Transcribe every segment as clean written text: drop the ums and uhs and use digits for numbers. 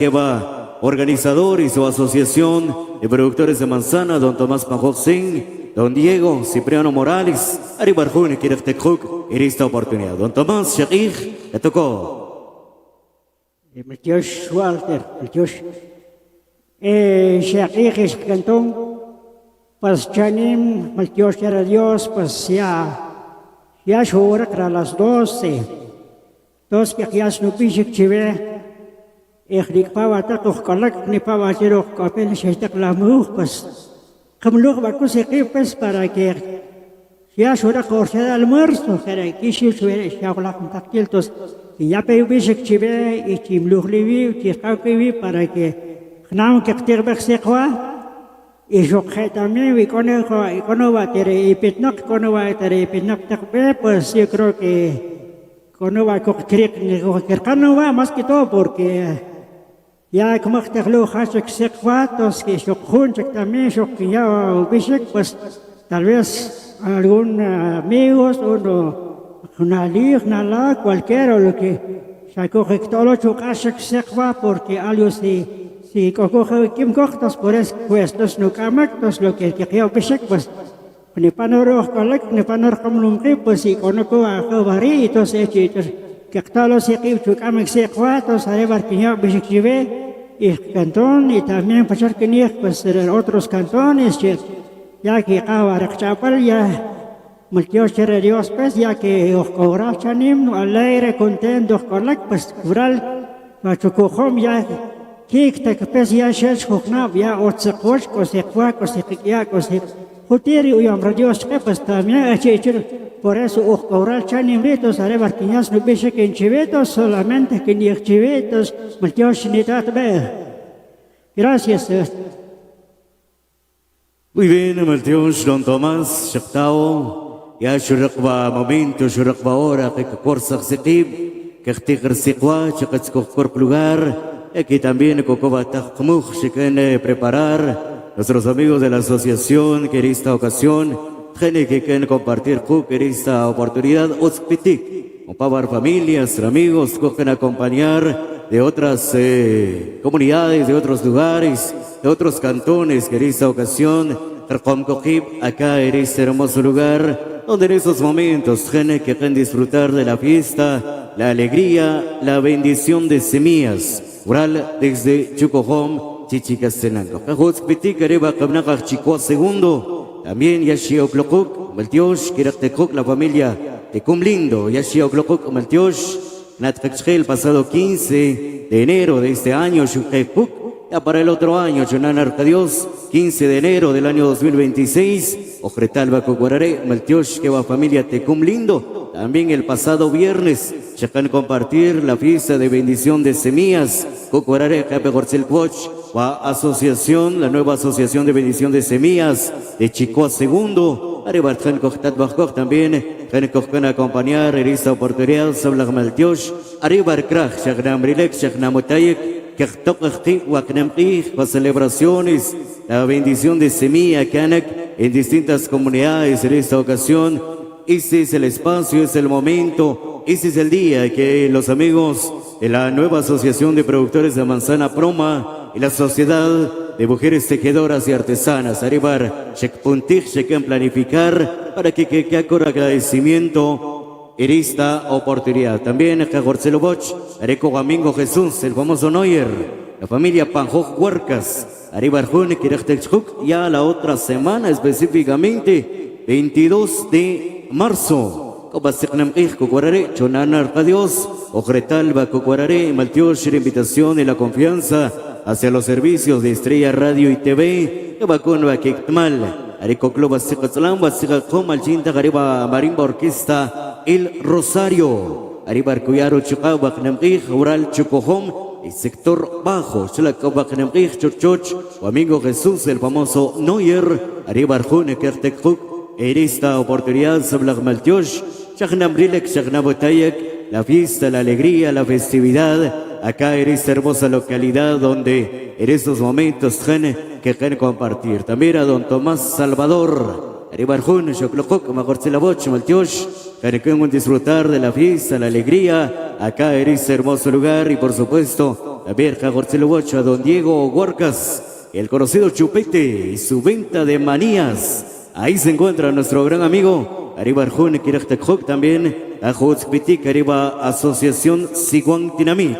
lleva organizador y su asociación de productores de manzana, don Tomás Pajov Singh, don Diego Cipriano Morales, Aribarjune Kirchtekuk, en esta oportunidad. Don Tomás Shakir, le tocó. Matios Walter, Matios. Shakir es cantón, pues Chanim, Matios era Dios, pues ya es hora para las 12. Dos que ya no pise chive. Ik pawa tak toch kalak ni pawa jero kapel shaitak lamu pas kamluh baku sekipes para que ya sudah korsa almuerzo para que si suere shagla takil tos ya pe bisik chibe y chimluh livi tiskakivi para que knam que terbek sekwa y yo también vi kono va tere ipitnak kono va tere ipitnak takbe pues yo creo que kono va kokrik ni kono va más que todo porque ya como que lo hace que se cuatos que yo junto también yo que ya ubicé pues tal vez algún amigos o una liga nada cualquiera lo que ya coge todo lo que hace que se cua porque algo si coge kim cortas por eso pues no camactos lo que yo ubicé pues ni panoro colec ni panor como un pues si conozco a varí entonces que todos los equipos que me se cuatos a llevar que yo ubicé y cantón y también pasar que ni pues otros cantones ya que ahora chapal ya multios Dios pues ya que os cobra chanim alegre contento con pues cural machucojom ya que pues ya shech hoknab ya otsekoch kosekwa kosekia kosek hoteri uyam Dios que pues también por eso os cobra chanim ritos haré barquiñas no piense que en chivetos solamente que ni chivetos multios ni tatbe. Gracias. Muy bien, Maltios, don Tomás Shaktao, ya shuraqba momento, shuraqba hora, que corsa xeqib, que xtiqer siqwa, chaqatzkoq lugar, que también cocoba taqmuj, que preparar nuestros amigos de la asociación que en esta ocasión tienen que compartir que en esta oportunidad hospitik, o para familias, amigos, cogen acompañar de otras comunidades, de otros lugares, de otros cantones que en esta ocasión acá en este hermoso lugar donde en esos momentos tienen que disfrutar de la fiesta, la alegría, la bendición de semillas. Oral desde Chucojom, Chichicastenango. Hospitik arriba Kabnakach Chico segundo. También Yashio Klokuk, Maltiosh, Kiraktekuk, la familia de Cumlindo, Yashio Klokuk, Maltiosh, el pasado 15 de enero de este año, Shukepuk, ya para el otro año, Chonan Arcadios, 15 de enero del año 2026, Ojretalba Coguarare, Maltiosh, que va familia de Cumlindo, también el pasado viernes, Chacan compartir la fiesta de bendición de semillas, Coguarare, Cape Gorcel Coach, va asociación, la nueva asociación de bendición de semillas de Chicoa segundo, Arebarjan Cochtat Bajkoj también, van a acompañar en esta oportunidad, Sablag Maltiosh, Arebar Krach, Shagnam Rilek, Shagnamotayek, Kachtok Waknamkij, para celebraciones, la bendición de semilla Kanak en distintas comunidades en esta ocasión. Este es el espacio, es el momento, este es el día que los amigos de la nueva asociación de productores de manzana Proma y la sociedad de mujeres tejedoras y artesanas Arebar Shekpuntik Sheken planificar para que con agradecimiento en esta oportunidad. También Jagorceloboch, Areco Domingo Jesús, el famoso Neuer, la familia Panjoj Huarcas, Arebar June Kirechtechuk, ya la otra semana específicamente 22 de marzo. Cobasiknam Kukurare, Chonan Arcadios, Ojretalba Kukurare, Maltiosh, la invitación y la confianza hacia los servicios de Estrella Radio y TV, Kabakun Bakikmal, Areco Club Basikatlam, Basikakom, Alchinta, Gariba, Marimba Orquesta, El Rosario, Aribar Cuyaro, Chukabak Namkij, Ural Chukohom, el sector bajo, Chulakabak Namkij, Chochoch, o amigo Jesús, el famoso Neuer, Aribar June Kertekuk. En esta oportunidad, Sablag Maltiosh, Shagnam Rilek, Shagnabotayak, la fiesta, la alegría, la festividad, acá en esta hermosa localidad donde en estos momentos tienen que compartir. También a don Tomás Salvador, Aribarjun, Shoklokok, Magorcelaboch, Maltiosh, que disfrutar de la fiesta, la alegría, acá en este hermoso lugar y por supuesto, a ver, Jagorcelobocho, a don Diego Huarcas, el conocido Chupete y su venta de manías. Ahí se encuentra nuestro gran amigo Arriba Arjun Kiraktekjok también, a Jotzpitik, Arriba Asociación Siguan Tinamí,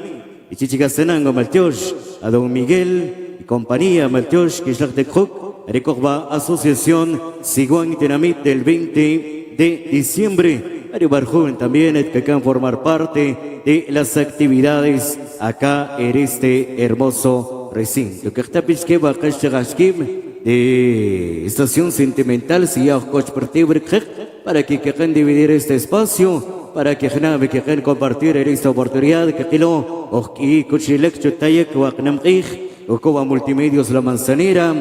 y Chichicastenango Maltiosh, a don Miguel y compañía Maltiosh Kiraktekjok, Arikokba Asociación Siguan Tinamí del 20 de diciembre. Arriba Arjun también, que can formar parte de las actividades acá en este hermoso recinto. Que está Pichkeba, de Estación Sentimental, si ya para que quieran dividir este espacio, para que quieran compartir en esta oportunidad, que quilo, o que Cuchilek, Chutayak, Waknamkij, Ocoba Multimedios La Manzanera.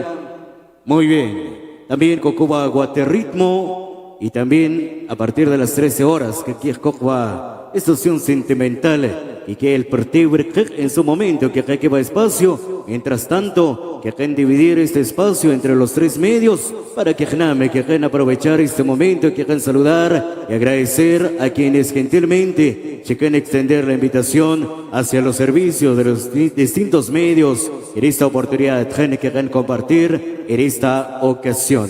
Muy bien. También Cocoba Guaterritmo, y también a partir de las 13 horas, que aquí es Cocoba Estación Sentimental, y que el partido en su momento que aquí va espacio. Mientras tanto, que quieren dividir este espacio entre los tres medios para que quieren aprovechar este momento, que quieren saludar y agradecer a quienes gentilmente se quieren extender la invitación hacia los servicios de los distintos medios en esta oportunidad, que quieren compartir en esta ocasión.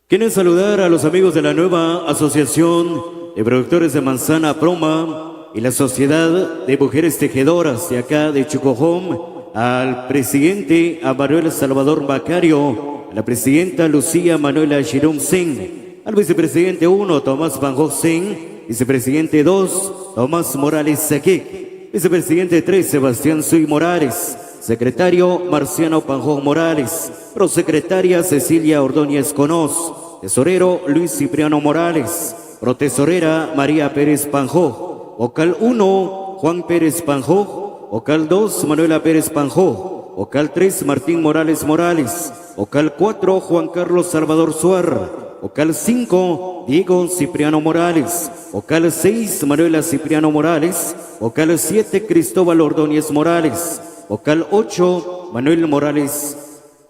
Quieren saludar a los amigos de la nueva Asociación de Productores de Manzana Proma y la Sociedad de Mujeres Tejedoras de acá de Chucojón, al presidente Manuel Salvador Bacario, a la presidenta Lucía Manuela Shirum Sen, al vicepresidente 1 Tomás Panjo Sen, vicepresidente 2 Tomás Morales Saquec, vicepresidente 3 Sebastián Suy Morales, secretario Marciano Panjo Morales, prosecretaria Cecilia Ordóñez Conós, tesorero Luis Cipriano Morales, protesorera María Pérez Panjo, vocal 1 Juan Pérez Panjo, vocal 2, Manuela Pérez Panjo, vocal 3, Martín Morales Morales, vocal 4, Juan Carlos Salvador Suar, vocal 5, Diego Cipriano Morales, vocal 6, Manuela Cipriano Morales, vocal 7, Cristóbal Ordóñez Morales, vocal 8, Manuel Morales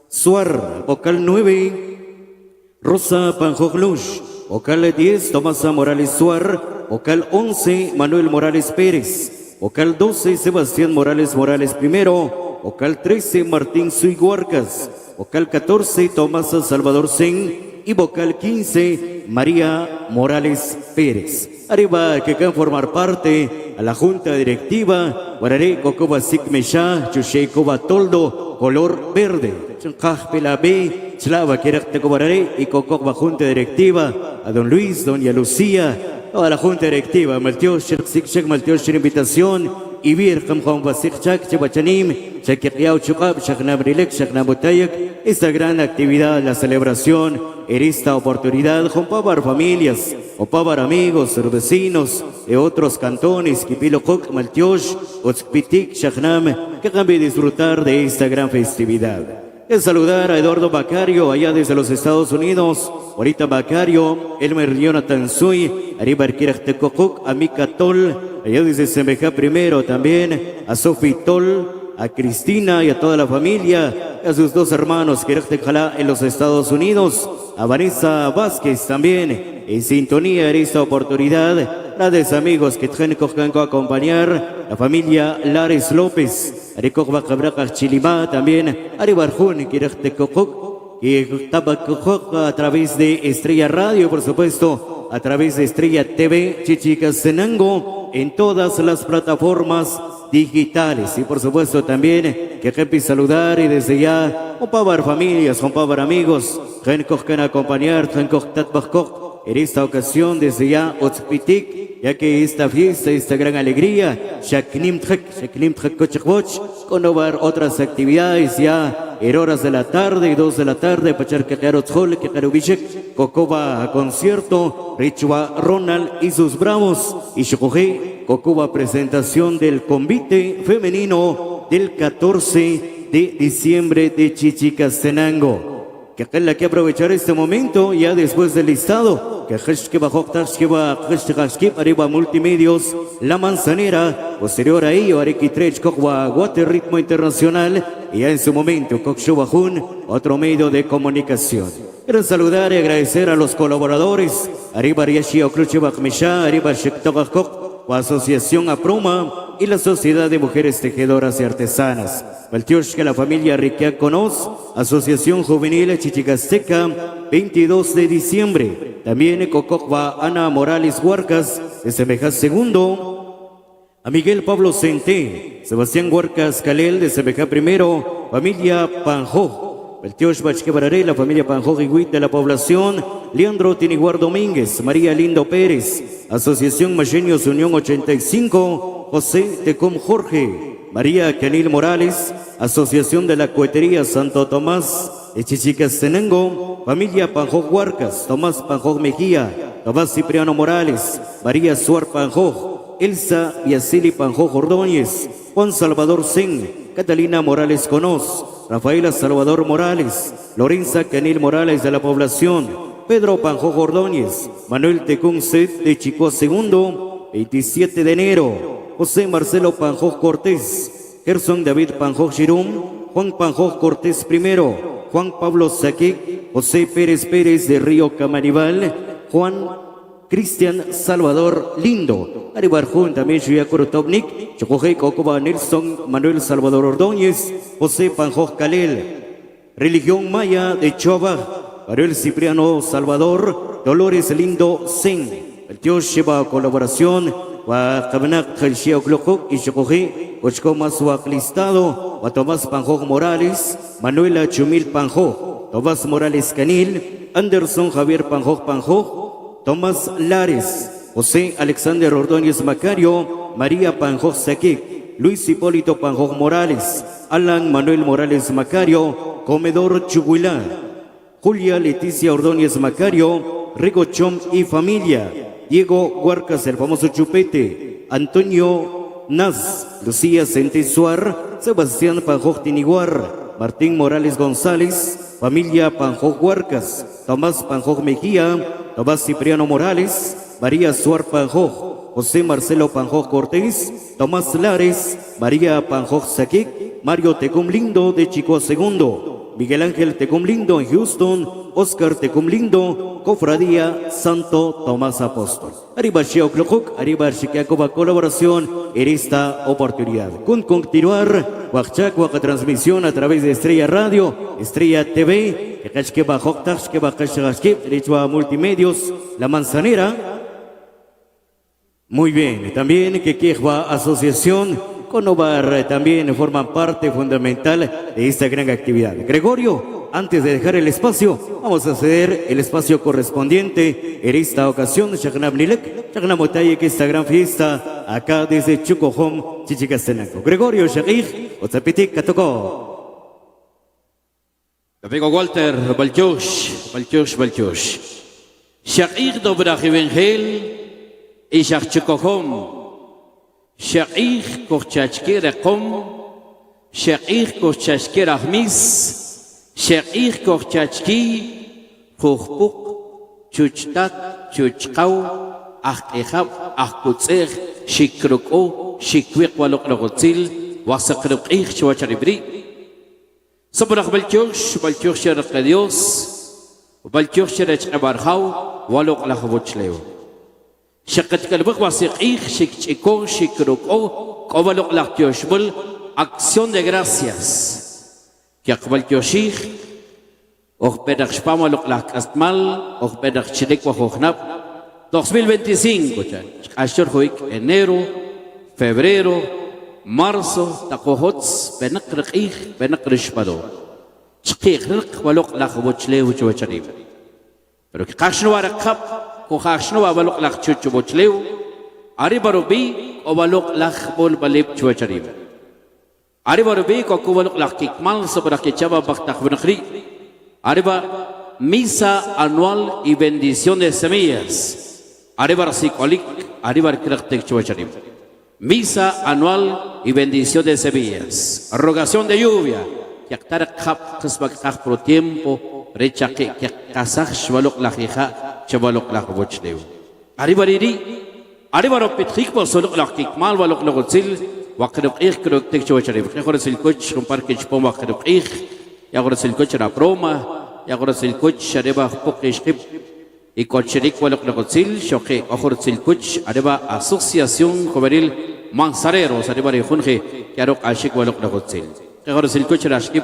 Suar, vocal 9, Rosa Panjo Glush, vocal 10, Tomasa Morales Suar, vocal 11, Manuel Morales Pérez, vocal 12, Sebastián Morales Morales primero, vocal 13, Martín Suy Huarcas, vocal 14, Tomás Salvador Sen, y vocal 15, María Morales Pérez. Arriba que can formar parte a la Junta Directiva, Guararé Cocoba Sikmesha, Chusheikoba Toldo, color verde. Chunkaj Pelabé, Chlava Kerakte Cobararé y Cocoba Junta Directiva, a don Luis, doña Lucía, toda la Junta Directiva, Maltiosh, Shek Maltiosh, invitación, y Virgem Juan Basik Chak, Chebachanim, Chekiao Chukab, Shaknabrilek, Shaknabutayak, esta gran actividad, la celebración, en esta oportunidad, Jompabar familias, Jompabar amigos, vecinos de otros cantones, Kipilo Kok, Maltiosh, Otzpitik, Shaknam, que cambie disfrutar de esta gran festividad. Es saludar a Eduardo Bacario, allá desde los Estados Unidos, ahorita Bacario, Elmer Jonathan Suy, arriba Arquiractecocuk, a Mika Tol, allá desde Semeja primero también, a Sofi Tol, a Cristina y a toda la familia, a sus dos hermanos Quiractecalá en los Estados Unidos, a Vanessa Vázquez también, en sintonía en esta oportunidad, grandes amigos que traen a acompañar, la familia Lares López, Arikokba Cabraca Chilimá también, Aribarjún, Quiractecocuk, y Tabacocok a través de Estrella Radio, por supuesto, a través de Estrella TV, Chichicastenango, en todas las plataformas digitales. Y por supuesto también que happy saludar y desde ya, Jompabar familias, Jompabar amigos, Genkok can acompañar, Genkok Tatbakok, en esta ocasión desde ya, Otzpitik, ya que esta fiesta, esta gran alegría, Shaknim Trek Kochakwoch, conovar otras actividades ya en horas de la tarde, 2 de la tarde, Pachar Kekarotjol, Kekarubishek, Cocoba concierto, Richua Ronald y sus bravos, y Shokoje, Cocoba presentación del convite femenino del 14 de diciembre de Chichicastenango. Que aquel que aprovechar este momento ya después del listado, que arriba multimedios, La Manzanera, posterior a ello, Arequitrech, Cogua, Guate Ritmo Internacional, y ya en su momento, Coxubajún, otro medio de comunicación. Quiero saludar y agradecer a los colaboradores, arriba Riashi Okluchebak Misha, arriba Shektogakok, la Asociación Aproma y la Sociedad de Mujeres Tejedoras y Artesanas. Valtiosh que la familia Riquia Conos, Asociación Juvenil Chichicasteca, 22 de diciembre. También Cococba Ana Morales Huarcas, de Semejas Segundo. A Miguel Pablo Centé, Sebastián Huarcas Calel, de Semeja Primero. Familia Panjó. Valtiosh Bachquebararé, la familia Panjó Iguit de la población. Leandro Tiniguar Domínguez, María Lindo Pérez, Asociación Machenios Unión 85, José Tecum Jorge, María Canil Morales, Asociación de la Cohetería Santo Tomás de Chichicastenango, familia Panjó Huarcas, Tomás Panjó Mejía, Tomás Cipriano Morales, María Suar Panjó, Elsa Yacili Panjó Ordóñez, Juan Salvador Sen, Catalina Morales Conos, Rafaela Salvador Morales, Lorenza Canil Morales de la población, Pedro Panjó Ordóñez, Manuel Tecún Set de Chico Segundo, 27 de enero, José Marcelo Panjó Cortés, Gerson David Panjó Girum, Juan Panjó Cortés primero, Juan Pablo Saquic, José Pérez Pérez de Río Camaribal, Juan Cristian Salvador Lindo, Aribarjún también Chuyacurutovnik, Chocoje Cocoba Nelson Manuel Salvador Ordóñez, José Panjó Calel, Religión Maya de Choba, Manuel Cipriano Salvador, Dolores Lindo Sen, el tío lleva colaboración, wa Cabenac Jalchia Oclocok y Chocoje, Cochcoma Suaclistado, wa Tomás Panjó Morales, Manuela Chumil Panjó, Tomás Morales Canil, Anderson Javier Panjó, Tomás Lares, José Alexander Ordóñez Macario, María Panjó Saquic, Luis Hipólito Panjó Morales, Alan Manuel Morales Macario, Comedor Chuguilá, Julia Leticia Ordóñez Macario, Rigo Chom y familia, Diego Huarcas, el famoso Chupete, Antonio Naz, Lucía Centesuar, Sebastián Panjó Tiniguar, Martín Morales González, familia Panjó Huarcas, Tomás Panjó Mejía, Tomás Cipriano Morales, María Suar Panjó, José Marcelo Panjó Cortés, Tomás Lares, María Panjó Saquic, Mario Tecum Lindo de Chico Segundo, Miguel Ángel Tecum Lindo en Houston, Oscar Tecum Lindo, Cofradía Santo Tomás Apóstol. Arriba Xiauclojuc, arriba Xiquiacoba colaboración en esta oportunidad. Con continuar, Huachac, transmisión a través de Estrella Radio, Estrella TV, Kachkeba Joktax, Keba Kachagashkip, derecho a multimedios, La Manzanera. Muy bien, también que Quejua Asociación Conobar también forman parte fundamental de esta gran actividad. Gregorio, antes de dejar el espacio, vamos a ceder el espacio correspondiente en esta ocasión. Shagnam Nilek, Shagnam Otaye, que esta gran fiesta acá desde Chucojom, Chichicastenango. Gregorio Shagir, Otzapitik, Katoko. Amigo Walter, Balchush. Shagir Dobrach Evangel y Shag Chucojom. Sha'ir Korchachkera Kom, Sha'ir Korchachkera Mis, Sha'ir Korchachki, Pukpuk, Chuchtat, Chuchkau, Achehab, Achkutzer, Shikroko, Shikwik Waloklogotzil, Wasakrokir, Chuacharibri. Sobrach Balchush Sharach Dios, Balchush Sharach Abarhau, Walok Lahovochleo. Shaqat kalbuk wasiqih shikchiko shikroko kobalok laqtioshbul acción de gracias que akbal tioshih okhpedak shpamalok laqastmal okhpedak chilek wa khohnab 2025 ashur hoik enero febrero marzo takohots benaqrqih benaqrishpado chiqih walok laqwochleu chwacharib pero que qashnu waraqab Kuhashno abalok lak chuchuboчлeu, aribarubi obalok lak bol balip chuacharib. Aribarubi kokubalok lak kikmal sobra que chava baktak benakri. Arriba misa anual y bendición de semillas. Arriba psicolik, arriba kraktek chuacharib. Misa anual y bendición de semillas. Rogación de lluvia. Yaktar kap kasbak kak pro tiempo, recha que kasach shvalok lak hija. Chabalok lak wochleu. Arriba ropitrik po solok lak kikmal walok logotsil wakrok krok tek chwacharib. Yagorasil coach compar que chpom wakrok yagorasil coach na proma, yagorasil coach shareba pokishkip y Cocheric Waloknagotsil, Shoke, Ojortzil Kuch, arriba Asociación Juvenil Manzareros, arriba de Junge, Yarok Ashik Waloknagotsil. Ojortzil Kuch, Rashkip,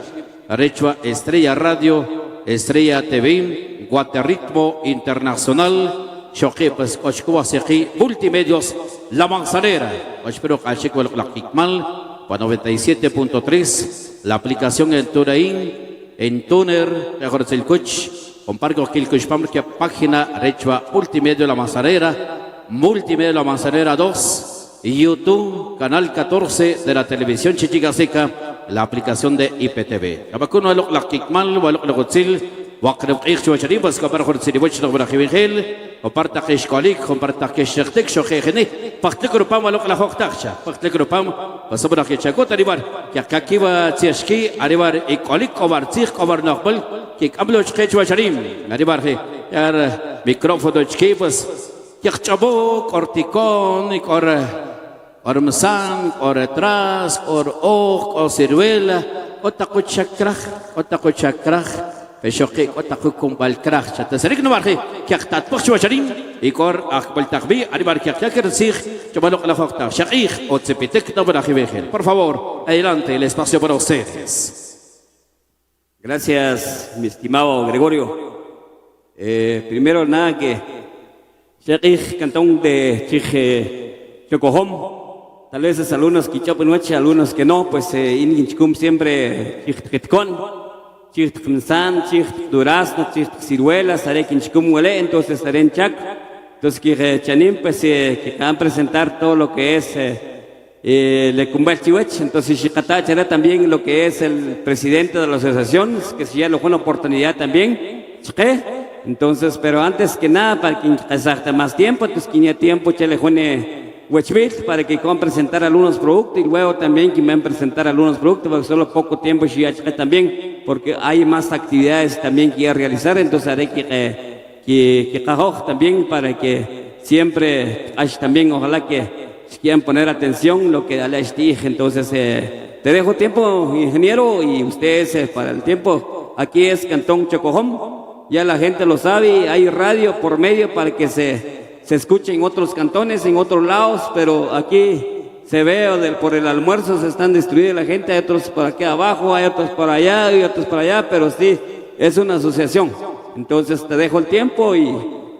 Rechua, Estrella Radio, Estrella TV, Guaterritmo Internacional, Shoke, pues Ochkua Seki, Multimedios, La Manzanera, Ochpero Ashik Waloknagotmal, 97.3, la aplicación en Turaín, en Tuner, Ojortzil Kuch, compargo Kilkushpam, que página Rechua Multimedia La Manzanera, Multimedia La Manzanera 2, YouTube, canal 14 de la televisión Chichigaseca, la aplicación de IPTV. Abacuno alok la Kikmal, walok la Gotzil, Wakrem Ichua Charibas, Kapar Hortzili Witch, la Brahivingel, Oparta Kishkolik, Comparta Kishtek, Shohene, Partikropam, alok la Hoktacha, Partikropam, Pasabra Kichakot, Aribar, Yakakiva Tieski, Aribar, Ikolik, Kovartik, Kovarnakbel, Kik Abloch Kechua Charim, Aribar, Yar, micrófono Chkibas, Yakchabo, Corticón, Ormsan, Oretras, Or Ciruela, Otakuchakrach, Peshoke, Otakukumbalkrach, Chatasarik Novarje, Kiaktat Pochuacharim, Ikor, Akbal Takbi, Aribar Kiakakir Sich, Chabalok la Fokta, Shakich, Otzepitek, Novarajivegel. Por favor, adelante, el espacio para ustedes. Gracias, mi estimado Gregorio. Primero nada que Shakich, cantón de Chije Chocohom. Tal vez es algunos que chapen noche, algunos que no, pues Inginchkum siempre Chichtketkon, Chichtkensan, Chicht Durazno, Chicht Ciruela, Sare Kinchkum Huele, entonces estaré en Chac. Entonces que Chanim, pues que van a presentar todo lo que es le Kumbal Chihuech. Entonces Shikata será también lo que es el presidente de la asociación, que si ya lo fue una oportunidad también. Entonces, pero antes que nada, para que hasta más tiempo, entonces que ya tiempo, chale juene Wechville, para que puedan presentar algunos productos y luego también que van a presentar algunos productos, porque solo poco tiempo también, porque hay más actividades también que realizar, entonces haré que también para que siempre hay también, ojalá que quieran poner atención lo que les dije. Entonces te dejo tiempo, ingeniero, y ustedes para el tiempo. Aquí es Cantón Chocojón, ya la gente lo sabe, hay radio por medio para que se escuche en otros cantones, en otros lados, pero aquí se ve por el almuerzo se están destruyendo la gente, hay otros por aquí abajo, hay otros por allá y otros por allá, pero sí, es una asociación. Entonces te dejo el tiempo y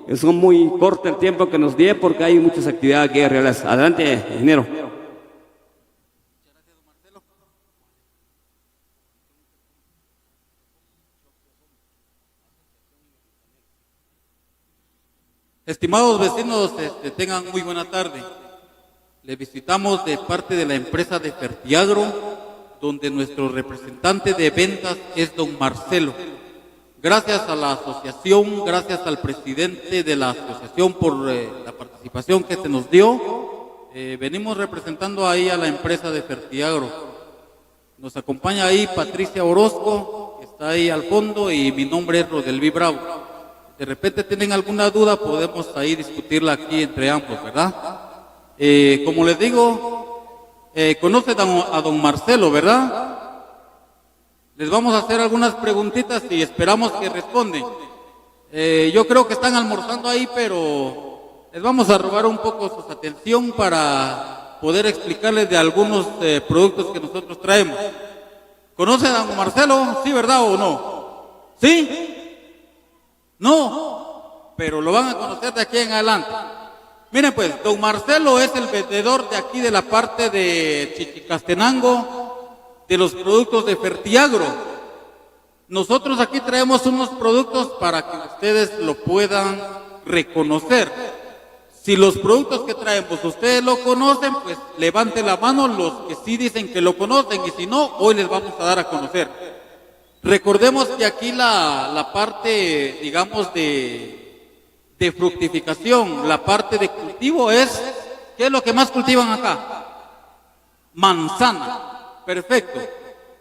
es muy corto el tiempo que nos dé porque hay muchas actividades que realizar. Adelante, ingeniero. Estimados vecinos, tengan muy buena tarde. Les visitamos de parte de la empresa de Fertiagro, donde nuestro representante de ventas es don Marcelo. Gracias a la asociación, gracias al presidente de la asociación por la participación que se nos dio. Venimos representando ahí a la empresa de Fertiagro. Nos acompaña ahí Patricia Orozco, que está ahí al fondo, y mi nombre es Rodelví Bravo. De repente tienen alguna duda, podemos ahí discutirla aquí entre ambos, ¿verdad? Como les digo, conocen a don Marcelo, ¿verdad? Les vamos a hacer algunas preguntitas y esperamos que responden. Yo creo que están almorzando ahí, pero les vamos a robar un poco su atención para poder explicarles de algunos productos que nosotros traemos. ¿Conocen a don Marcelo? ¿Sí, verdad o no? ¿Sí? No, pero lo van a conocer de aquí en adelante. Miren pues, don Marcelo es el vendedor de aquí de la parte de Chichicastenango de los productos de Fertiagro. Nosotros aquí traemos unos productos para que ustedes lo puedan reconocer. Si los productos que traemos ustedes lo conocen, pues levante la mano los que sí dicen que lo conocen, y si no, hoy les vamos a dar a conocer. Recordemos que aquí la parte, digamos, de fructificación, la parte de cultivo es, ¿qué es lo que más cultivan acá? Manzana. Perfecto.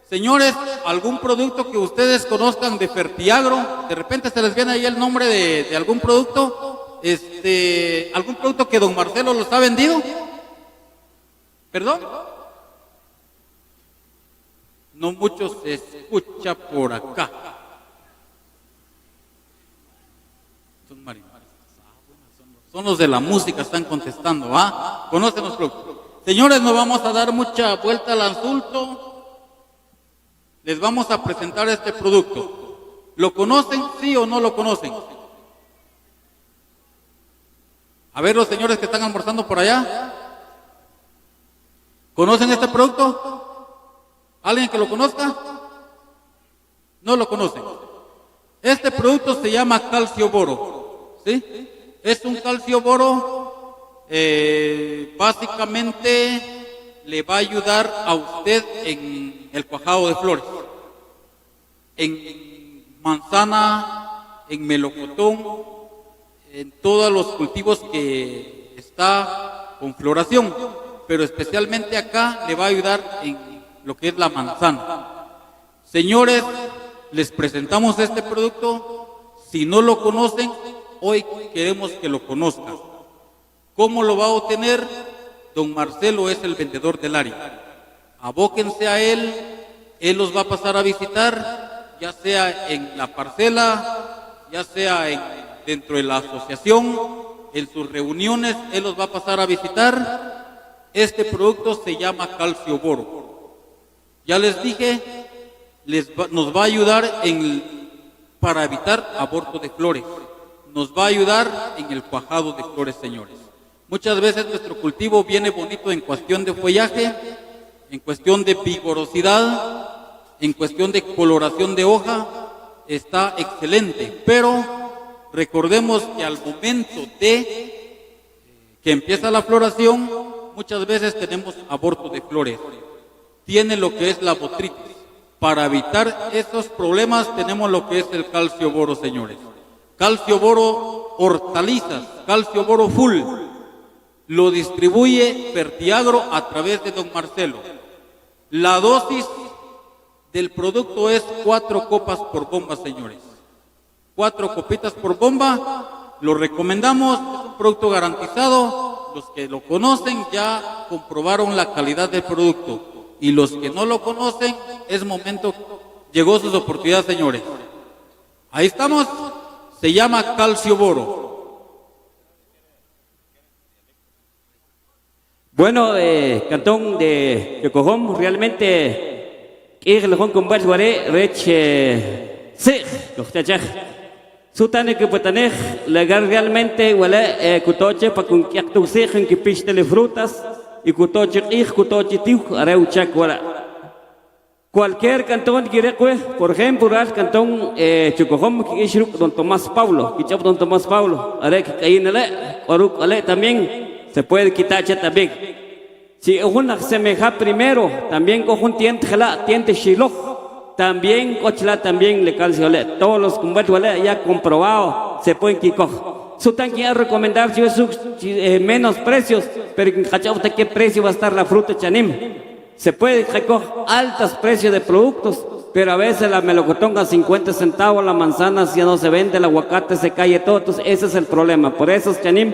Señores, ¿algún producto que ustedes conozcan de Fertiagro? De repente se les viene ahí el nombre de algún producto, ¿algún producto que don Marcelo los ha vendido? ¿Perdón? No mucho se escucha por acá. Son marimares. Son los de la música, están contestando, ¿va? Conocen los productos. Señores, no vamos a dar mucha vuelta al asunto. Les vamos a presentar este producto. ¿Lo conocen? ¿Sí o no lo conocen? A ver, los señores que están almorzando por allá. ¿Conocen este producto? ¿Alguien que lo conozca? No lo conocen. Este producto se llama calcio boro. ¿Sí? Es un calcio boro. Básicamente le va a ayudar a usted en el cuajado de flores, en manzana, en melocotón, en todos los cultivos que está con floración, pero especialmente acá le va a ayudar en lo que es la manzana. Señores, les presentamos este producto. Si no lo conocen, hoy queremos que lo conozcan. ¿Cómo lo va a obtener? Don Marcelo es el vendedor del área. Abóquense a él los va a pasar a visitar, ya sea en la parcela, ya sea dentro de la asociación, en sus reuniones, él los va a pasar a visitar. Este producto se llama calcio boro. Ya les dije, nos va a ayudar para evitar aborto de flores. Nos va a ayudar en el cuajado de flores, señores. Muchas veces nuestro cultivo viene bonito en cuestión de follaje, en cuestión de vigorosidad, en cuestión de coloración de hoja, está excelente. Pero recordemos que al momento de que empieza la floración, muchas veces tenemos aborto de flores. Tiene lo que es la botritis. Para evitar esos problemas tenemos lo que es el calcio boro, señores. Calcio boro hortalizas, calcio boro full. Lo distribuye Fertiagro a través de don Marcelo. La dosis del producto es 4 copas por bomba, señores. 4 copitas por bomba. Lo recomendamos, es un producto garantizado. Los que lo conocen ya comprobaron la calidad del producto. Y los que no lo conocen, es momento, llegó su oportunidad, señores. Ahí estamos, se llama calcio boro. Bueno, cantón de Yocojón, realmente, que el con Bachware, Rech, sí, los tachaj. Sutane que putanej, legal realmente, huele, cutoche, para con que acto sejen que pistele frutas, y cutoche, cutoche, tiu, areuchac, huele. Cualquier cantón que recuerde, por ejemplo, el cantón Chocojón, que es don Tomás Paulo, que don Tomás Paulo, haré que caí en el Oruk, también. Se puede quitar ya también. Si una semeja primero, también cojo un tiente shilo, también cochla también le calcio le. Todos los combates ya comprobado se pueden quitar. Su tan quiero recomendar menos precios, pero en usted qué precio va a estar la fruta chanim. Se puede recoger altos precios de productos, pero a veces la melocotón a 50 centavos, la manzana si no se vende, el aguacate se cae todo, entonces ese es el problema. Por eso chanim,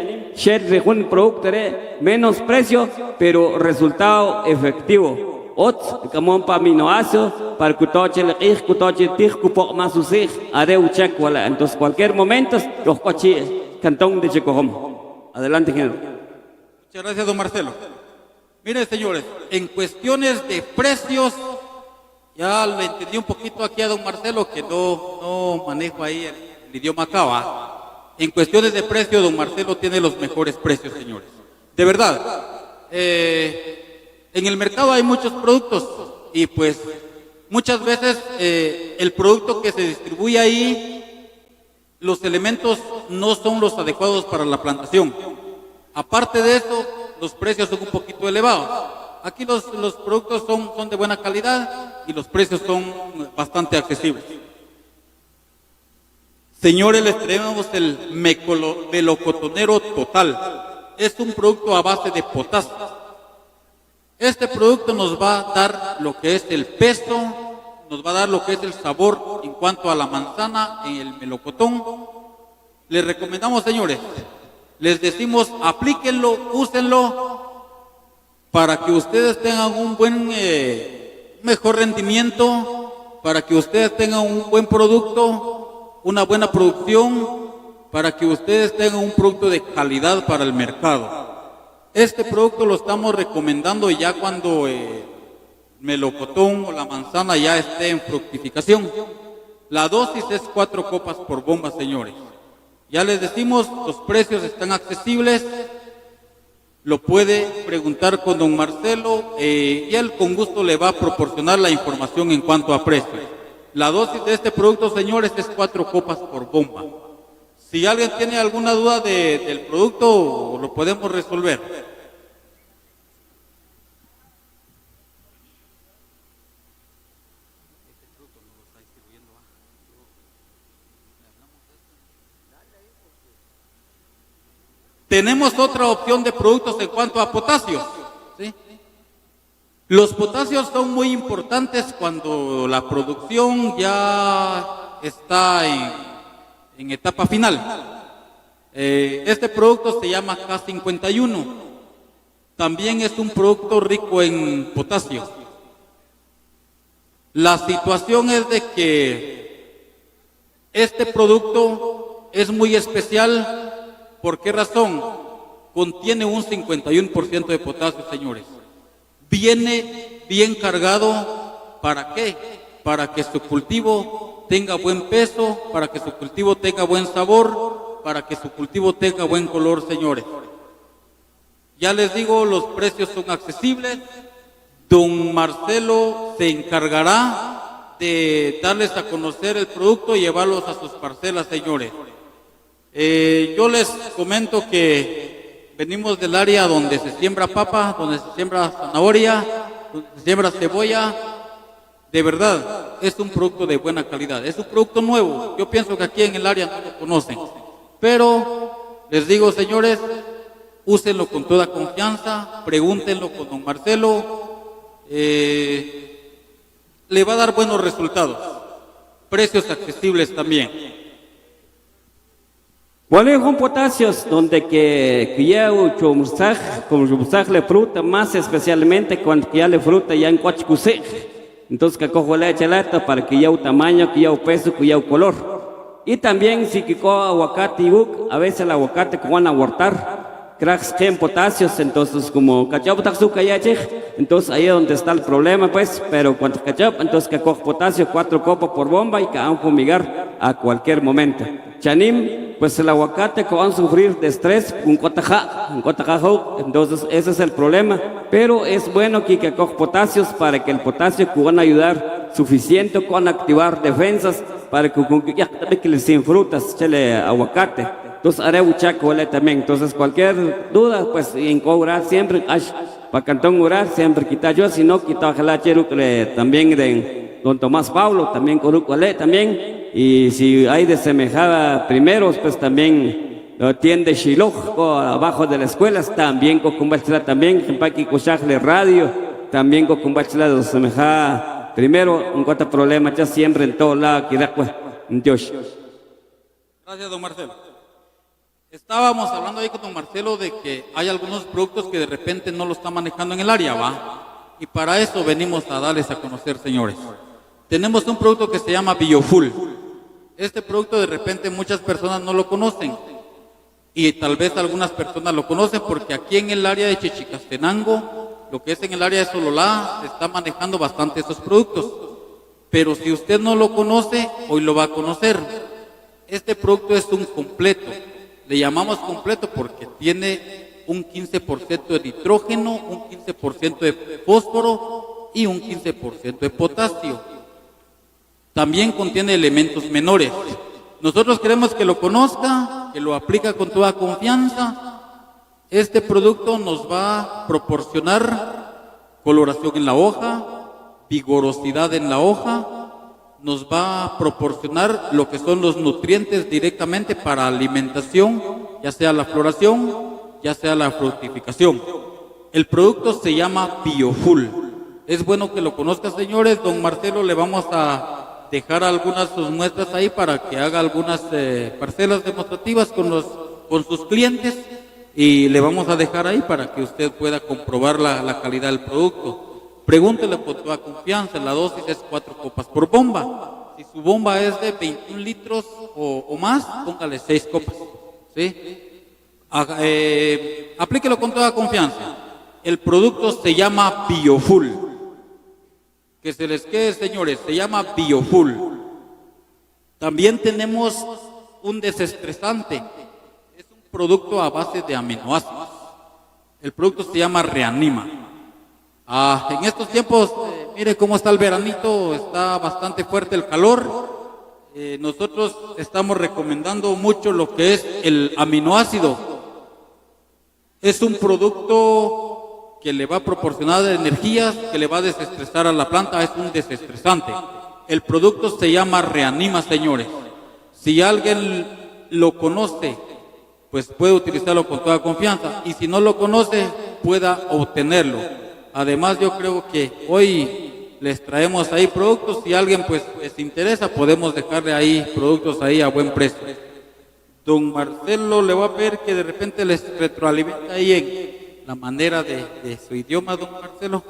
un producto de menos precio, pero resultado efectivo. Como un aminoácido, para que toche el cutoche el cupo más usig, haré un check, entonces cualquier momento, los coches, cantón de Chocojón. Adelante, general. Muchas gracias, don Marcelo. Miren, señores, en cuestiones de precios, ya le entendí un poquito aquí a don Marcelo, que no manejo ahí el idioma acá. En cuestiones de precio, don Marcelo tiene los mejores precios, señores. De verdad, en el mercado hay muchos productos y pues muchas veces el producto que se distribuye ahí, los elementos no son los adecuados para la plantación. Aparte de eso, los precios son un poquito elevados. Aquí los productos son de buena calidad y los precios son bastante accesibles. Señores, les traemos el melocotonero total. Es un producto a base de potasio. Este producto nos va a dar lo que es el peso, nos va a dar lo que es el sabor en cuanto a la manzana en el melocotón. Les recomendamos, señores, les decimos, aplíquenlo, úsenlo, para que ustedes tengan un buen, mejor rendimiento, para que ustedes tengan un buen producto, una buena producción para que ustedes tengan un producto de calidad para el mercado. Este producto lo estamos recomendando ya cuando el melocotón o la manzana ya esté en fructificación. La dosis es 4 copas por bomba, señores. Ya les decimos, los precios están accesibles. Lo puede preguntar con don Marcelo y él con gusto le va a proporcionar la información en cuanto a precios. La dosis de este producto, señores, es 4 copas por bomba. Si alguien tiene alguna duda del producto, lo podemos resolver. Tenemos otra opción de productos en cuanto a potasios, ¿sí? Los potasios son muy importantes cuando la producción ya está en etapa final. Este producto se llama K51. También es un producto rico en potasio. La situación es de que este producto es muy especial. ¿Por qué razón? Contiene un 51% de potasio, señores. Viene bien cargado. ¿Para qué? Para que su cultivo tenga buen peso, para que su cultivo tenga buen sabor, para que su cultivo tenga buen color, señores. Ya les digo, los precios son accesibles. Don Marcelo se encargará de darles a conocer el producto y llevarlos a sus parcelas, señores. Yo les comento que venimos del área donde se siembra papa, donde se siembra zanahoria, donde se siembra cebolla. De verdad, es un producto de buena calidad, es un producto nuevo. Yo pienso que aquí en el área no lo conocen, pero les digo, señores, úsenlo con toda confianza, pregúntenlo con don Marcelo, le va a dar buenos resultados, precios accesibles también. ¿Cuáles son potasios donde que ya le fruta, más especialmente cuando ya le fruta ya en cuachcuse? Entonces que cojo leche lata para que ya un tamaño, que ya un peso, que ya un color. Y también si que cojo aguacate y a veces el aguacate que van a abortar, cracks que en potasios, entonces como cachap taxuca ya entonces ahí es donde está el problema pues, pero cuando cachap, entonces que cojo potasio 4 copas por bomba y que van a fumigar a cualquier momento. Chanim, pues el aguacate que van a sufrir de estrés, un cotaja, entonces ese es el problema, pero es bueno que coja potasios para que el potasio que van a ayudar suficiente con activar defensas para que les sin frutas, chele aguacate. Entonces haré un chaco también, entonces cualquier duda, pues en cobrar siempre, para cantón orar siempre quita yo, si no quita ojalá también de don Tomás Pablo, también corucuale también. Y si hay de semejada primeros, pues también tiende Shiloh abajo de las escuelas, también cocumbachila también, empaqui cochajle radio, también cocumbachila de semejada primero, un cuota problema ya siempre en todo lado, pues, Dios. Gracias, don Marcelo. Estábamos hablando ahí con don Marcelo de que hay algunos productos que de repente no lo está manejando en el área, ¿va? Y para eso venimos a darles a conocer, señores. Tenemos un producto que se llama Biofull. Este producto de repente muchas personas no lo conocen y tal vez algunas personas lo conocen porque aquí en el área de Chichicastenango, lo que es en el área de Sololá, se está manejando bastante esos productos. Pero si usted no lo conoce, hoy lo va a conocer. Este producto es un completo. Le llamamos completo porque tiene un 15% de nitrógeno, un 15% de fósforo y un 15% de potasio. También contiene elementos menores. Nosotros queremos que lo conozca, que lo aplica con toda confianza. Este producto nos va a proporcionar coloración en la hoja, vigorosidad en la hoja, nos va a proporcionar lo que son los nutrientes directamente para alimentación, ya sea la floración, ya sea la fructificación. El producto se llama Biofull. Es bueno que lo conozcan, señores. Don Marcelo le vamos a dejar algunas sus muestras ahí para que haga algunas parcelas demostrativas con sus clientes y le vamos a dejar ahí para que usted pueda comprobar la calidad del producto. Pregúntele con toda confianza, la dosis es 4 copas por bomba. Si su bomba es de 21 litros o más, póngale 6 copas. ¿Sí? Aplíquelo con toda confianza. El producto se llama Biofull. Que se les quede, señores, se llama Biofull. También tenemos un desestresante. Es un producto a base de aminoácidos. El producto se llama Reanima. En estos tiempos, mire cómo está el veranito, está bastante fuerte el calor. Nosotros estamos recomendando mucho lo que es el aminoácido. Es un producto que le va a proporcionar energías, que le va a desestresar a la planta, es un desestresante. El producto se llama Reanima, señores. Si alguien lo conoce, pues puede utilizarlo con toda confianza. Y si no lo conoce, pueda obtenerlo. Además, yo creo que hoy les traemos ahí productos. Si alguien pues les interesa, podemos dejarle ahí productos ahí a buen precio. Don Marcelo le va a pedir que de repente les retroalimente ahí en la manera de su idioma, don Marcelo.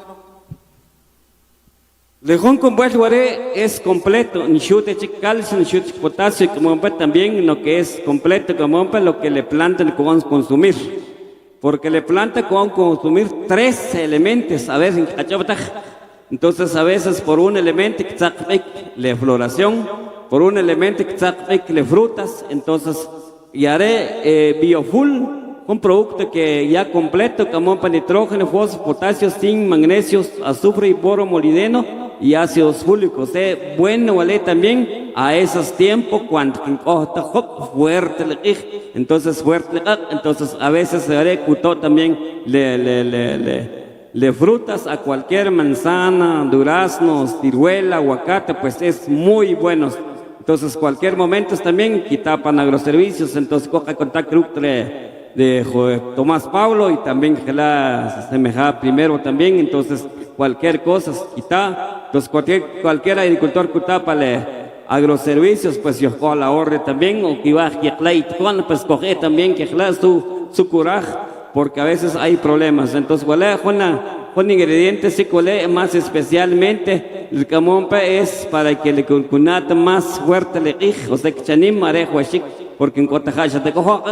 Lejón con Guare es completo, ni chute calcio, ni chute potasio, como también lo que es completo, como lo que le plantan que van a consumir. Porque le planta que van a consumir 3 elementos, a veces, entonces a veces por un elemento que está la floración, por un elemento que está la frutas, entonces y haré Biofull, un producto que ya completo, como para nitrógeno, fósforo, potasio, zinc, magnesio, azufre y boro molibdeno y ácidos fólicos. Bueno, vale también a esos tiempos cuando fuerte, entonces fuerte, entonces a veces se haré cutó también le frutas a cualquier manzana, duraznos, ciruela, aguacate, pues es muy bueno. Entonces cualquier momento también quitapan agroservicios, entonces coja contacto de Tomás Pablo y también que la semejaba primero también, entonces cualquier cosa quita, entonces cualquier agricultor que para agroservicios, pues yo a la orden también, o que va a pues coge también que su coraje, porque a veces hay problemas, entonces con ingredientes sí más especialmente el camompa es para que le concunata más fuerte le o sea que chanim marejo porque en Cotaja te cojo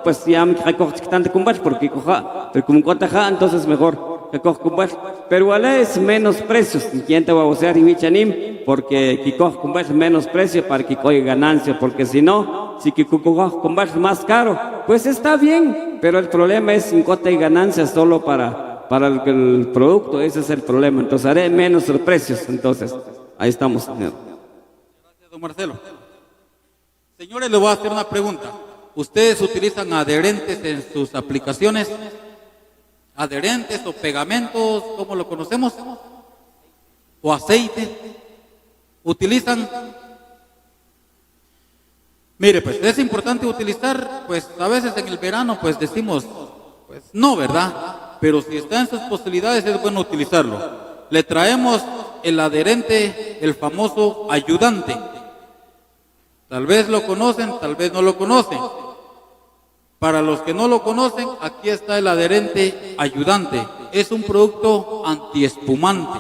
pues ya me cojo tanto combate porque coja pero como Cotaja entonces mejor que cojo combate pero vale es menos precios quien te va a usar y chanim porque que cojo combate menos precio para que coge ganancia porque si no si que cojo combate más caro pues está bien pero el problema es sin cota y ganancia solo para el producto, ese es el problema. Entonces haré menos los precios. Entonces, ahí estamos. Gracias, don Marcelo. Señores, le voy a hacer una pregunta. ¿Ustedes utilizan adherentes en sus aplicaciones? ¿Adherentes o pegamentos, como lo conocemos? ¿O aceite? ¿Utilizan? Mire, pues es importante utilizar, pues a veces en el verano, pues decimos, pues no, ¿verdad? Pero si está en sus posibilidades es bueno utilizarlo. Le traemos el adherente, el famoso ayudante. Tal vez lo conocen, tal vez no lo conocen. Para los que no lo conocen, aquí está el adherente ayudante. Es un producto antiespumante.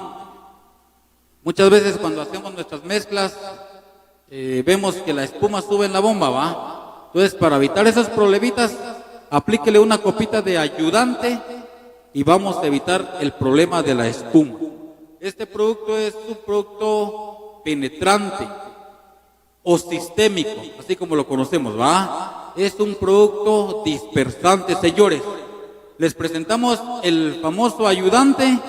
Muchas veces cuando hacemos nuestras mezclas, vemos que la espuma sube en la bomba, ¿va? Entonces, para evitar esos problemitas, aplíquele una copita de ayudante y vamos a evitar el problema de la espuma. Este producto es un producto penetrante o sistémico, así como lo conocemos, ¿va? Es un producto dispersante, señores. Les presentamos el famoso ayudante,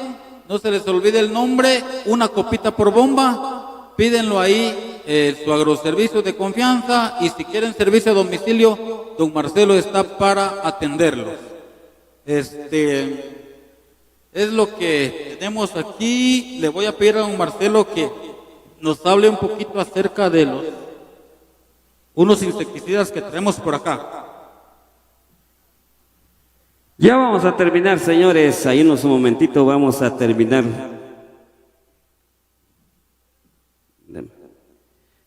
no se les olvide el nombre, una copita por bomba, pídenlo ahí, su agroservicio de confianza, y si quieren servicio a domicilio, don Marcelo está para atenderlos. Es lo que tenemos aquí. Le voy a pedir a don Marcelo que nos hable un poquito acerca de unos insecticidas que tenemos por acá. Ya vamos a terminar, señores. Ahí en un momentito vamos a terminar.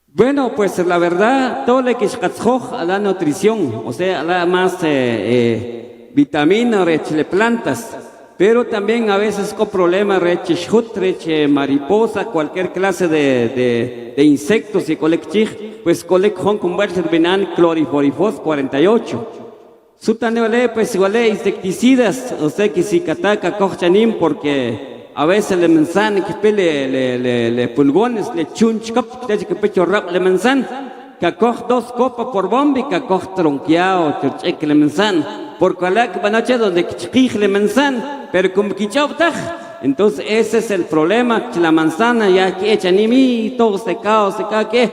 Bueno, pues la verdad, todo lo que es a la nutrición, o sea, a la más vitamina, le plantas. pero también a veces con problemas, reche shut, reche mariposa, cualquier clase de insectos y colecchig, pues colec hon convertir benan cloriforifos 48. Sutanewale, pues igual insecticidas, o sea que si cataca cochanim, porque a veces le mensan que le pulgones, le chunchcap, que pecho rap le mensan, que coge 2 copas por bomba y que coge tronqueado, que le mensan, porque la que noche donde que le mensan, pero como que entonces ese es el problema, que la manzana ya que echa ni mi, todo secado, que,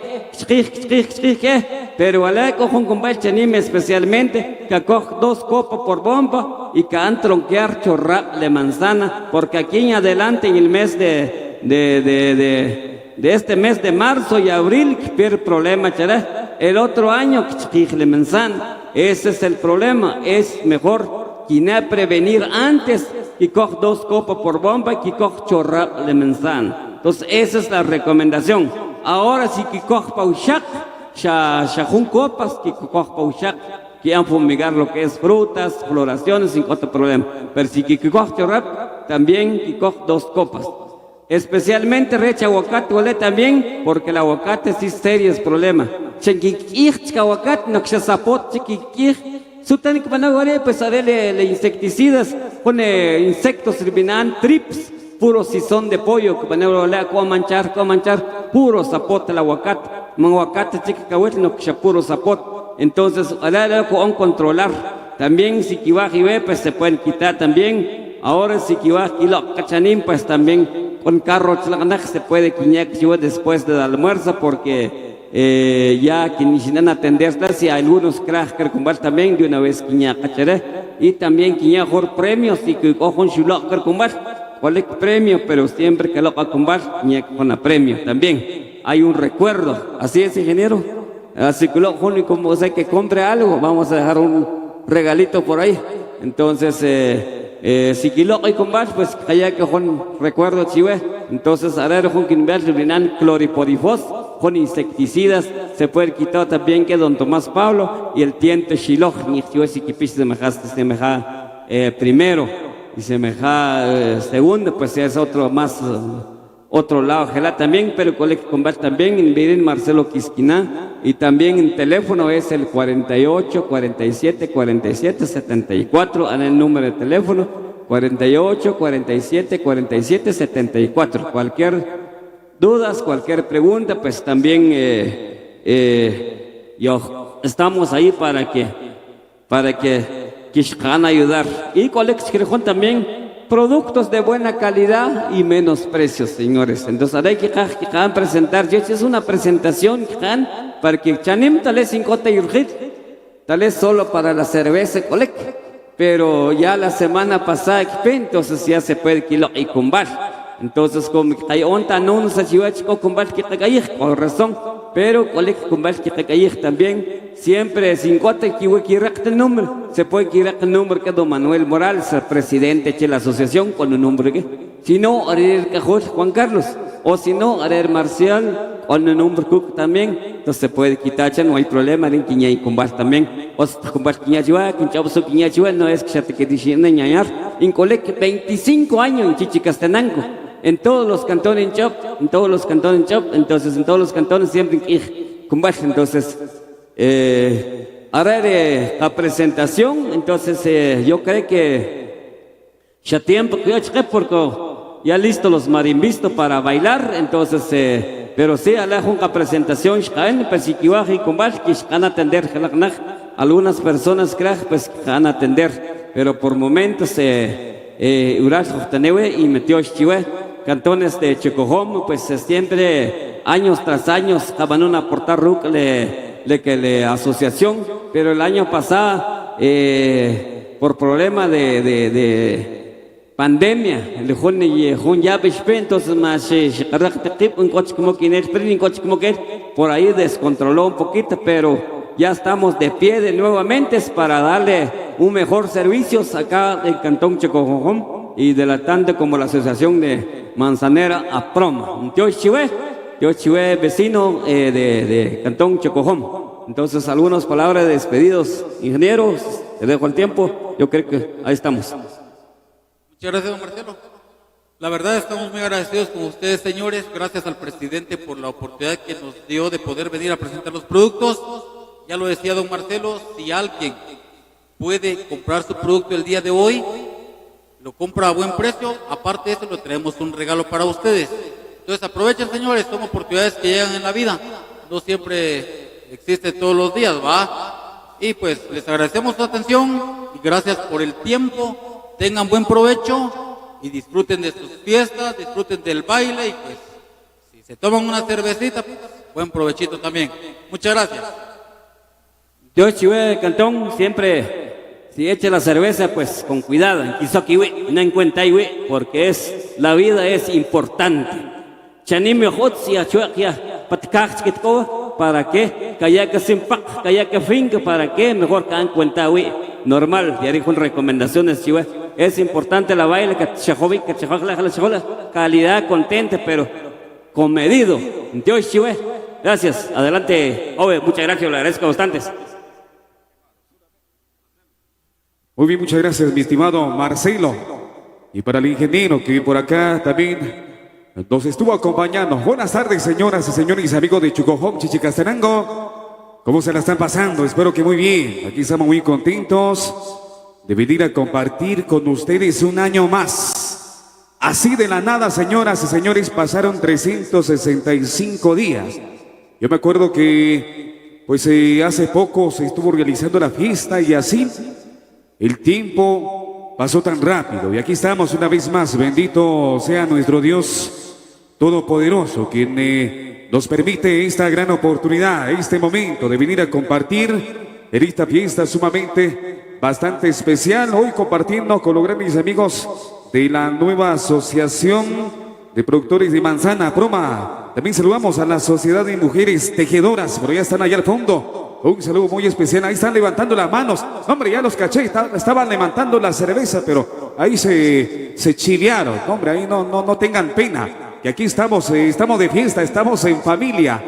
pero ala coge un combate anime especialmente, que coge 2 copas por bomba y que han tronquear chorra de manzana, porque aquí en adelante en el mes de este mes de marzo y abril, que pierde problema, chará, el otro año que le manzana, ese es el problema, es mejor que prevenir antes que coge 2 copas por bomba y que coge chorra de manzana. Entonces esa es la recomendación. Ahora sí que coge paushak, shajun copas que coge paushak, que han fumigar lo que es frutas, floraciones sin otro problema. Pero si que coge chorra, también que coge 2 copas. Especialmente recha aguacate huele también, porque el aguacate sí serios problemas. Chenquiquich aguacate no que zapot chiquiquich. Sutan que van a pues a darle insecticidas, pone insectos sirvinan, trips, puro sisón de pollo, que van a manchar, puro zapote el aguacate, manguacate chiquicahuet no que puro zapot. Entonces, ahora con controlar. También si kibaji ve, pues se pueden quitar también. Ahora si kibaji lo cachanín, pues también con carro se puede quiñar después del almuerzo, porque ya que ni siquiera atenderla, si hay algunos crack también de una vez quiña cacharé, y también quiña mejor premios y que cojan su locker cuál es premio, pero siempre que lo va a combar con la premio también hay un recuerdo. Así es, ingeniero. Así que lo como sé que compre algo, vamos a dejar un regalito por ahí. Entonces si kilo hay combar, pues allá que con recuerdo chive. Entonces ahora con que invertir cloripodifos con insecticidas, se puede quitar también que don Tomás Pablo y el tiente Shiloh, ni si que pis se meja primero y se meja segundo, pues es otro más, otro lado, gelá también, pero colegio combat también en Marcelo Quisquiná, y también en teléfono es el 48 47 47 74, en el número de teléfono 48 47 47 74, cualquier dudas, cualquier pregunta, pues también estamos ahí para que van a ayudar. Y colección también productos de buena calidad y menos precios, señores. Entonces hay que presentar, es una presentación para que chanim tal vez sin cota y urgit, tal vez solo para la cerveza pero ya la semana pasada, entonces ya se puede kilo y combar. Entonces, como hay onta no nos ayuda chico combate que te caí con razón, pero colegio combate que te caí también siempre 50 que el número se puede quitar el número que don Manuel Morales, el presidente de la asociación, con un número que si no el cajón Juan Carlos, o si no el Marcial con el número Cook también, entonces se puede quitar, ya no hay problema en quiña y combate también, o si combate quiña ayuda, no es que ya te quedes ñañar, en colegio 25 años en Chichicastenango. En todos los cantones entonces en todos los cantones siempre combate. Entonces ahora la presentación, entonces yo creo que ya tiempo que porque ya listo los marimbistas para bailar, entonces pero sí a la presentación pues si y combate que van a atender algunas personas pues van a atender, pero por momentos y metió cantones de Chocojom, pues siempre años tras años van a aportar la asociación, pero el año pasado por problema de pandemia, entonces más por ahí descontroló un poquito, pero ya estamos de pie nuevamente para darle un mejor servicio acá del cantón Chocojom y de la tanda como la asociación de Manzanera a Proma. Yo chivé vecino de cantón Chocojom. Entonces algunas palabras de despedidos, ingenieros, te dejo el tiempo, yo creo que ahí estamos. Muchas gracias, don Marcelo. La verdad estamos muy agradecidos con ustedes, señores. Gracias al presidente por la oportunidad que nos dio de poder venir a presentar los productos. Ya lo decía don Marcelo, si alguien puede comprar su producto el día de hoy, lo compra a buen precio, aparte de eso le traemos un regalo para ustedes. Entonces aprovechen, señores, son oportunidades que llegan en la vida, no siempre existe todos los días, ¿va? Y pues les agradecemos su atención y gracias por el tiempo, tengan buen provecho y disfruten de sus fiestas, disfruten del baile y pues si se toman una cervecita, pues buen provechito también. Muchas gracias. Yo, Chihuahua Cantón, siempre, si echa la cerveza, pues con cuidado, quiso aquí, no en cuenta ahí, porque la vida es importante. Chanime hotsia, chuakia, patkach kitko, ¿para qué? Kayaka simpak, kayaka finca, ¿para qué? Mejor que en cuenta, normal, ya dijo en recomendaciones, Chihuahua. Es importante la baile, calidad, contente, pero con medido. Dios, Chihuahua. Gracias, adelante, Ove, muchas gracias, le agradezco bastantes. Muy bien, muchas gracias, mi estimado Marcelo. Y para el ingeniero que por acá también nos estuvo acompañando. Buenas tardes, señoras y señores, amigos de Chucohom, Chichicastenango. ¿Cómo se la están pasando? Espero que muy bien. Aquí estamos muy contentos de venir a compartir con ustedes un año más. Así de la nada, señoras y señores, pasaron 365 días. Yo me acuerdo que pues hace poco se estuvo realizando la fiesta y así el tiempo pasó tan rápido y aquí estamos una vez más. Bendito sea nuestro Dios Todopoderoso, quien nos permite esta gran oportunidad, este momento de venir a compartir en esta fiesta sumamente bastante especial. Hoy compartiendo con los grandes amigos de la nueva asociación de productores de manzana, Proma. También saludamos a la Sociedad de Mujeres Tejedoras, por allá están allá al fondo. Un saludo muy especial, ahí están levantando las manos. Hombre, ya los caché, estaban levantando la cerveza, pero ahí se chilearon. Hombre, ahí no tengan pena, que aquí estamos de fiesta, estamos en familia.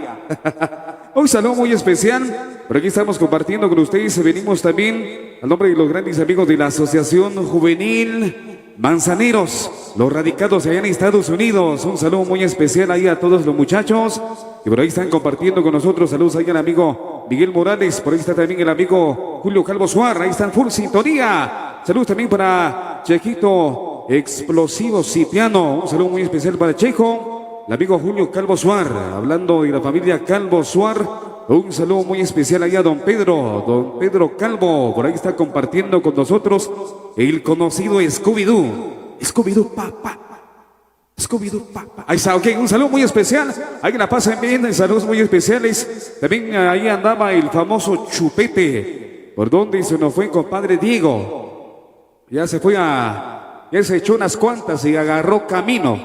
Un saludo muy especial, por aquí estamos compartiendo con ustedes. Venimos también al nombre de los grandes amigos de la Asociación Juvenil Manzaneros, los radicados allá en Estados Unidos. Un saludo muy especial ahí a todos los muchachos que por ahí están compartiendo con nosotros. Saludos ahí al amigo Miguel Morales, por ahí está también el amigo Julio Calvo Suárez, ahí están full sintonía. Saludos también para Chequito Explosivo Cipriano, un saludo muy especial para Checo, el amigo Julio Calvo Suárez, hablando de la familia Calvo Suárez. Un saludo muy especial ahí a don Pedro Calvo, por ahí está compartiendo con nosotros el conocido Scooby-Doo, papá. Scooby-Doo, papá. Ahí está, ok, un saludo muy especial. Ahí que la pasen bien, saludos muy especiales. También ahí andaba el famoso Chupete. ¿Por dónde se nos fue, compadre Diego? Ya se echó unas cuantas y agarró camino.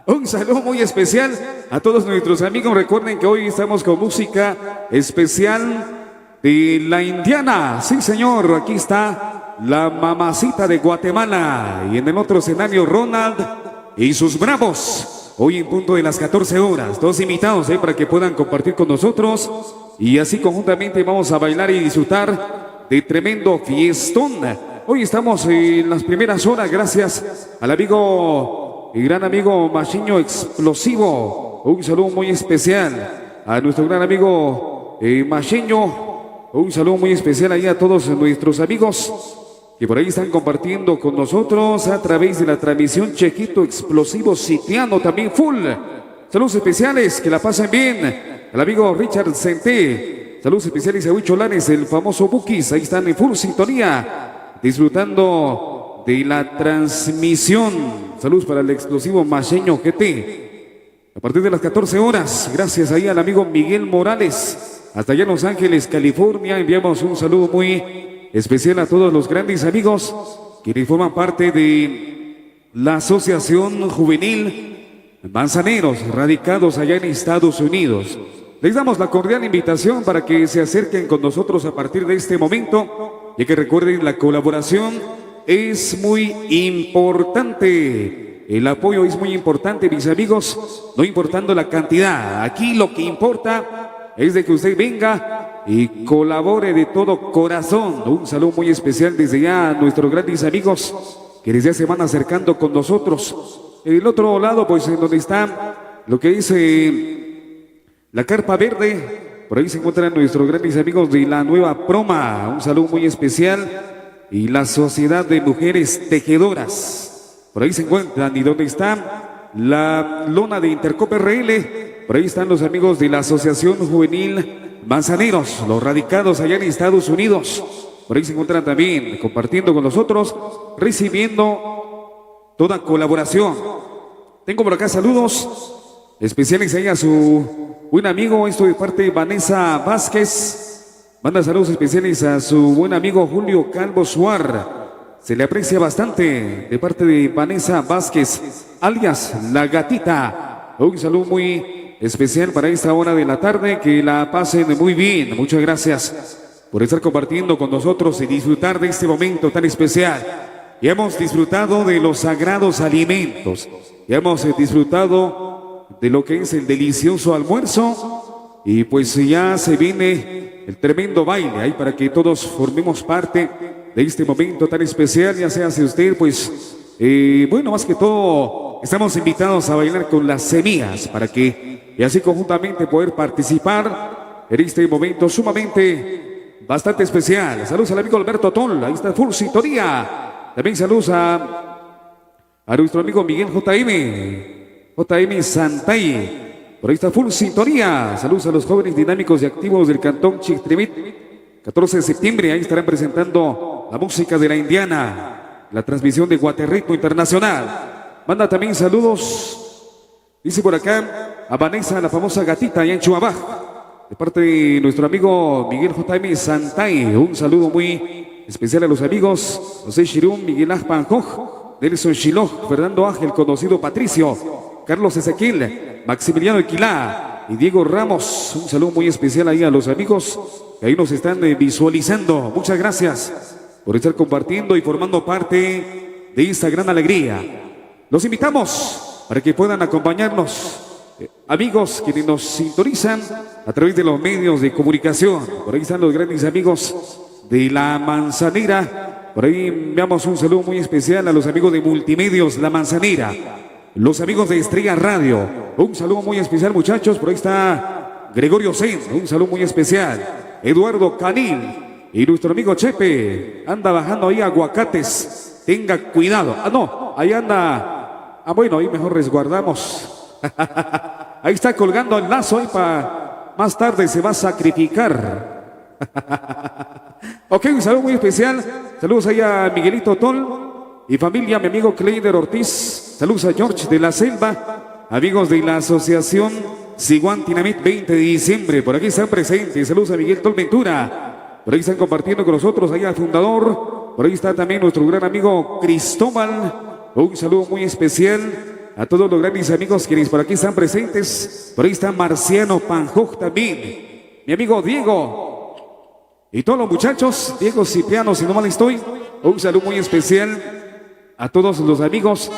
Un saludo muy especial a todos nuestros amigos. Recuerden que hoy estamos con música especial de la Indiana. Sí, señor, aquí está la mamacita de Guatemala. Y en el otro escenario, Ronald y sus bravos. Hoy en punto de las 14 horas. Todos invitados para que puedan compartir con nosotros. Y así conjuntamente vamos a bailar y disfrutar de tremendo fiestón. Hoy estamos en las primeras horas gracias al amigo y gran amigo Machiño Explosivo. Un saludo muy especial a nuestro gran amigo Machiño. Un saludo muy especial ahí a todos nuestros amigos que por ahí están compartiendo con nosotros a través de la transmisión. Chequito Explosivo Sitiano también full. Saludos especiales, que la pasen bien. El amigo Richard Centé. Saludos especiales a Huicho Lanes, el famoso Bukis. Ahí están en full sintonía, disfrutando de la transmisión. Saludos para el explosivo Macheño GT. A partir de las 14 horas, gracias ahí al amigo Miguel Morales. Hasta allá en Los Ángeles, California, enviamos un saludo muy especial a todos los grandes amigos que forman parte de la Asociación Juvenil Manzaneros, radicados allá en Estados Unidos. Les damos la cordial invitación para que se acerquen con nosotros a partir de este momento, y que recuerden, la colaboración es muy importante. El apoyo es muy importante, mis amigos, no importando la cantidad. Aquí lo que importa es de que usted venga y colabore de todo corazón. Un saludo muy especial desde ya a nuestros grandes amigos que desde hace van acercando con nosotros. En el otro lado, pues en donde está lo que dice la carpa verde, por ahí se encuentran nuestros grandes amigos de la Nueva Proma. Un saludo muy especial. Y la Sociedad de Mujeres Tejedoras, por ahí se encuentran. Y donde está la lona de Intercop RL, por ahí están los amigos de la Asociación Juvenil Manzaneros, los radicados allá en Estados Unidos. Por ahí se encuentran también compartiendo con nosotros, recibiendo toda colaboración. Tengo por acá saludos especiales ahí a su buen amigo, esto de parte de Vanessa Vázquez. Manda saludos especiales a su buen amigo Julio Calvo Suar. Se le aprecia bastante de parte de Vanessa Vázquez, alias La Gatita. Un saludo muy especial para esta hora de la tarde. Que la pasen muy bien. Muchas gracias por estar compartiendo con nosotros y disfrutar de este momento tan especial. Y hemos disfrutado de los sagrados alimentos. Y hemos disfrutado de lo que es el delicioso almuerzo. Y pues ya se viene el tremendo baile ahí para que todos formemos parte de este momento tan especial. Ya sea si usted, pues, bueno, más que todo, estamos invitados a bailar con las semillas para que, y así conjuntamente poder participar en este momento sumamente bastante especial. Saludos al amigo Alberto Tol, ahí está full sintonía. También saludos a nuestro amigo Miguel JM Santay. Por ahí está full sintonía. Saludos a los jóvenes dinámicos y activos del Cantón Chictrimit. 14 de septiembre, ahí estarán presentando la música de la Indiana, la transmisión de Guaterritmo Internacional. Manda también saludos, dice por acá, a Vanessa, la famosa gatita, allá en Chuabaj, de parte de nuestro amigo Miguel JM Santay. Un saludo muy especial a los amigos José Shirum, Miguel Ajpanjoj, Nelson Shiloj, Fernando Ángel, conocido Patricio, Carlos Ezequiel, Maximiliano Equilá y Diego Ramos. Un saludo muy especial ahí a los amigos que ahí nos están visualizando. Muchas gracias por estar compartiendo y formando parte de esta gran alegría. Los invitamos para que puedan acompañarnos, amigos quienes nos sintonizan a través de los medios de comunicación. Por ahí están los grandes amigos de La Manzanera. Por ahí enviamos un saludo muy especial a los amigos de Multimedios La Manzanera, los amigos de Estrella Radio. Un saludo muy especial, muchachos. Por ahí está Gregorio Sen, un saludo muy especial. Eduardo Canil y nuestro amigo Chepe anda bajando ahí aguacates. Tenga cuidado. No, ahí anda. Bueno, ahí mejor resguardamos. Ahí está colgando el lazo ahí para más tarde se va a sacrificar. Ok, un saludo muy especial. Saludos ahí a Miguelito Tol y familia, mi amigo Kleider Ortiz. Saludos a George de la Selva, amigos de la Asociación Siguan Tinamit 20 de diciembre. Por aquí están presentes. Saludos a Miguel Tol Ventura. Por ahí están compartiendo con nosotros ahí al fundador. Por ahí está también nuestro gran amigo Cristóbal. Un saludo muy especial a todos los grandes amigos quienes por aquí están presentes. Por ahí está Marciano Panjoj también. Mi amigo Diego. Y todos los muchachos, Diego Cipriano, si no mal estoy. Un saludo muy especial a todos los amigos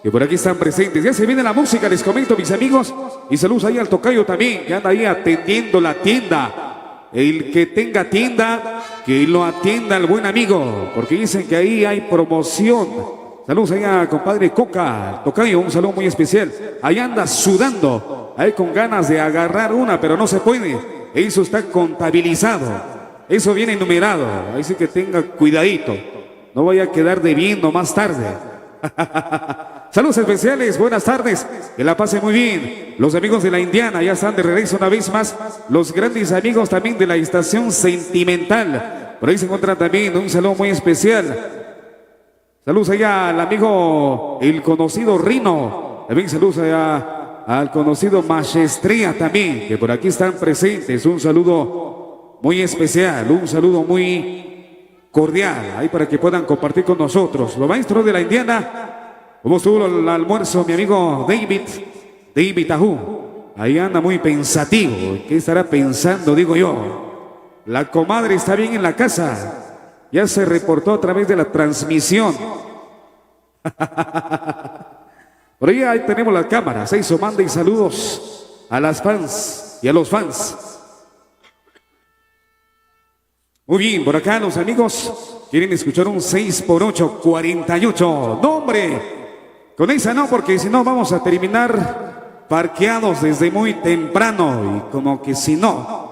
que por aquí están presentes. Ya se viene la música, les comento, mis amigos. Y saludos ahí al tocayo también, que anda ahí atendiendo la tienda. El que tenga tienda, que lo atienda el buen amigo, porque dicen que ahí hay promoción. Saludos ahí a compadre Coca, tocayo, un saludo muy especial. Ahí anda sudando, ahí con ganas de agarrar una, pero no se puede. Eso está contabilizado, eso viene numerado. Ahí sí que tenga cuidadito, no vaya a quedar debiendo más tarde. Saludos especiales, buenas tardes, que la pasen muy bien. Los amigos de la Indiana ya están de regreso una vez más. Los grandes amigos también de la estación Sentimental. Por ahí se encuentran también un saludo muy especial. Saludos allá al amigo, el conocido Rino. También saludos allá al conocido Machestría también, que por aquí están presentes. Un saludo muy especial, un saludo muy cordial, ahí para que puedan compartir con nosotros. Los maestros de la Indiana. ¿Cómo estuvo el almuerzo, mi amigo David Ajú? Ahí anda muy pensativo. ¿Qué estará pensando, digo yo? La comadre está bien en la casa. Ya se reportó a través de la transmisión. Por ahí tenemos las cámaras. Eso, manda y saludos a las fans y a los fans. Muy bien, por acá los amigos quieren escuchar un 6x8, 48. No, hombre, con esa no, porque si no vamos a terminar parqueados desde muy temprano y como que si no.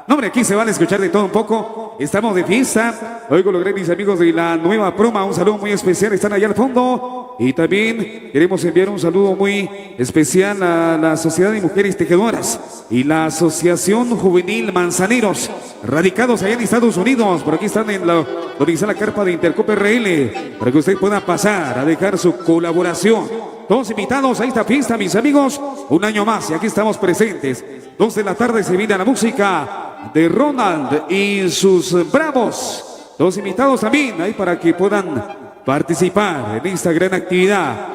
No, hombre, aquí se van a escuchar de todo un poco. Estamos de fiesta. Hoy con los grandes amigos de la Nueva Proma. Un saludo muy especial. Están allá al fondo. Y también queremos enviar un saludo muy especial a la Sociedad de Mujeres Tejedoras y la Asociación Juvenil Manzaneros, radicados allá en Estados Unidos. Por aquí están en la, donde está la carpa de Intercop RL, para que usted pueda pasar a dejar su colaboración. Todos invitados a esta fiesta, mis amigos. Un año más y aquí estamos presentes. 2 de la tarde se viene la música de Ronald y sus Bravos. Todos invitados también ahí para que puedan participar en esta gran actividad.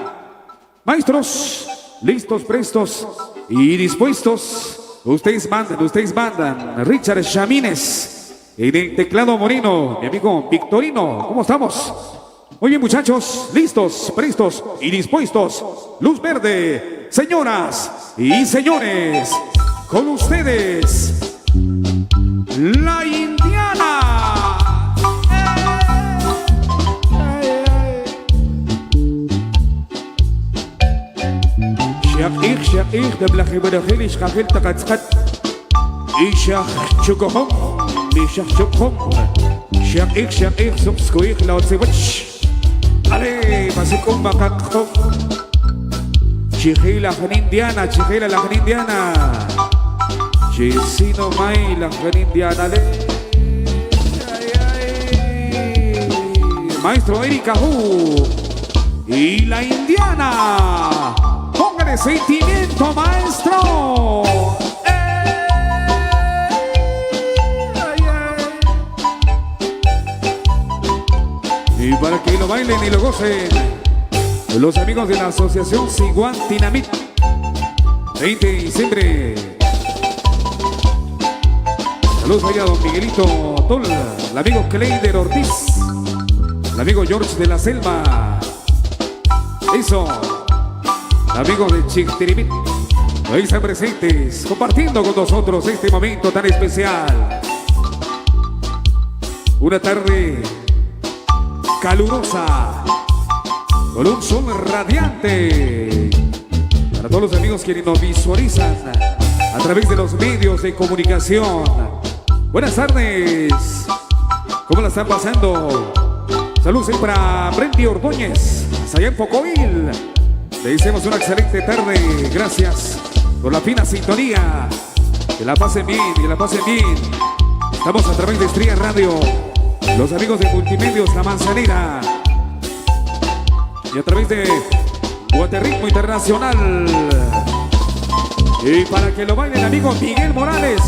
Maestros, listos, prestos y dispuestos. Ustedes mandan. Richard Chamines en el teclado moreno. Mi amigo Victorino, ¿cómo estamos? Muy bien, muchachos, listos, prestos y dispuestos. Luz verde, señoras y señores, con ustedes, la Indiana. شقيق دبلخي برخيلي شخاخيل تقاتقات إيشاخ شوكوهم إيشاخ شوكهم شقيق سوق سكويق لو تسيبتش علي بسكم بقاقهم شيخيلا خنين ديانا جيسينو ماي لخنين ديانا لي Maestro Erika Hu y la Indiana. Póngale sentimiento, maestro. Y para que lo bailen y lo gocen, los amigos de la Asociación Siguan Tinamit, 20 de diciembre. Saludos allá a don Miguelito Tol, el amigo Cleider Ortiz, el amigo George de la Selva. Eso. Amigos de Chictirimit, hoy están presentes, compartiendo con nosotros este momento tan especial. Una tarde calurosa, con un sol radiante. Para todos los amigos quienes nos visualizan a través de los medios de comunicación. Buenas tardes, ¿cómo la están pasando? Saludos para Brendy Ordóñez, allá en Pocoil. Le deseamos una excelente tarde. Gracias por la fina sintonía. Que la pasen bien. Estamos a través de Estrella Radio, los amigos de Multimedios La Manzanera, y a través de Guaterritmo Internacional. Y para que lo baile el amigo Miguel Morales.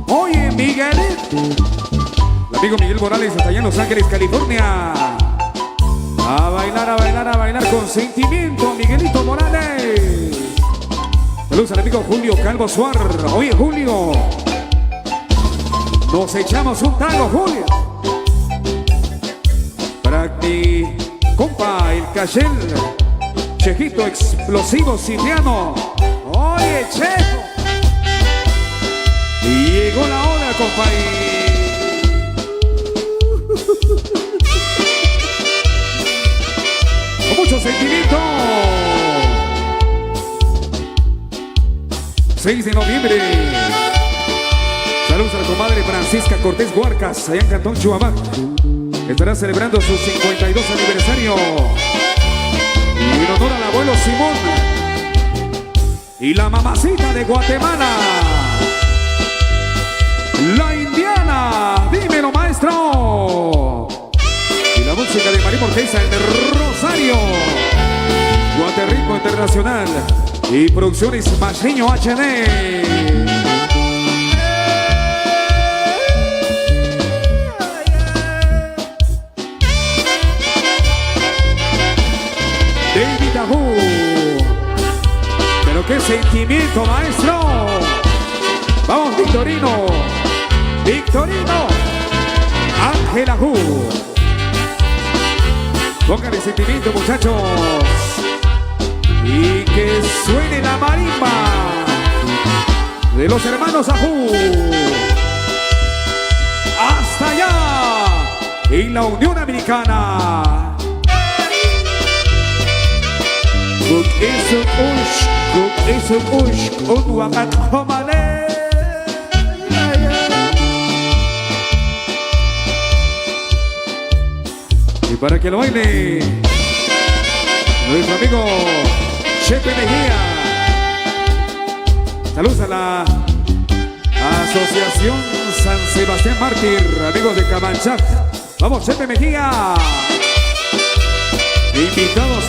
Oye, Miguel. El amigo Miguel Morales hasta allá en Los Ángeles, California. A bailar con sentimiento, Miguelito Morales. Saludos al amigo Julio Calvo Suar. Oye, Julio, nos echamos un trago, Julio. Para mi compa, el Cachel, Chejito Explosivo Cipriano. Oye, Chejo. Y llegó la hora, compa. Con mucho sentimiento. 6 de noviembre. Saludos a la comadre Francisca Cortés Huarcas, allá en Cantón Chuabac. Estará celebrando su 52 aniversario. Y en honor al abuelo Simón y la mamacita de Guatemala, la Indiana. Dímelo, maestro. Y la música de María Morteza en Rosario, Guaterritmo Internacional y Producciones Macheño HD. David Ajú. Pero qué sentimiento, maestro. Vamos, Victorino. Ángel Ajú. Póngale sentimiento, muchachos. Y que suene la marimba de los hermanos Ajú. y la Unión Americana. Kung isang ush, unwakan homale. Y para que lo baile nuestro amigo Chepe Mejía. Saludos a la Asociación San Sebastián Mártir, amigos de Camanchac. Vamos, Chepe Mejía. Invitados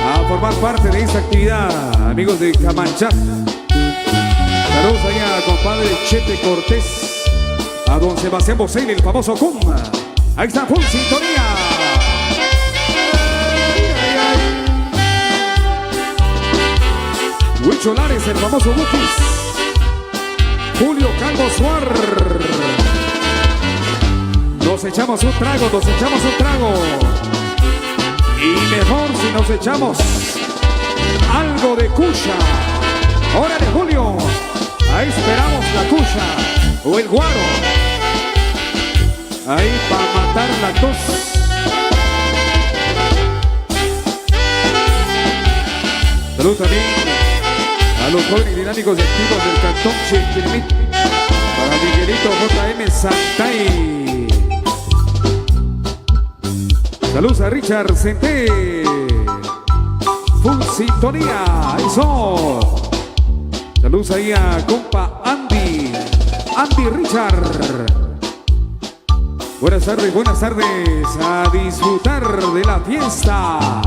a formar parte de esta actividad, amigos de Camanchac. Saludos ahí a compadre Chepe Cortés, a don Sebastián Boselli, el famoso Cum. Ahí está, full sintonía. Huicho Lares, el famoso Bukis. Julio Calvo Suar. Nos echamos un trago. Y mejor si nos echamos algo de cucha. Órale, Julio. Ahí esperamos la cucha o el guaro. Ahí para matar la tos. Salud también a los jóvenes dinámicos y activos del Cantón Chiquilimit. Para Miguelito JM Santay. Saludos a Richard Senté. Full sintonía. Eso. Saludos ahí a compa Andy Richard. Buenas tardes. A disfrutar de la fiesta.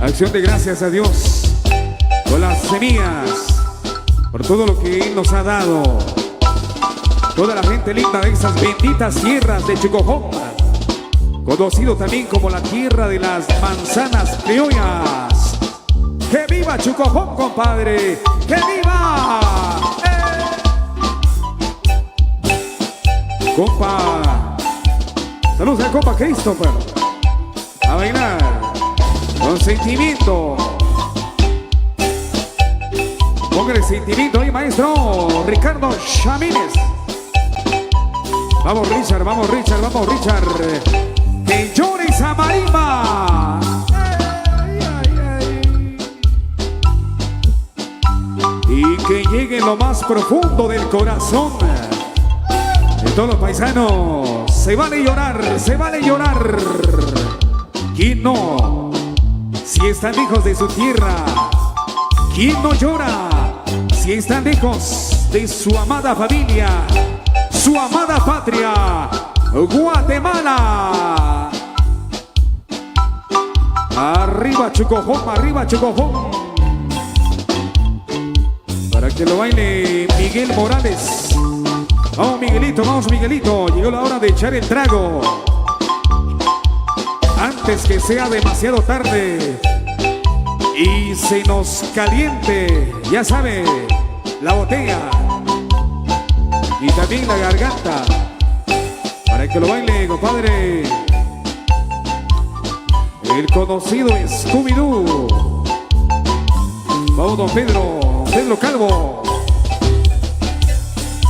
Acción de gracias a Dios con las semillas, por todo lo que Él nos ha dado. Toda la gente linda de esas benditas tierras de Chocojón, conocido también como la tierra de las manzanas criollas. ¡Que viva Chocojón, compadre! ¡Que viva! Compa, saludos al compa Christopher. A bailar con sentimiento. Póngale sentimiento ahí, maestro Ricardo Chamínez. Vamos Richard. Que llore esa marimba. Y que llegue en lo más profundo del corazón de todos los paisanos. Se vale llorar. ¿Quién no? Si están hijos de su tierra. ¿Quién no llora? Si están lejos de su amada familia, su amada patria, Guatemala. Arriba Chocojón. Para que lo baile Miguel Morales. Vamos Miguelito. Llegó la hora de echar el trago. Antes que sea demasiado tarde y se nos caliente, ya sabe, la botella y también la garganta. Para que lo baile, compadre, el conocido Scooby-Doo. Vamos, don Pedro Calvo.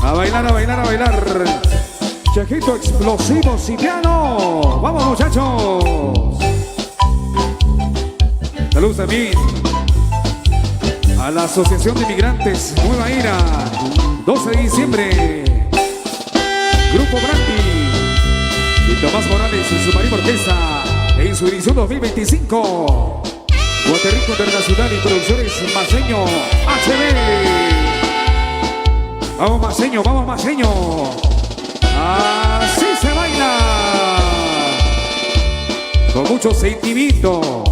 A bailar. Chajito explosivo sitiano. Vamos, muchachos. Saludos también a la Asociación de Migrantes Nueva Era, 12 de diciembre. Grupo Brandy y Tomás Morales y su Marina Orquesta en su edición 2025. Guaterrico Internacional y Producciones Maseño HB. Vamos Maseño. Así se baila. Con mucho sentimiento.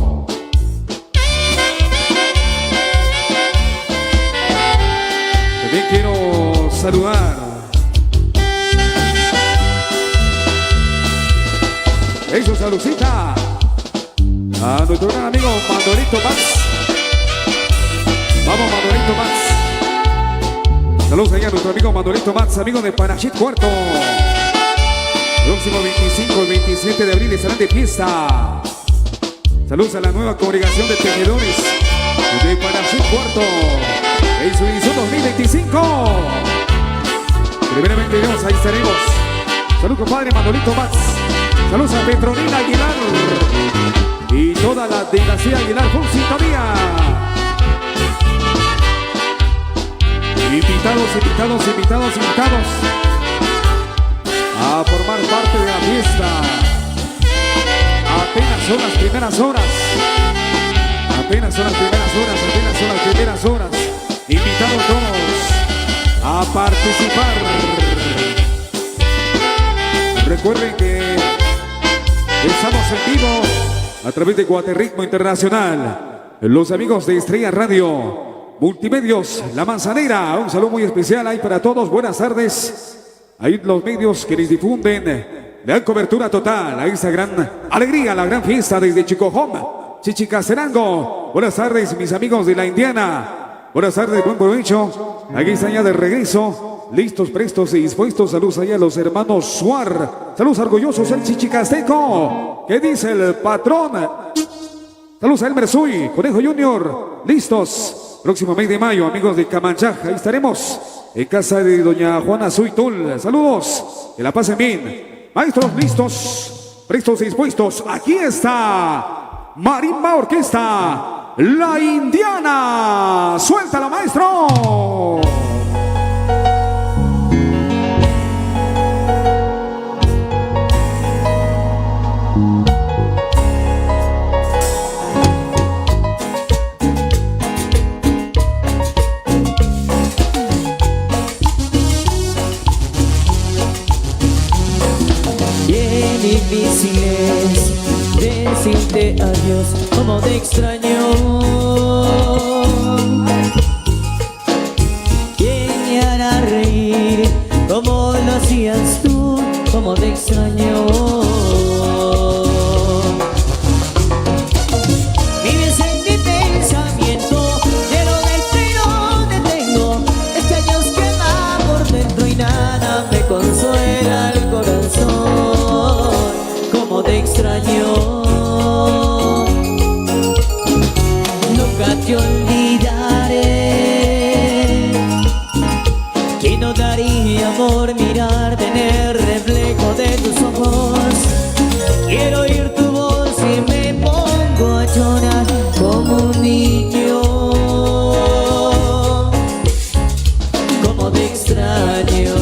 También quiero saludar eso, saludcita a nuestro gran amigo Manolito Max. Vamos, Manolito Max. Saludos ahí a nuestro amigo Manolito Max, amigo de Parachit Cuarto. Próximo 25 y 27 de abril estarán de fiesta. Saludos a la nueva congregación de tejedores de Parachit Cuarto en su edición 2025. Primeramente Dios, ahí estaremos. Salud, compadre Manolito Max. Saludos a Petronila Aguilar y toda la dinastía Aguilar con sintonía. Invitados a formar parte de la fiesta. Apenas son las primeras horas. Invitados todos a participar. Recuerden que estamos en vivo a través de Guaterritmo Internacional. Los amigos de Estrella Radio, Multimedios, La Manzanera. Un saludo muy especial ahí para todos. Buenas tardes. Ahí los medios que les difunden, le dan cobertura total a esta gran alegría, la gran fiesta desde Chicohom, Chichicastenango. Buenas tardes, mis amigos de la Indiana. Buenas tardes, buen provecho. Aquí están ya de regreso, listos, prestos y dispuestos. Saludos allá a los hermanos Suar. Saludos orgullosos el Chichicasteco. ¿Qué dice el patrón? Saludos a Elmer Sui, Conejo Junior. Listos. Próximo mes de mayo, amigos de Camanchaj. Ahí estaremos en casa de doña Juana Suitul. Saludos, que la pasen bien. Maestros listos, prestos y dispuestos. Aquí está Marimba Orquesta, La Indiana. Suéltalo, maestro. Difícil es decirte adiós, como te extraño. ¿Quién me hará reír como lo hacías tú? Como te extraño. Vives en mi pensamiento, pero dentro te tengo. Este adiós que va por dentro y nada me consuela el corazón. Te extraño, nunca te olvidaré, que no daría amor mirarte en el reflejo de tus ojos. Quiero oír tu voz y me pongo a llorar como un niño, como te extraño.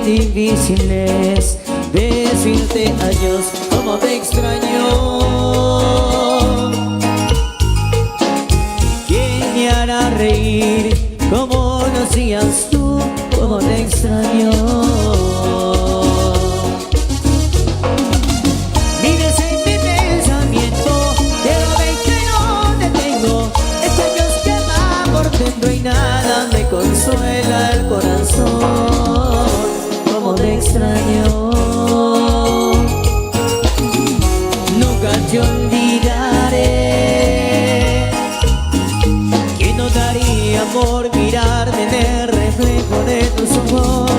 Difícil es decirte adiós, como te extraño. ¿Quién me hará reír como lo hacías tú? Como te extraño. Vives en mi pensamiento, pero ven que no te tengo. Este adiós que va por dentro y nada me consuela el corazón. Te extraño, nunca te olvidaré, que no daría amor mirarme en el reflejo de tus ojos.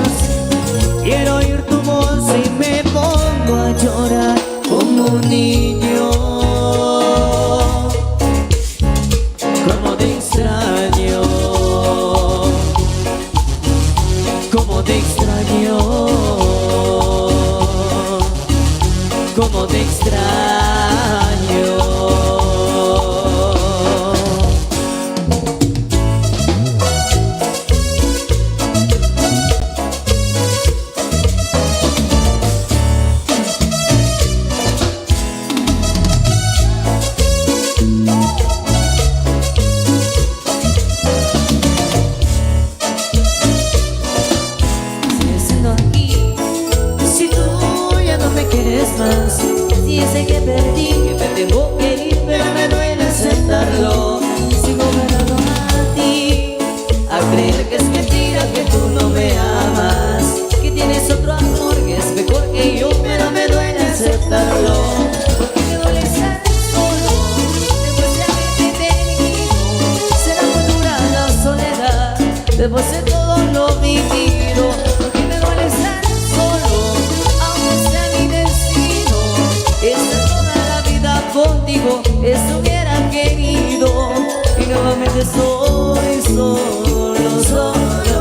nuevamente soy solo, solo.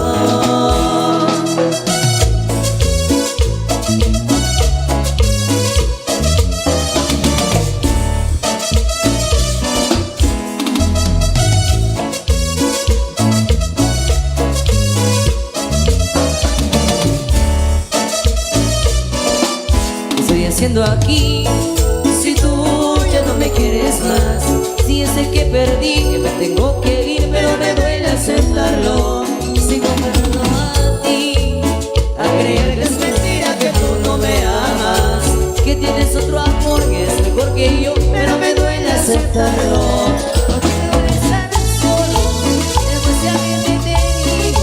¿Qué estoy haciendo aquí? Si tú ya no me quieres más, si es el que perdí, que me tengo que ir, pero me duele aceptarlo. Sigo mirando a ti, a creer que es mentira, que tú no me amas, que tienes otro amor que es mejor que yo, pero me duele aceptarlo. Porque me duele estar solo, después de haberte tenido,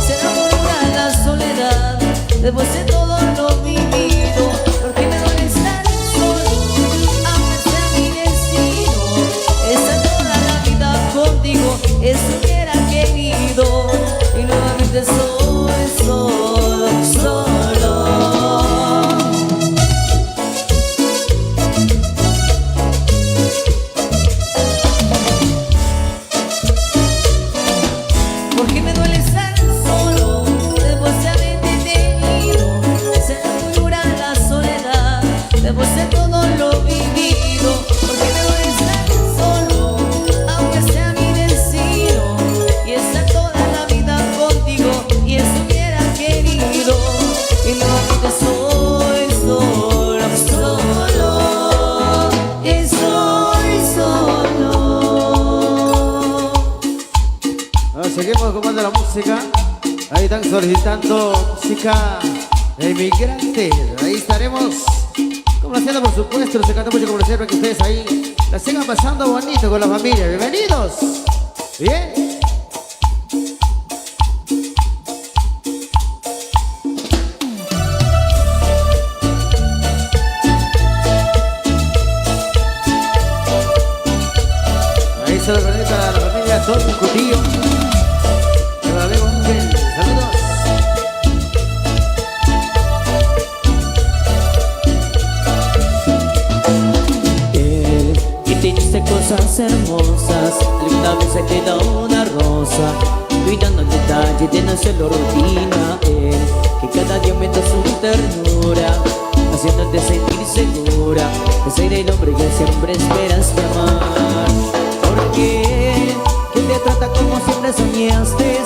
se enamora la soledad, después de todo lo vivido. Porque me duele estar solo, aunque sea mi destino, estar toda la vida contigo, eso hubiera querido, y nuevamente soy solo, solo. Porque me duele estar solo, después de haberte tenido, se me dura la soledad, después de todo lo vivido. Porque me duele estar solo, aunque sea mi destino, y estar toda la vida contigo, y eso hubiera querido, y nuevamente soy solo, solo, y soy solo. Seguimos comando la música. Ahí están solicitando música de inmigrantes. Ahí estaremos complaciendo, por supuesto. Nos encanta mucho complacer para que ustedes ahí la sigan pasando bonito con la familia. Bienvenidos. Bien. Ahí se lo presenta a la familia Tony Cutillo. Amigo Ángel, saludos. Él que te dice cosas hermosas, alguna vez se te da una rosa, cuidando el detalle de no hacerlo rutina. Él que cada día aumenta su ternura, haciéndote sentir segura de ser el hombre que siempre esperas amar. Porque él que te trata como siempre soñaste,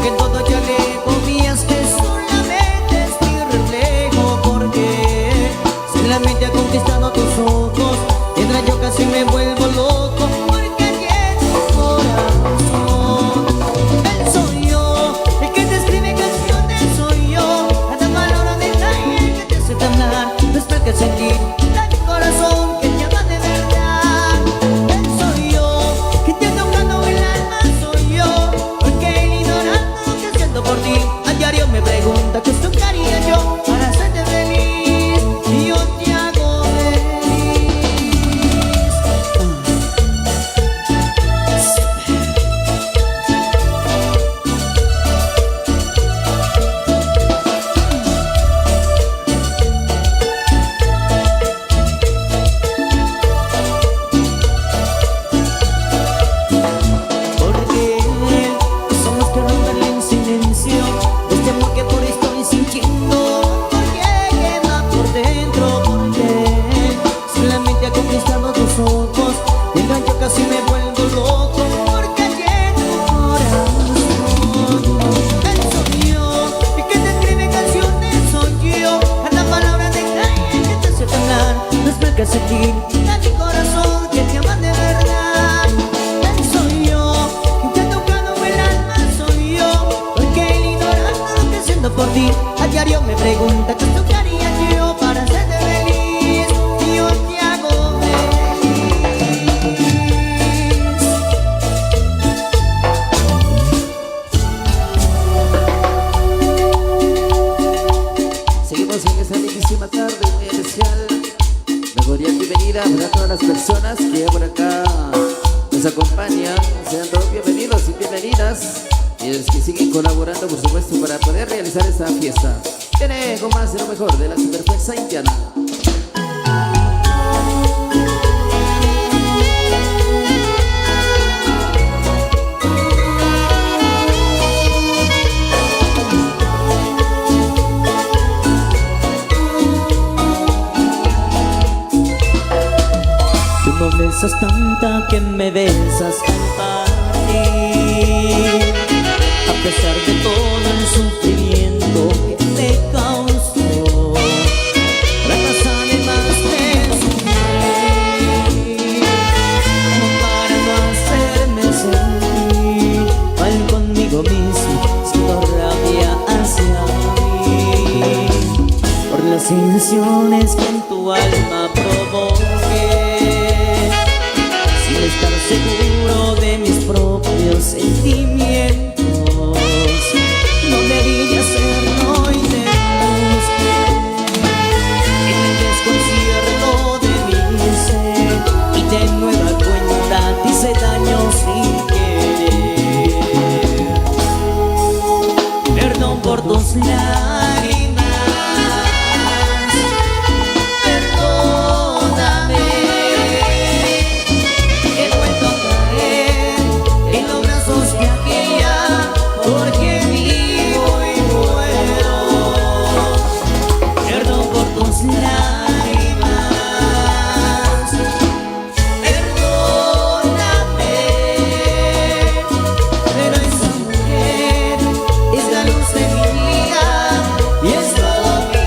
que todo ya le confiaste, solamente es mi reflejo. Porque solamente ha conquistado tus ojos, mientras yo casi me vuelvo loco. Porque allí en tu corazón, él soy yo, el que te escribe canciones soy yo, cada palabra detalle que te hace temblar, no es para que sentir da mi corazón que te ama de verdad. Él soy yo, que te ha tocado el alma soy yo, porque él ignorando lo que siento por ti, a diario me pregunta qué tocaría yo para hacerte feliz, y yo te hago feliz. Porque somos que rompen en silencio este amor que por hoy estoy sintiendo. Porque quema por dentro, porque solamente ha conquistado tus ojos, y yo casi me vuelvo loco. Porque allí en tu corazón, él soy yo, el que te escribe canciones soy yo, cada palabra de calle que te hace temblar, no es para que sentir a mi corazón que te ama de verdad. Él soy yo, quien te ha tocado el alma soy yo, porque él ignorando lo que siento por ti, a diario me pregunta qué tocaría yo para hacerte feliz, y yo te hago feliz. Seguimos en esta bellísima tarde muy especial. Mejoría bienvenida para todas las personas que por acá nos acompañan. Sean todos bienvenidos y bienvenidas. Y los que siguen colaborando, por supuesto, para poder realizar esta fiesta. Viene con más de lo mejor de la Superfuerza Indiana. cuenta que me besas al partir, a pesar de todo el sufrimiento que te causó. Fracasaré más que sufrir, para no hacerme sentir mal conmigo mismo, siento rabia hacia mí por las sensaciones que en tu alma provoqué, sin estar seguro de mis propios sentimientos. No debí de hacerlo y te busqué en el desconcierto de mi ser, y de nueva cuenta te hice daño sin querer. Perdón por tus lágrimas, perdóname. He vuelto a caer en los brazos de aquella por quien vivo y muero. Perdón por tus lágrimas, perdóname. Pero esa mujer es la luz de mi vida y es todo mi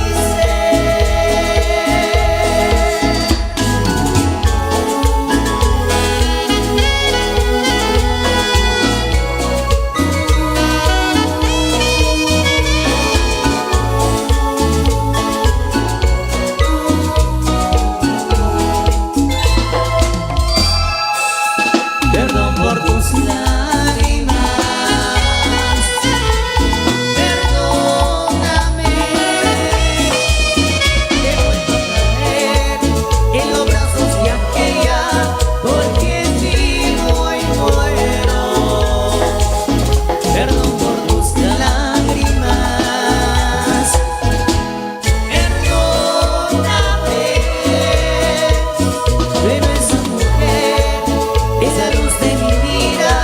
Perdón por tus lágrimas, perdóname. He vuelto a caer en los brazos de aquella por quien vivo y muero. Perdón por tus lágrimas, perdóname. Pero esa mujer es la luz de mi vida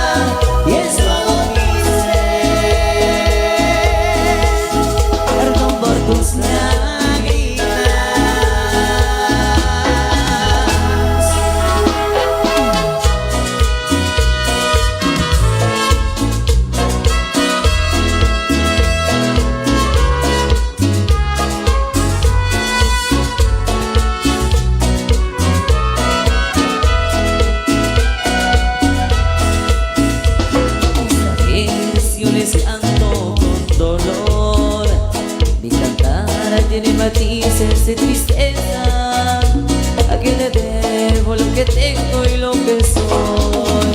y es todo mi ser. Perdón por tus lágrimas. Yo les canto con dolor, mi cantar tiene matices de tristeza. A quien le debo lo que tengo y lo que soy,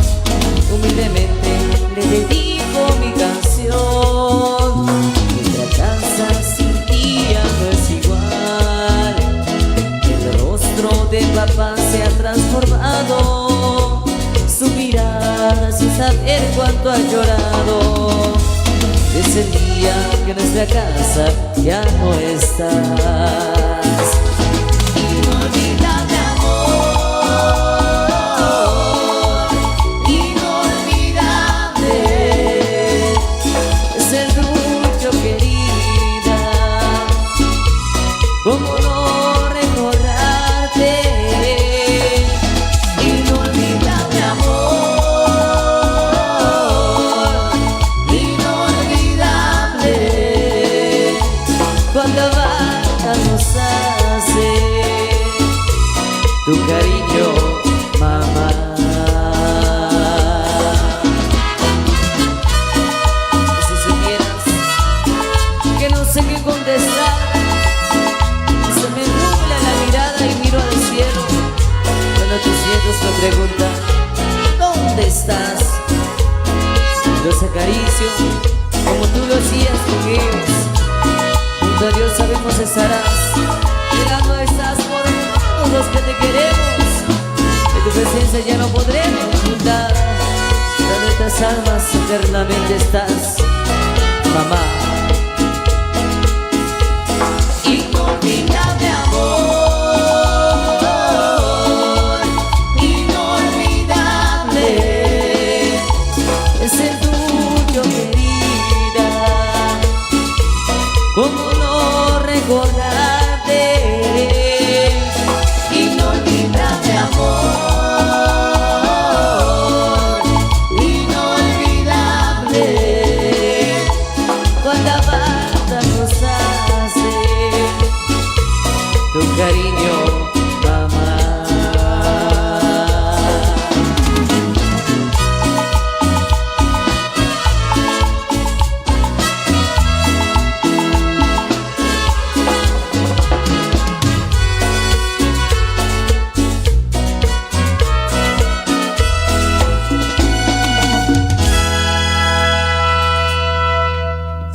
humildemente le dedico mi canción. Nuestra casa sin ti ya no es igual, el rostro de papá se ha transformado, su mirada sin saber cuánto ha llorado. Desde el día que en nuestra casa ya no estás. Inolvidable amor, inolvidable es el tuyo, querida. ¿Cómo no recordarte? Inolvidable amor, inolvidable. Cuánta falta nos hace tu cariño, mamá. Si supieras que no sé qué contestar, se me nubla la mirada y miro al cielo cuando tus ojos me preguntan ¿dónde estás? Los acaricio como tú lo hacías con ellos. Junto a Dios sabemos estarás, llegando estás por todos los que te queremos. De tu presencia ya no podremos ocultar, pero en nuestras almas eternamente estás, mamá. Inolvidable amor, inolvidable es el tuyo, querida. ¿Cómo no recordarte? Inolvidable amor.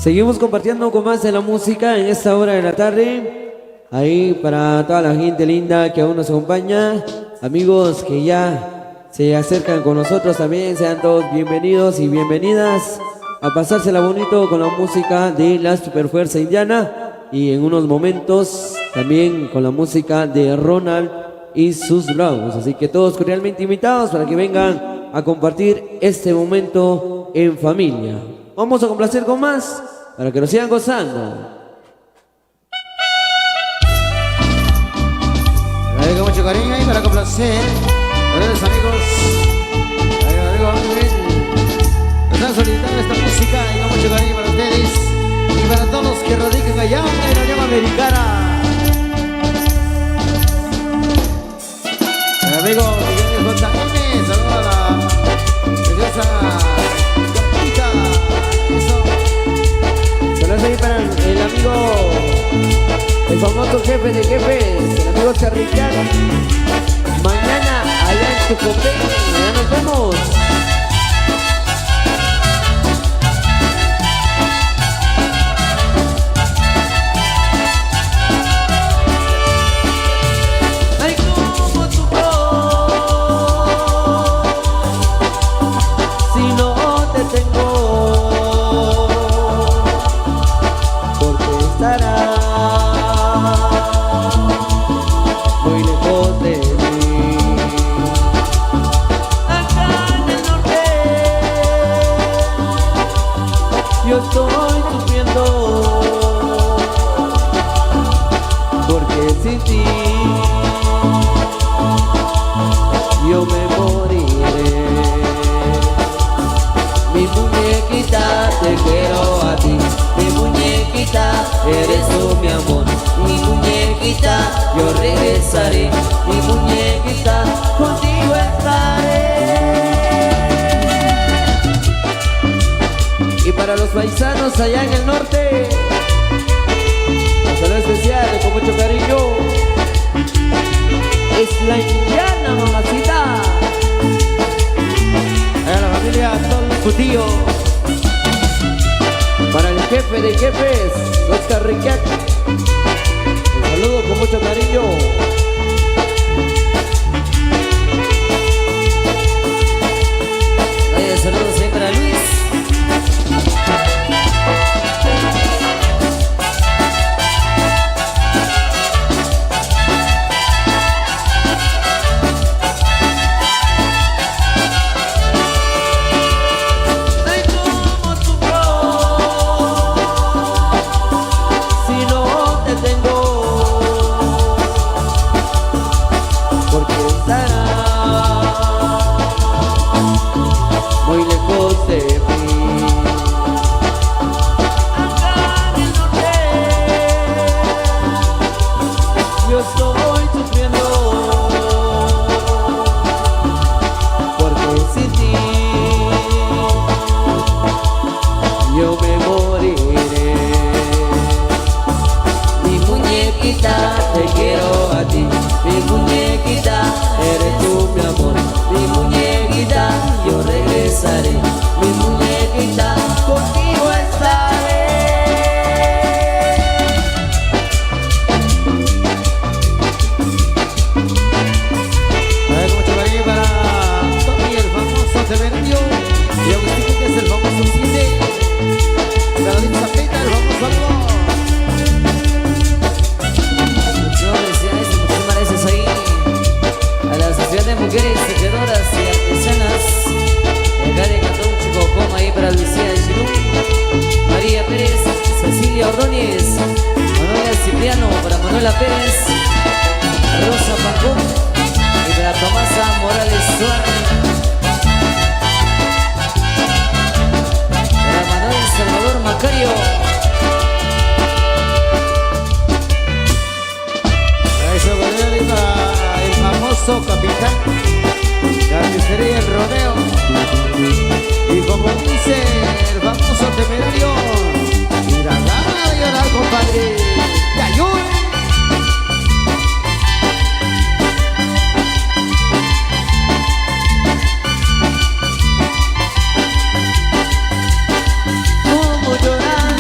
Seguimos compartiendo con más de la música en esta hora de la tarde. Ahí para toda la gente linda que aún nos acompaña, amigos que ya se acercan con nosotros también, sean todos bienvenidos y bienvenidas a pasársela bonito con la música de la Superfuerza Indiana y en unos momentos también con la música de Ronald y sus Bravos. Así que todos cordialmente invitados para que vengan a compartir este momento en familia. Vamos a complacer con más para que nos sigan gozando. Ahí con mucho cariño y para complacer a los amigos. Ahí, amigo, están solicitando esta música y con mucho cariño para ustedes y para todos los que radican allá en la Unión Americana. Amigo Miguel JM, saludos a la preciosa Capita. Saludos ahí para el amigo, el famoso jefe de jefes, el amigo Charriquán. Mañana allá en Chucopé, mañana nos vemos. Ay, como tu voz, Si no te tengo, porque estarás muy lejos de mí. acá en el norte, Yo estoy sufriendo, porque sin ti yo me moriré. Mi muñequita, te quiero a ti. Mi muñequita, eres tú mi amor. Mi muñequita, yo regresaré. Mi muñequita, contigo estaré. Y para los paisanos allá en el norte, un saludo especial con mucho cariño. Es la Indiana, mamacita. a la familia Don Cutillo. Para el jefe de jefes, Oscar Riquet. Un saludo con mucho cariño. Saludos ahí para Luis. Ay, como tu voz, Si no te tengo, porque estarás muy lejos de mí. acá en el norte, Yo estoy sufriendo, porque sin ti yo me moriré. Mi muñequita, te quiero a ti. Mi muñequita, eres tú mi amor. Mi muñequita, yo regresaré. Mi muñequita, contigo estaré. a ver, con mucho cariño para Tommy, el famoso Severio, y Agustín, que es el famoso Cine, y para David Zapita, el famoso Algo. Muchas felicidades y muchísimas gracias ahí a la Asociación de Mujeres Tejedoras y Artesanas de acá de Cantón Chicocoma, ahí para Lucía de Chirú, María Pérez, Cecilia Ordóñez, Manuela Cipriano, para Manuela Pérez, Rosa Pancón y para Tomasa Morales Suárez, para Manuel Salvador Macario, para eso y para el famoso capitán Carnicería El Rodeo, y como dice el famoso temerario, y la gana de llorar, compadre, y ayuda. Como llorar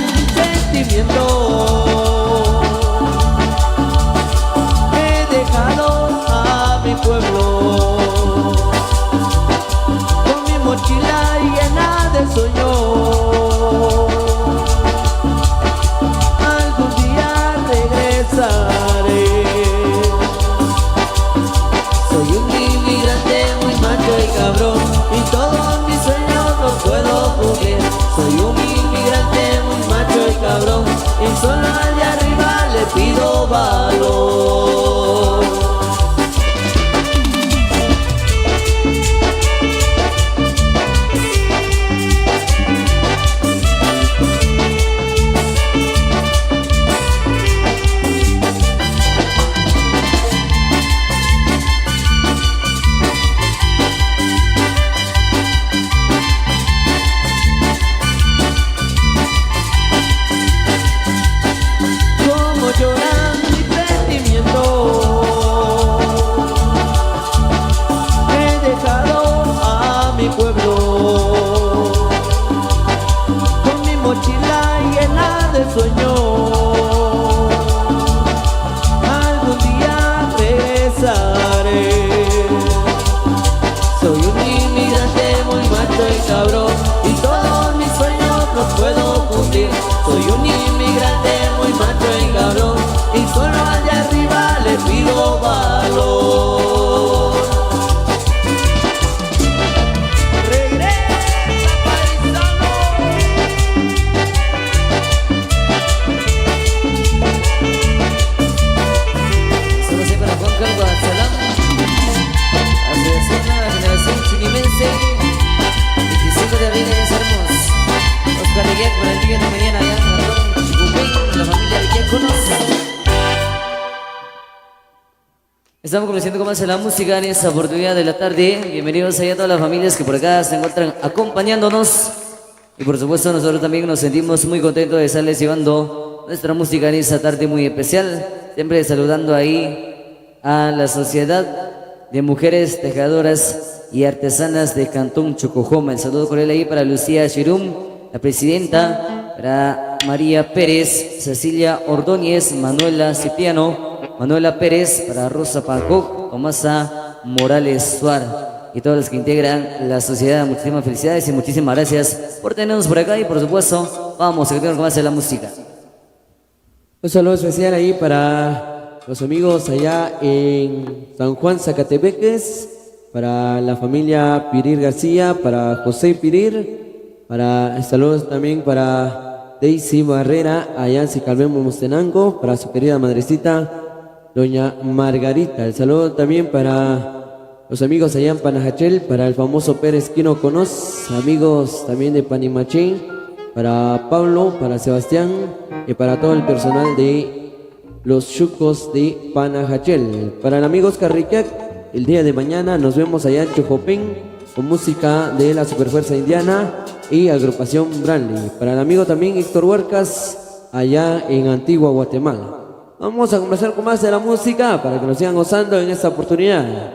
Jack para el día de mañana allá en Cantón Chicupey, la familia de Diáconos. Estamos complaciendo con más de la música en esta oportunidad de la tarde. Bienvenidos allá a todas las familias que por acá se encuentran acompañándonos. Y por supuesto nosotros también nos sentimos muy contentos de estarles llevando nuestra música en esta tarde muy especial. Siempre saludando ahí a la Sociedad de Mujeres Tejedoras y Artesanas de Cantón Chocojoma. El saludo cordial ahí para Lucía Chirum, la presidenta, para María Pérez, Cecilia Ordóñez, Manuela Cipriano, Manuela Pérez, para Rosa Pancoc, Tomasa Morales Suar y todos los que integran la sociedad. Muchísimas felicidades y muchísimas gracias por tenernos por acá y por supuesto vamos a continuar con más de la música. Un saludo especial ahí para los amigos allá en San Juan, Zacatepeques, para la familia Pirir García, para José Pirir, para saludos también para Daisy Barrera allá en Sicalmemo Mostenango, para su querida madrecita doña Margarita. El saludo también para los amigos allá en Panajachel, para el famoso Pérez Quino Conos, amigos también de Panimachén, para Pablo, para Sebastián y para todo el personal de los Chucos de Panajachel. Para el amigo Oscar Riquet, el día de mañana nos vemos allá en Chojopén con música de la Superfuerza Indiana y agrupación Branley. Para el amigo también Héctor Huercas allá en Antigua Guatemala. Vamos a conversar con más de la música para que nos sigan gozando en esta oportunidad. La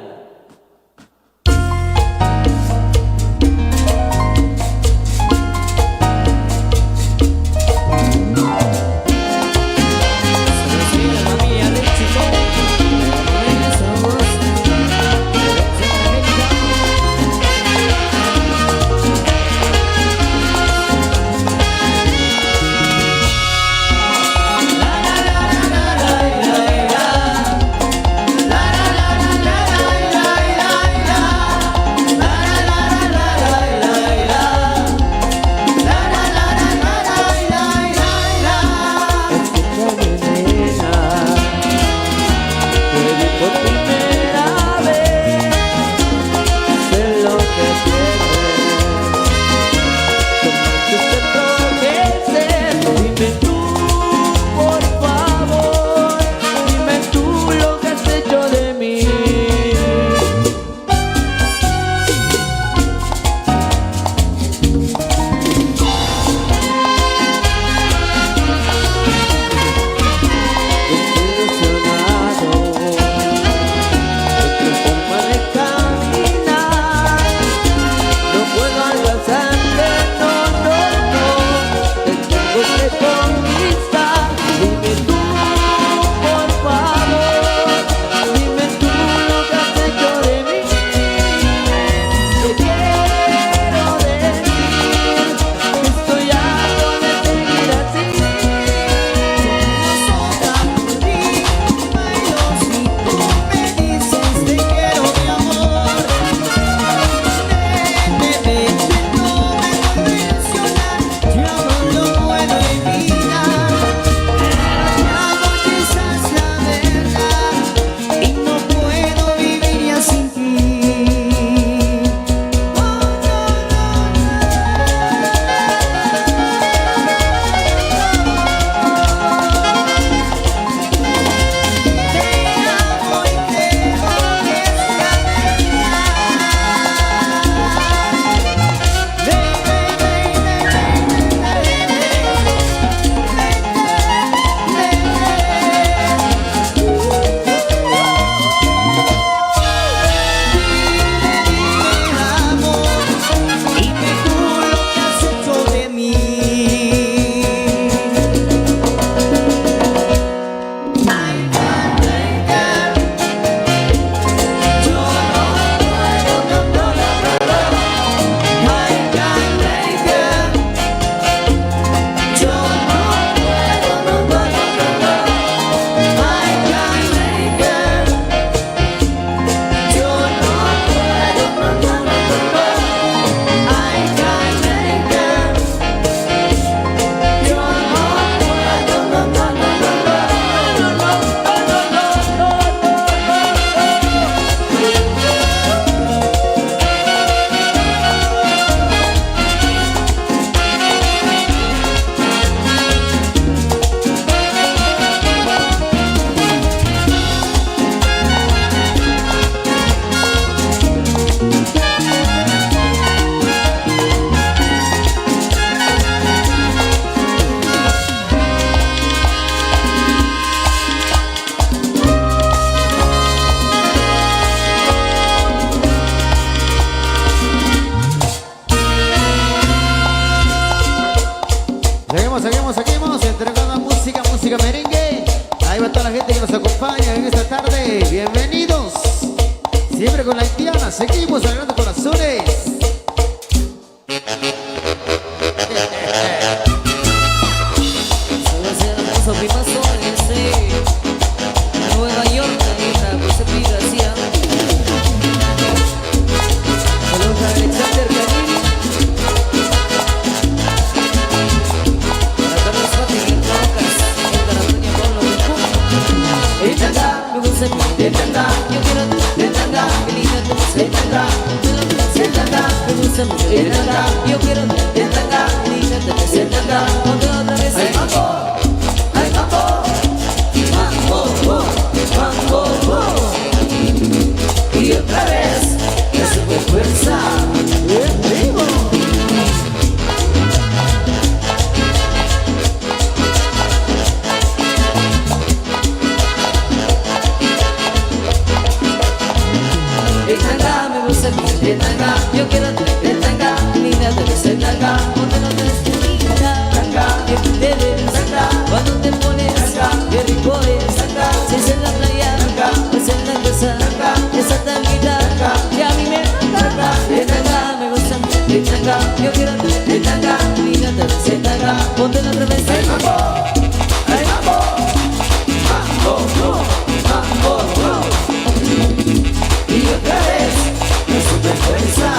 tarde, bienvenidos. Siempre con la haitiana, seguimos alegrando corazones. Nueva York, José García. Saludos a Alexander Canil. Para Carlos Fati, en Caracas. Para Antonio Pablo Bencú. Etanga, me gusta mi etanga. Yo quiero tu etanga. Qué linda tu voz, etanga. Etanga, me gusta mi etanga. Yo quiero tu etanga. Qué linda tu voz, etanga. Ponte otra vez. Ay, mambo. Ay, mambo. Mambo, mambo, mambo. Y otra vez, que sube fuerza. ¡Vivo! Etanga, me gusta mi etanga. Yo quiero tu etanga. Linda te ves etanga. Ponte no te descuida. Tanga, que tú te ves. Tanga, cuando te pones. Tanga, qué rico es. Tanga, si es en la playa. Tanga, pues en la casa. Tanga, esa tanguita. Tanga, que a mí me encanta. Etanga, me gusta mi etanga. Yo quiero tu etanga. Linda te ves etanga. Ponte otra vez. Ay, mambo. Ay, mambo. Mambo, mambo, mambo. Y otra vez, me super fuerza.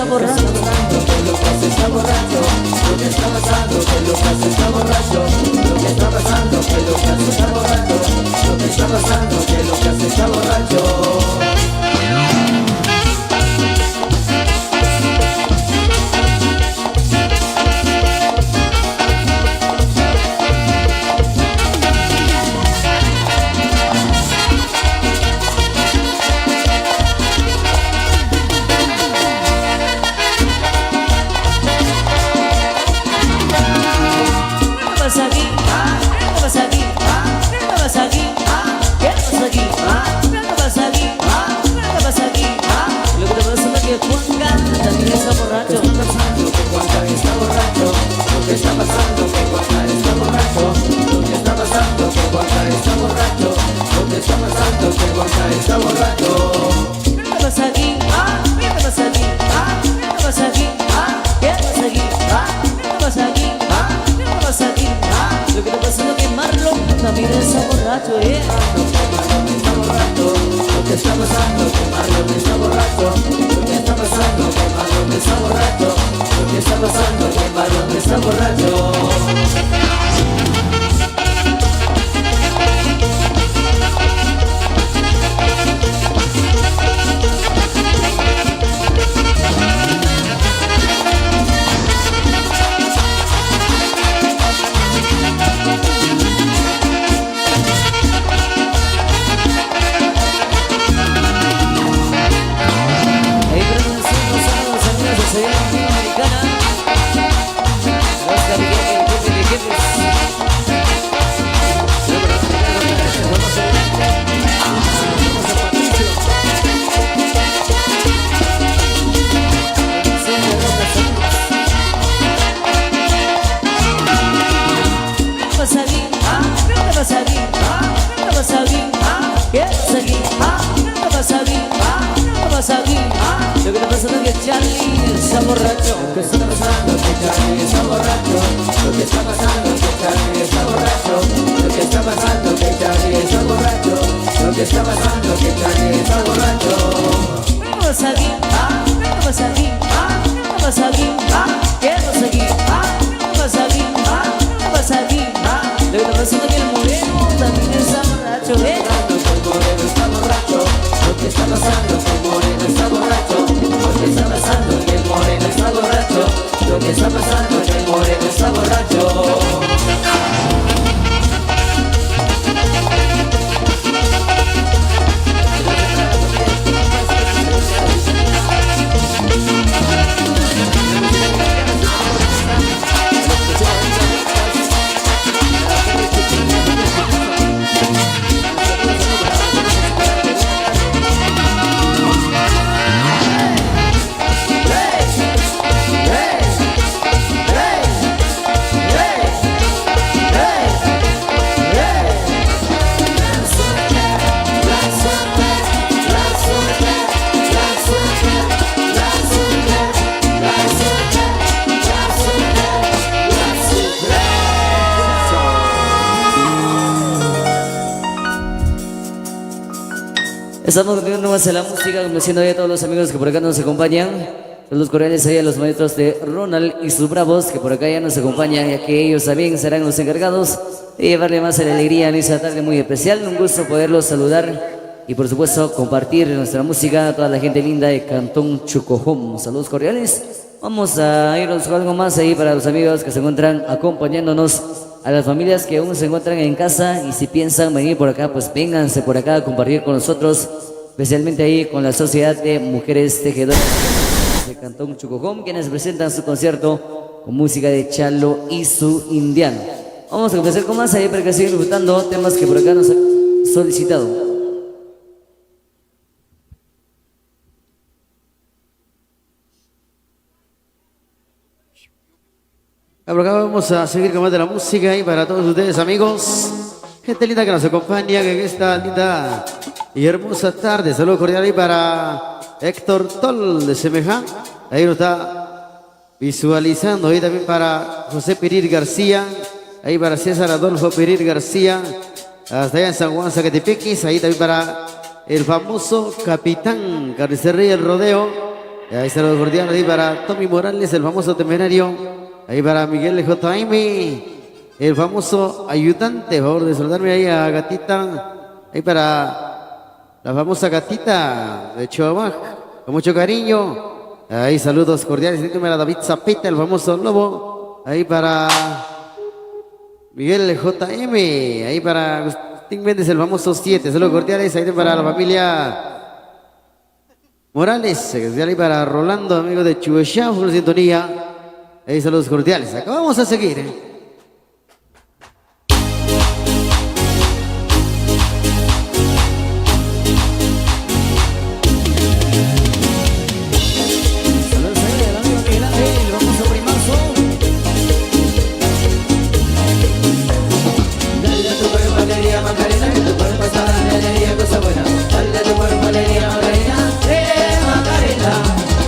borracho? ¿Qué es lo que hace? Está borracho. Lo que está pasando, ¿qué es lo que hace? Está borracho. Lo que está pasando, ¿qué es lo que hace? Está borracho. Lo que está pasando, ¿qué es lo que hace? Está borracho. Estamos continuando más en la música, conociendo a todos los amigos que por acá nos acompañan. Saludos cordiales ahí a los maestros de Ronald y sus bravos que por acá ya nos acompañan, ya que ellos también serán los encargados de llevarle más alegría en esta tarde muy especial. Un gusto poderlos saludar y por supuesto compartir nuestra música a toda la gente linda de Cantón Chucojom. Saludos cordiales. Vamos a irnos con algo más ahí para los amigos que se encuentran acompañándonos, a las familias que aún se encuentran en casa y si piensan venir por acá, pues vénganse por acá a compartir con nosotros, especialmente ahí con la Sociedad de Mujeres Tejedoras de Cantón Chucojom, quienes presentan su concierto con música de Chalo y su indiano. Vamos a comenzar con más ahí para que sigan disfrutando temas que por acá nos han solicitado. Por acá vamos a seguir con más de la música y para todos ustedes amigos, gente linda que nos acompaña en esta linda y hermosa tarde. Saludos cordiales ahí para Héctor Tol de Semejá, ahí lo está visualizando, ahí también para José Pirir García, ahí para César Adolfo Pirir García, hasta allá en San Juan Zacatepequis, ahí también para el famoso Capitán Carnicería El Rodeo, Ahí saludos cordiales ahí para Tommy Morales, el famoso temerario. Ahí para Miguel JM, el famoso ayudante. Por favor de saludarme ahí a Gatita. Ahí para la famosa Gatita de Chihuahua, con mucho cariño. Ahí saludos cordiales. Ahí para David Zapeta, el famoso lobo. Ahí para Miguel JM. Ahí para Agustín Méndez, el famoso 7. Saludos cordiales. Ahí para la familia Morales, especial ahí para Rolando, amigo de Chuechá, por la sintonía. Ahí saludos cordiales. Acá vamos a seguir. Saludos ahí al amigo Miguel Ángel, el famoso primazo. Dale a tu cuerpo alegría, Macarena, que tu cuerpo está dando alegría, cosa buena. Dale a tu cuerpo alegría, Macarena, Macarena.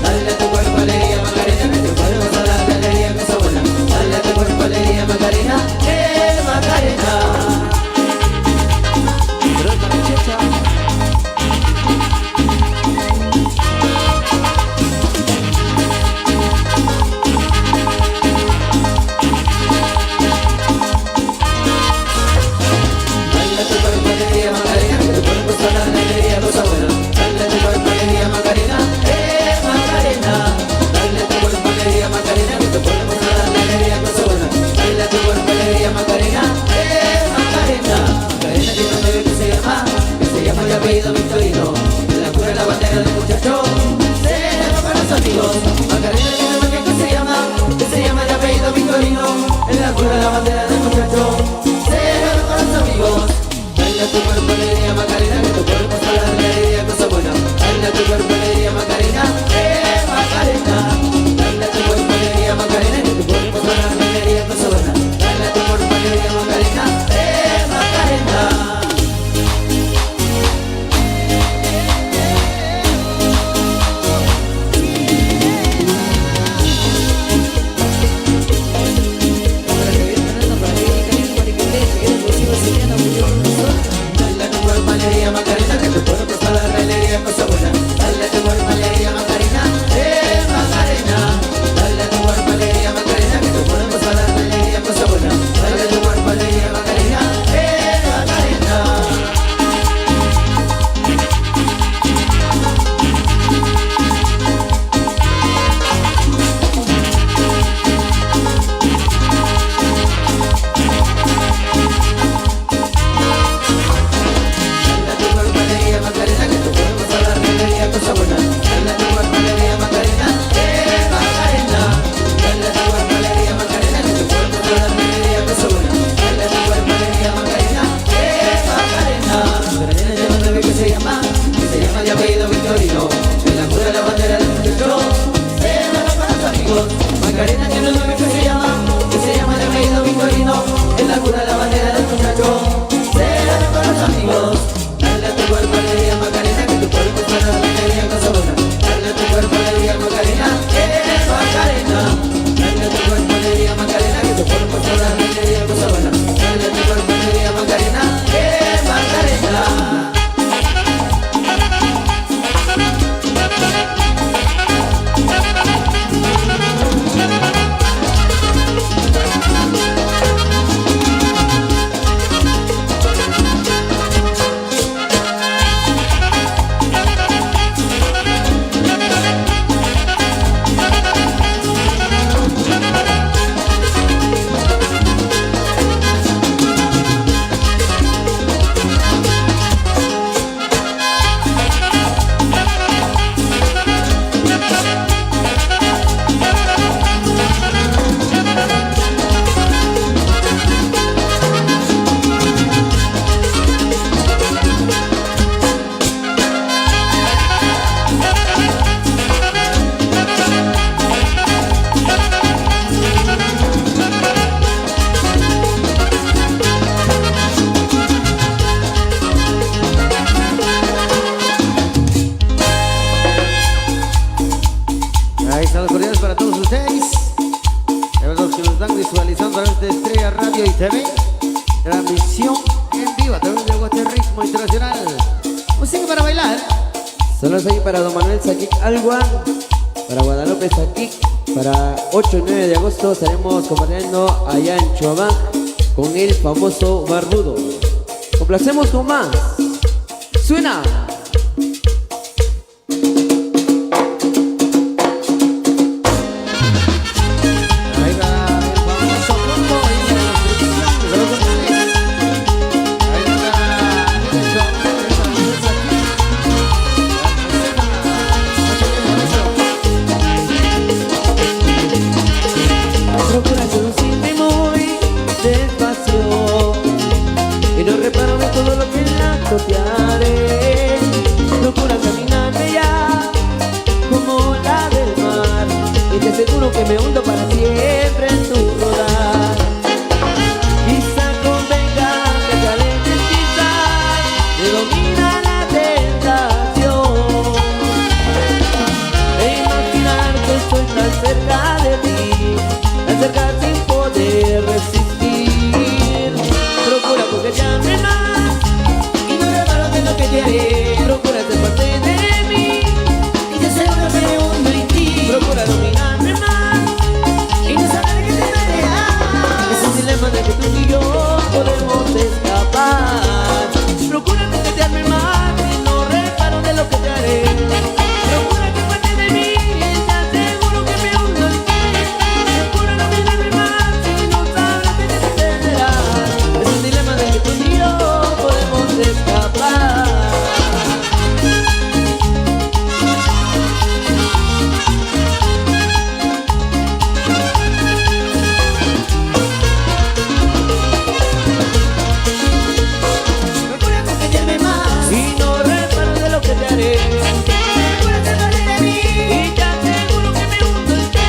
Dale a tu cuerpo alegría, Macarena, que tu cuerpo está dando alegría, cosa buena. Dale a tu cuerpo alegría, Macarena, Macarena. Pero esta muchacha. Dale a tu cuerpo alegría, Macarena, que tu cuerpo está dando alegría, cosa buena. Dale a tu cuerpo alegría, Macarena, Macarena. Dale a tu cuerpo alegría, Macarena, que tu cuerpo está dando alegría, cosa buena. Dale a tu cuerpo alegría, Macarena, Macarena. Macarena tiene un novio que se llama de apellido Victorino. En la cura de la bandera del muchacho, se llama para los amigos. Macarena tiene un novio que se llama de apellido Victorino. En la cura de la bandera del muchacho, se llama para los amigos. Dale a tu cuerpo alegría, Macarena, que tu cuerpo está dando alegría, cosa buena. Dale a tu cuerpo alegría, Macarena, Macarena. Dale a tu cuerpo alegría, Macarena, que tu cuerpo está dando alegría, cosa buena. Dale a tu cuerpo alegría, Macarena, Macarena. Dale a tu cuerpo alegría, Macarena, que tu cuerpo está dando alegría, cosa buena. Dale a tu cuerpo alegría, Macarena, Macarena. Dale a tu cuerpo alegría, Macarena, que tu cuerpo está dando alegría, cosa buena. Dale a tu cuerpo alegría, Macarena, Macarena. Dale a tu cuerpo alegría, Macarena, que tu cuerpo está dando alegría, cosa buena. Dale a tu cuerpo alegría, Macarena, Macarena. Dale a tu cuerpo alegría, Macarena, que tu cuerpo está dando alegría, cosa buena. Dale a tu cuerpo alegría, Macarena, Macarena. Macarena tiene un novio que se llama de apellido Victorino. En la cura de la bandera del muchacho, se llama para los amigos. Macarena tiene un novio que se llama de apellido Victorino. En la cura de la bandera del muchacho, se llama para los amigos. Dale a tu cuerpo alegría, Macarena, que tu cuerpo está dando alegría, cosa buena. Dale a tu cuerpo alegría, Macarena, Macarena. Dale a tu cuerpo alegría, Macarena, que tu cuerpo está dando alegría, cosa buena. Dale a tu cuerpo alegría, Macarena, Macarena. TV, transmisión en vivo a través de Guate Ritmo Internacional. Música para bailar. Saludos ahí para don Manuel Saquic Algua, para Guadalupe Saquic. Para 8 y 9 de agosto estaremos compartiendo allá en Chuabac con el famoso Barbudo. Complacemos con más. Suena. Procura seducirme muy despacio y no reparo de todo lo que en la te haré. Procura caminarme ya como la del mar y te aseguro que me hundo para siempre en tu rodar. Quizá convenga que te alejes, quizás te domina la tentación e imaginar que estoy tan cerca de ti, tan cerca sin poder resistir. Procura coquetearme más y no reparo de lo que te haré. Procura ser parte de mí y te aseguro que me hundo en ti. Procura dominarme más y no saber que te daría. Es un dilema de que tú y yo podemos escapar. Procura coquetearme más y no reparo de lo que te haré. Procura ser parte de mí y te aseguro que me hundo en ti. Procura dominarme más y no saber que te daría. Es un dilema de que tú y yo podemos escapar. Procura coquetearme más y no reparo de lo que te haré. Procura ser parte de mí y te aseguro que me hundo en ti.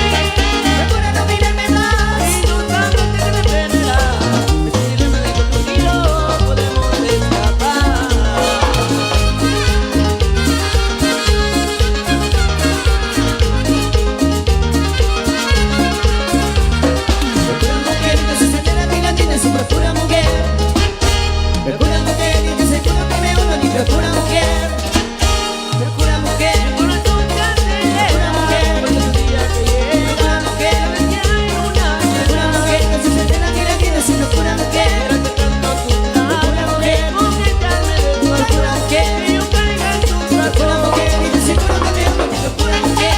Procura dominarme más y no saber que te frenará. Es un dilema de que tú y yo podemos escapar. Procura mujer que se siente latina, tiene su procura mujer. Procura mujer y te aseguro que me hundo en ti. Procura mujer. Procura mujer. Mi corazón te acelera. Procura mujer. Porque tu día que llega. Procura mujer. A ver si hay una. Procura mujer que se siente latina, tiene su procura mujer. Procura mujer. Coquetearme despacio. Procura mujer. Que yo caiga en tus brazos. Procura mujer y te aseguro que me hundo en ti. Procura mujer.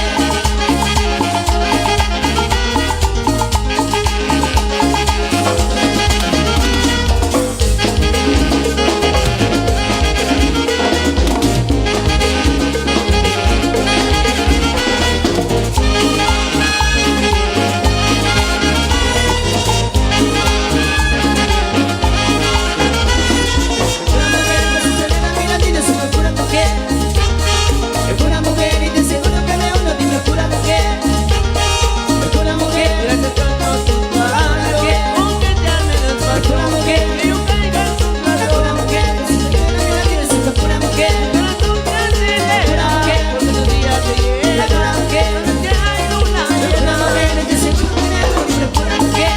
Procura mujer y te aseguro que me hundo en ti. Procura mujer. Procura mujer. Procura tus labios. Coquetearme despacio. Procura mujer. Que yo caiga en tus brazos. Procura mujer. Procura mujer. Corazón te acelera. Porque tu día te llega. Procura mujer. A ver si hay luna llena. Procura mujer y te aseguro que me hundo en ti. Procura mujer.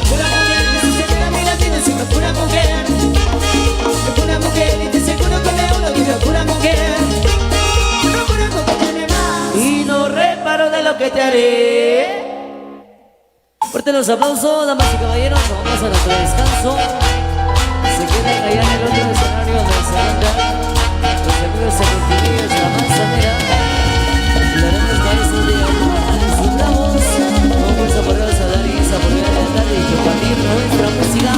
Procura mujer que se siente latina, tiene su procura mujer. Procura mujer y te aseguro que me hundo en ti. Procura mujer. Procura coquetearme más y no reparo de lo que te haré. Fuerte los aplausos, damas y caballeros. Vamos a nuestro descanso. Se quedan allá en el otro escenario del Salanga. Los amigos ejecutivos de la manzanera. Los maestros de sus bravos. Con fuerza por a dar y saborear la tarde y compartir nuestra música.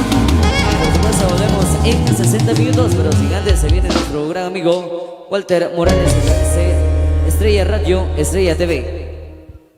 Por supuesto volvemos en 60 minutos, pero sin antes se viene nuestro gran amigo Walter Morales, Estrella Radio, Estrella TV.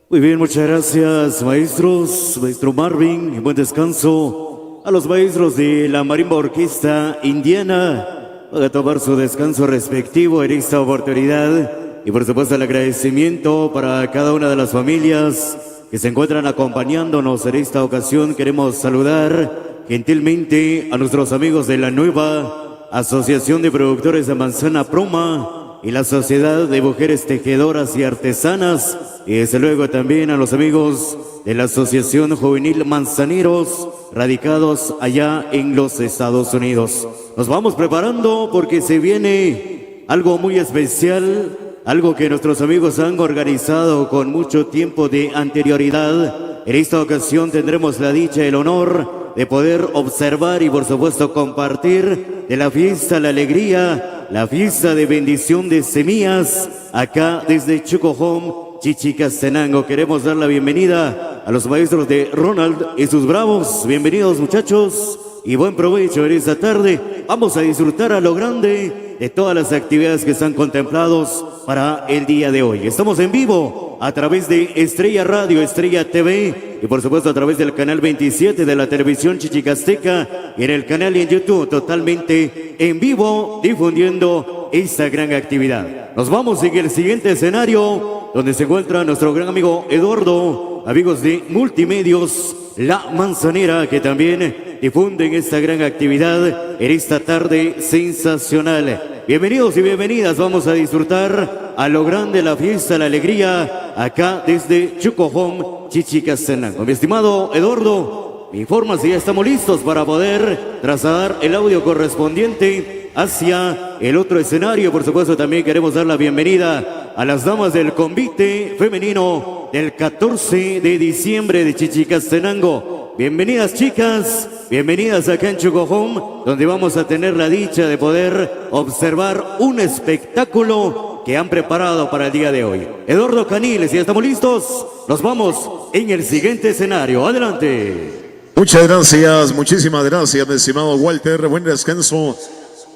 Muy bien, muchas gracias, maestros, maestro Marvin, y buen descanso a los maestros de la Marimba Orquesta Indiana. Van a tomar su descanso respectivo en esta oportunidad. Y por supuesto el agradecimiento para cada una de las familias que se encuentran acompañándonos en esta ocasión. Queremos saludar gentilmente a nuestros amigos de la nueva Asociación de Productores de Manzana Proma y la Sociedad de Mujeres Tejedoras y Artesanas, y desde luego también a los amigos de la Asociación Juvenil Manzaneros, radicados allá en los Estados Unidos. Nos vamos preparando porque se viene algo muy especial, algo que nuestros amigos han organizado con mucho tiempo de anterioridad. En esta ocasión tendremos la dicha y el honor de poder observar y por supuesto compartir de la fiesta, la alegría, la fiesta de bendición de semillas, acá desde Chucohom, Chichicastenango. Queremos dar la bienvenida a los maestros de Ronald y sus bravos. Bienvenidos muchachos y buen provecho en esta tarde. Vamos a disfrutar a lo grande de todas las actividades que están contemplados para el día de hoy. Estamos en vivo a través de Estrella Radio, Estrella TV y por supuesto a través del canal 27 de la televisión Chichicasteca y en el canal en YouTube totalmente en vivo difundiendo esta gran actividad. Nos vamos en el siguiente escenario donde se encuentra nuestro gran amigo Eduardo, amigos de Multimedios La Manzanera, que también difunden esta gran actividad en esta tarde sensacional. Bienvenidos y bienvenidas, vamos a disfrutar a lo grande la fiesta, la alegría, acá desde Chucohom, Chichicastenango. Mi estimado Eduardo, me informa si ya estamos listos para poder trasladar el audio correspondiente hacia el otro escenario. Por supuesto, también queremos dar la bienvenida a las damas del convite femenino del 14 de diciembre de Chichicastenango. Bienvenidas chicas, bienvenidas acá en Chucohom, donde vamos a tener la dicha de poder observar un espectáculo que han preparado para el día de hoy. Eduardo Caniles, ¿ya estamos listos? Nos vamos en el siguiente escenario. Adelante. Muchas gracias, muchísimas gracias, mi estimado Walter. Buen descanso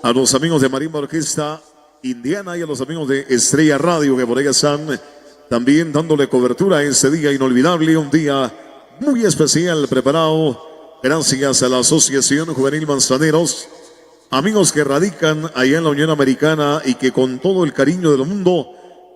a los amigos de Marimba Orquesta Indiana y a los amigos de Estrella Radio, que por ahí están también dándole cobertura a este día inolvidable, un día muy especial preparado gracias a la Asociación Juvenil Manzaneros, amigos que radican allá en la Unión Americana y que con todo el cariño del mundo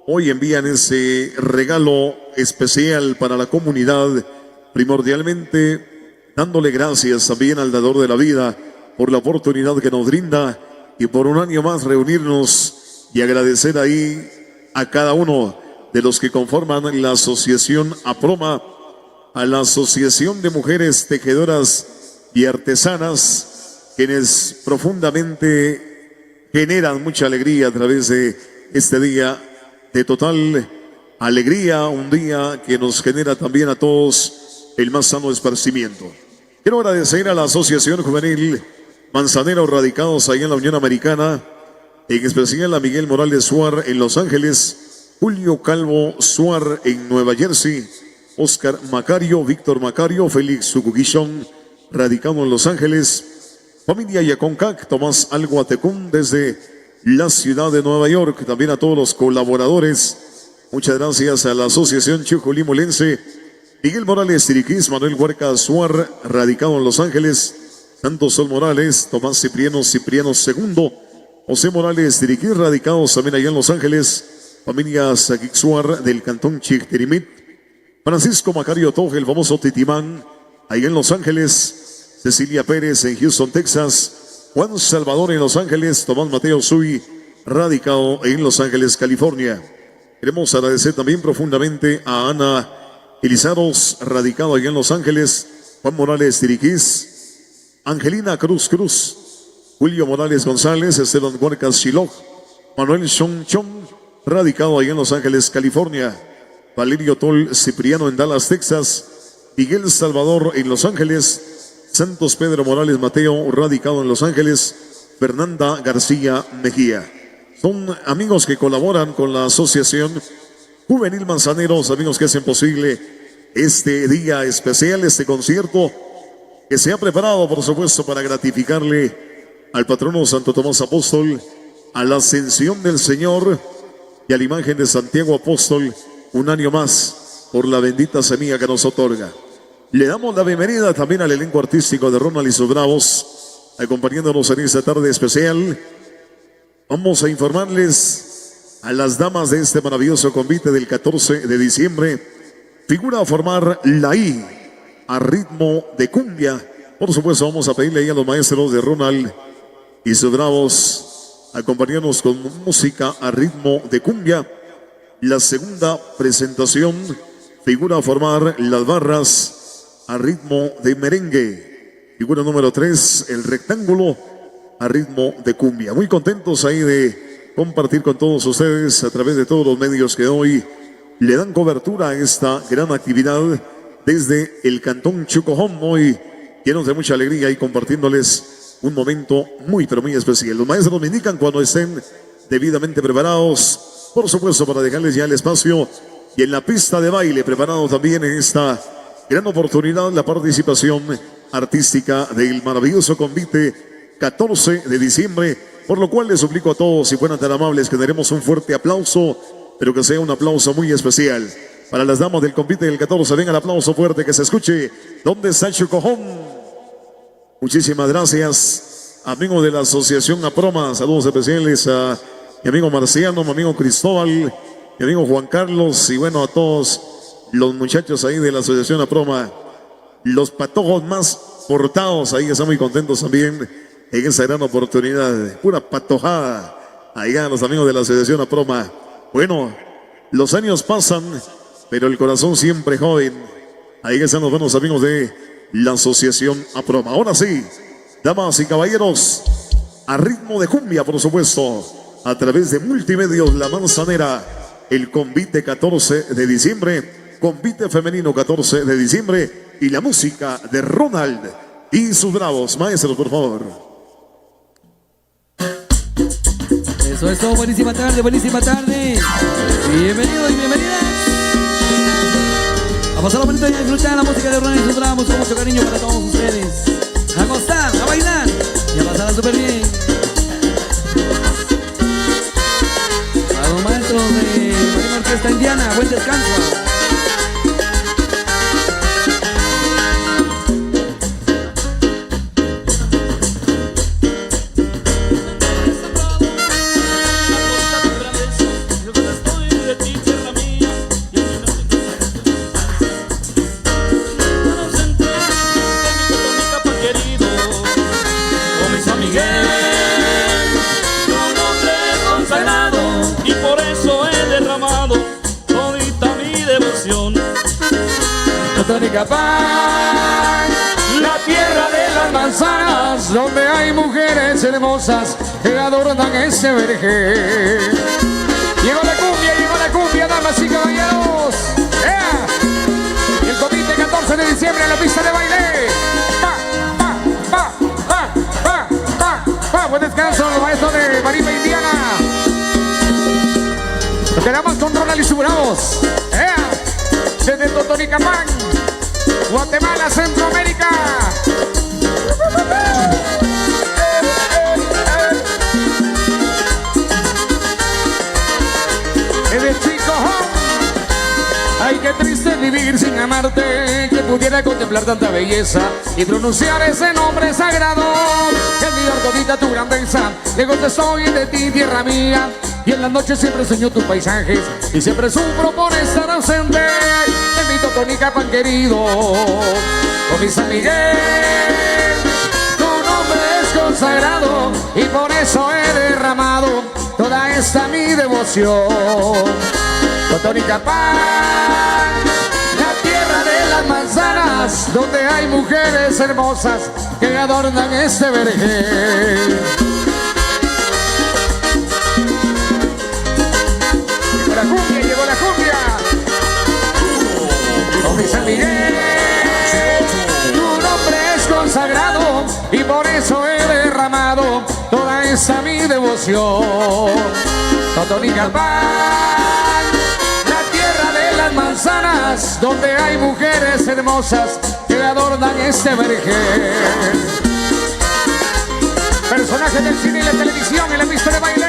hoy envían ese regalo especial para la comunidad, primordialmente dándole gracias también al dador de la vida por la oportunidad que nos brinda y por un año más reunirnos y agradecer ahí a cada uno de los que conforman la Asociación APROMA, a la Asociación de Mujeres Tejedoras y Artesanas, quienes profundamente generan mucha alegría a través de este día de total alegría, un día que nos genera también a todos el más sano esparcimiento. Quiero agradecer a la Asociación Juvenil Manzaneros radicados ahí en la Unión Americana, en especial a Miguel Morales Suar en Los Ángeles, Julio Calvo Suar en Nueva Jersey, Oscar Macario, Víctor Macario, Félix Sucuguillón, radicado en Los Ángeles, familia Yaconcac, Tomás Alguatecún desde la ciudad de Nueva York, también a todos los colaboradores. Muchas gracias a la Asociación Chucolimolense, Miguel Morales Tiriquís, Manuel Huerca Suar, radicado en Los Ángeles, Santos Sol Morales, Tomás Cipriano II, José Morales Tiriquís, radicados también allá en Los Ángeles, familia Saquixuar del cantón Chicterimit, Francisco Macario Toje, el famoso Titimán, ahí en Los Ángeles, Cecilia Pérez en Houston, Texas, Juan Salvador en Los Ángeles, Tomás Mateo Sui, radicado en Los Ángeles, California. Queremos agradecer también profundamente a Ana Elizaros, radicado allá en Los Ángeles, Juan Morales Tiriquís, Angelina Cruz, Julio Morales González, Esteban Huercas Shiloh, Manuel Chong, radicado allá en Los Ángeles, California, Valerio Tol Cipriano en Dallas, Texas, Miguel Salvador en Los Ángeles, Santos Pedro Morales Mateo, radicado en Los Ángeles, Fernanda García Mejía. Son amigos que colaboran con la Asociación Juvenil Manzaneros, amigos que hacen posible este día especial, este concierto que se ha preparado, por supuesto, para gratificarle al patrono Santo Tomás Apóstol, a la ascensión del Señor y a la imagen de Santiago Apóstol, un año más por la bendita semilla que nos otorga. Le damos la bienvenida también al elenco artístico de Ronald y sus Bravos, acompañándonos en esta tarde especial. Vamos a informarles a las damas de este maravilloso convite del 14 de diciembre. Figura a formar la I, a ritmo de cumbia, Por supuesto, vamos a pedirle ahí a los maestros de Ronald y sus bravos acompañarnos con música a ritmo de cumbia. La segunda presentación figura a formar las barras a ritmo de merengue. Figura número 3, el rectángulo a ritmo de cumbia. Muy contentos ahí de compartir con todos ustedes a través de todos los medios que hoy le dan cobertura a esta gran actividad desde el Cantón Chucojom. Hoy llenos de mucha alegría y compartiéndoles un momento muy pero muy especial. Los maestros me indican cuando estén debidamente preparados, por supuesto, para dejarles ya el espacio y en la pista de baile preparado también en esta gran oportunidad la participación artística del maravilloso convite 14 de diciembre, por lo cual les suplico a todos, si fueran tan amables, que daremos un fuerte aplauso, pero que sea un aplauso muy especial para las damas del convite del 14. Venga el aplauso fuerte, que se escuche. ¿Dónde está Chucojom? Muchísimas gracias, amigo de la Asociación Aproma. Saludos especiales a mi amigo Marciano, mi amigo Cristóbal, mi amigo Juan Carlos y bueno, a todos los muchachos ahí de la Asociación Aproma. Los patojos más portados ahí están muy contentos también en esa gran oportunidad. Pura patojada. Ahí a los amigos de la Asociación Aproma. Bueno, los años pasan, pero el corazón siempre joven. Ahí están los buenos amigos de la Asociación Aproma. Ahora sí, damas y caballeros, a ritmo de cumbia, por supuesto, a través de Multimedios La Manzanera, el convite 14 de diciembre, convite femenino 14 de diciembre y la música de Ronald y sus bravos. Maestros, por favor. Eso, buenísima tarde, buenísima tarde. Bienvenidos y bienvenidas. A pasar la bonita y a disfrutar la música de Ronald y sus bravos con mucho cariño para todos ustedes. A gozar, a bailar y a pasarla súper bien. A los maestros de Marina Orquesta Indiana, buen descanso. Totonicapán, la tierra de las manzanas, donde hay mujeres hermosas que adornan ese vergel. Llegó la cumbia, damas y caballeros. ¡Ea! Y el convite 14 de diciembre en la pista de baile. Buen descanso, los maestros de Marina Indiana. Nos quedamos con Ronald y sus bravos. ¡Ea! Desde Totonicapán, Guatemala, Centroamérica. Desde Chucojom. Ay, qué triste vivir sin amarte, que pudiera contemplar tanta belleza y pronunciar ese nombre sagrado. El día todita tu grandeza, lejos estoy de ti, tierra mía. Y en la noche siempre sueño tus paisajes y siempre sufro por estar ausente de mi Totonicapán querido. Con mi San Miguel, tu nombre es consagrado y por eso he derramado toda esta mi devoción. Totonicapán, la tierra de las manzanas, donde hay mujeres hermosas que adornan este vergel. Llegó la cumbia. Con mi San Miguel, tu nombre es consagrado y por eso he derramado toda esa mi devoción. Totonicapán, la tierra de las manzanas, donde hay mujeres hermosas que adornan este vergel. Personajes del cine y la televisión en la pista de baile.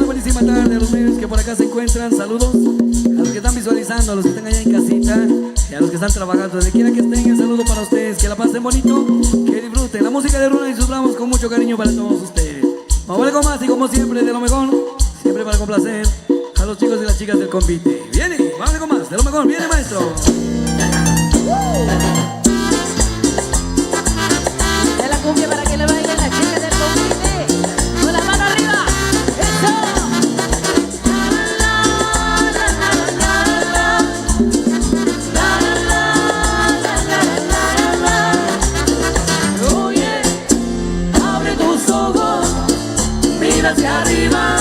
Buenísima tarde a los medios que por acá se encuentran. Saludos a los que están visualizando, a los que están allá en casita y a los que están trabajando. Donde quiera que estén, el saludo para ustedes. Que la pasen bonito, que disfruten la música de Ronald y sus bravos con mucho cariño para todos ustedes. Vamos a ver con más y como siempre de lo mejor, siempre para complacer a los chicos y las chicas del convite. ¡Viene! vamos con más, de lo mejor, viene maestro. De la cumbia para que le bailen las chicas del convite. Con la mano arriba. ¡Eso! Oye, abre tus ojos, mira hacia arriba,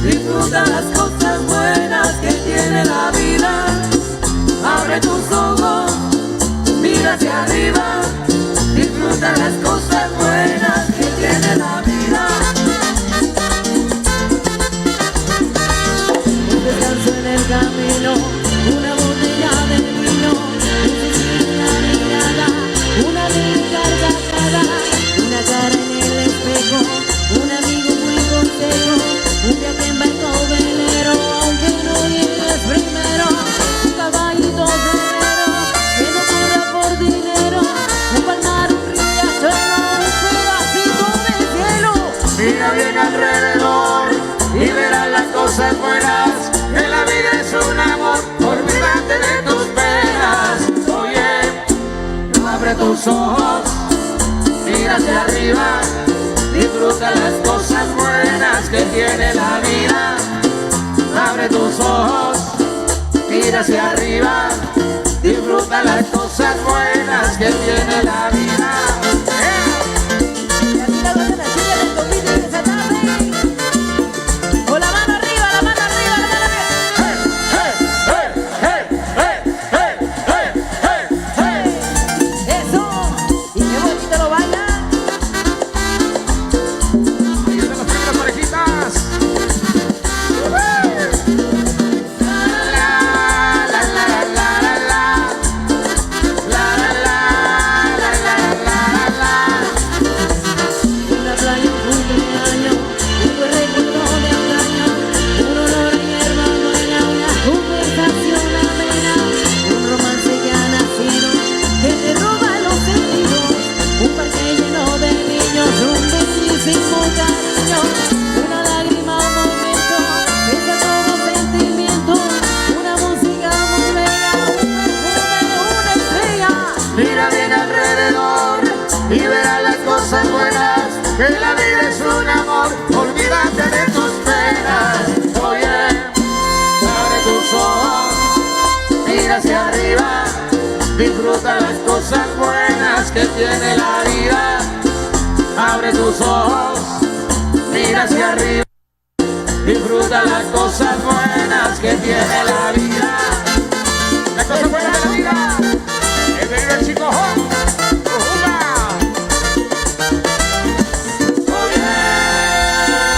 disfruta las cosas buenas que tiene la vida. Abre tus ojos, mira hacia arriba, disfruta las cosas buenas que tiene la vida. Un descanso en el camino, una botella de vino, una mirada, una linda carcajada, una cara en el espejo, un amigo muy consejo, un viaje en barco velero, aunque no llegues primero, un caballito guerrero que no corra por dinero, un palmar, un riachuelo, un pedacito de cielo. Mira bien alrededor y verás las cosas buenas, que la vida es un amor, olvídate de tus penas. Oye, abre tus ojos, mira hacia arriba, disfruta las cosas buenas que tiene la vida. Abre tus ojos, mira hacia arriba, disfruta las cosas buenas que tiene la vida. Y así la banda la chica del convite de esa tarde. Con la mano arriba, la mano arriba, la mano arriba. Eso, y qué bonito lo bailan. Ahí están las primeras parejitas. Una playa, un cumpleaños, un buen recuerdo de antaño, un olor a hierba buena, una conversación amena, un romance que ha nacido, que te roba los sentidos, un parque lleno de niños, un bellísimo cariño, una lágrima, un momento, besa todo sentimiento, una música muy bella, un perfume, una estrella. Mira bien alrededor y verás las cosas buenas, que la vida es un amor, olvídate de tus penas. Oye, abre tus ojos, mira hacia arriba, disfruta las cosas buenas que tiene la vida. Abre tus ojos, mira hacia arriba, disfruta las cosas buenas que tiene la vida. Las cosas buenas de la vida. Es de el Chico Home.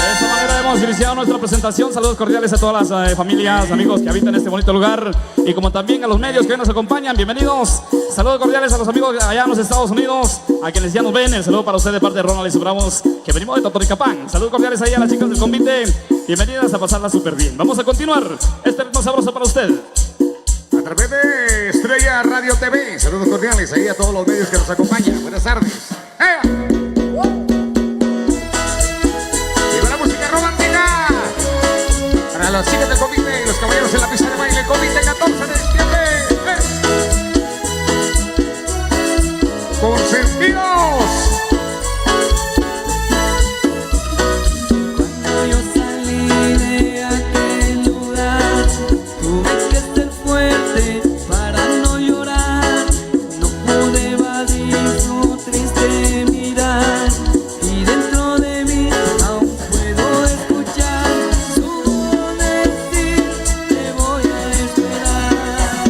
De esa manera hemos iniciado nuestra presentación. Saludos cordiales a todas las familias, amigos que habitan este bonito lugar y como también a los medios que hoy nos acompañan. Bienvenidos. Saludos cordiales a los amigos allá en los Estados Unidos, a quienes ya nos ven. El saludo para usted de parte de Ronald y Bravos, que venimos de Totoricapán. Saludos cordiales ahí a las chicas del convite. Bienvenidas a pasarla súper bien. Vamos a continuar. Este ritmo sabroso para usted. A través de Estrella Radio TV. Saludos cordiales ahí a todos los medios que nos acompañan. Buenas tardes. ¡Eh! Y con la música romántica para las chicas del convite y los caballeros en la pista de baile. Convite 14 de diciembre. ¡Consentidos! Cuando yo salí de aquel lugar, tuve que ser fuerte para no llorar. No pude evadir su triste mirar, y dentro de mí aún puedo escuchar su voz decir: te voy a esperar.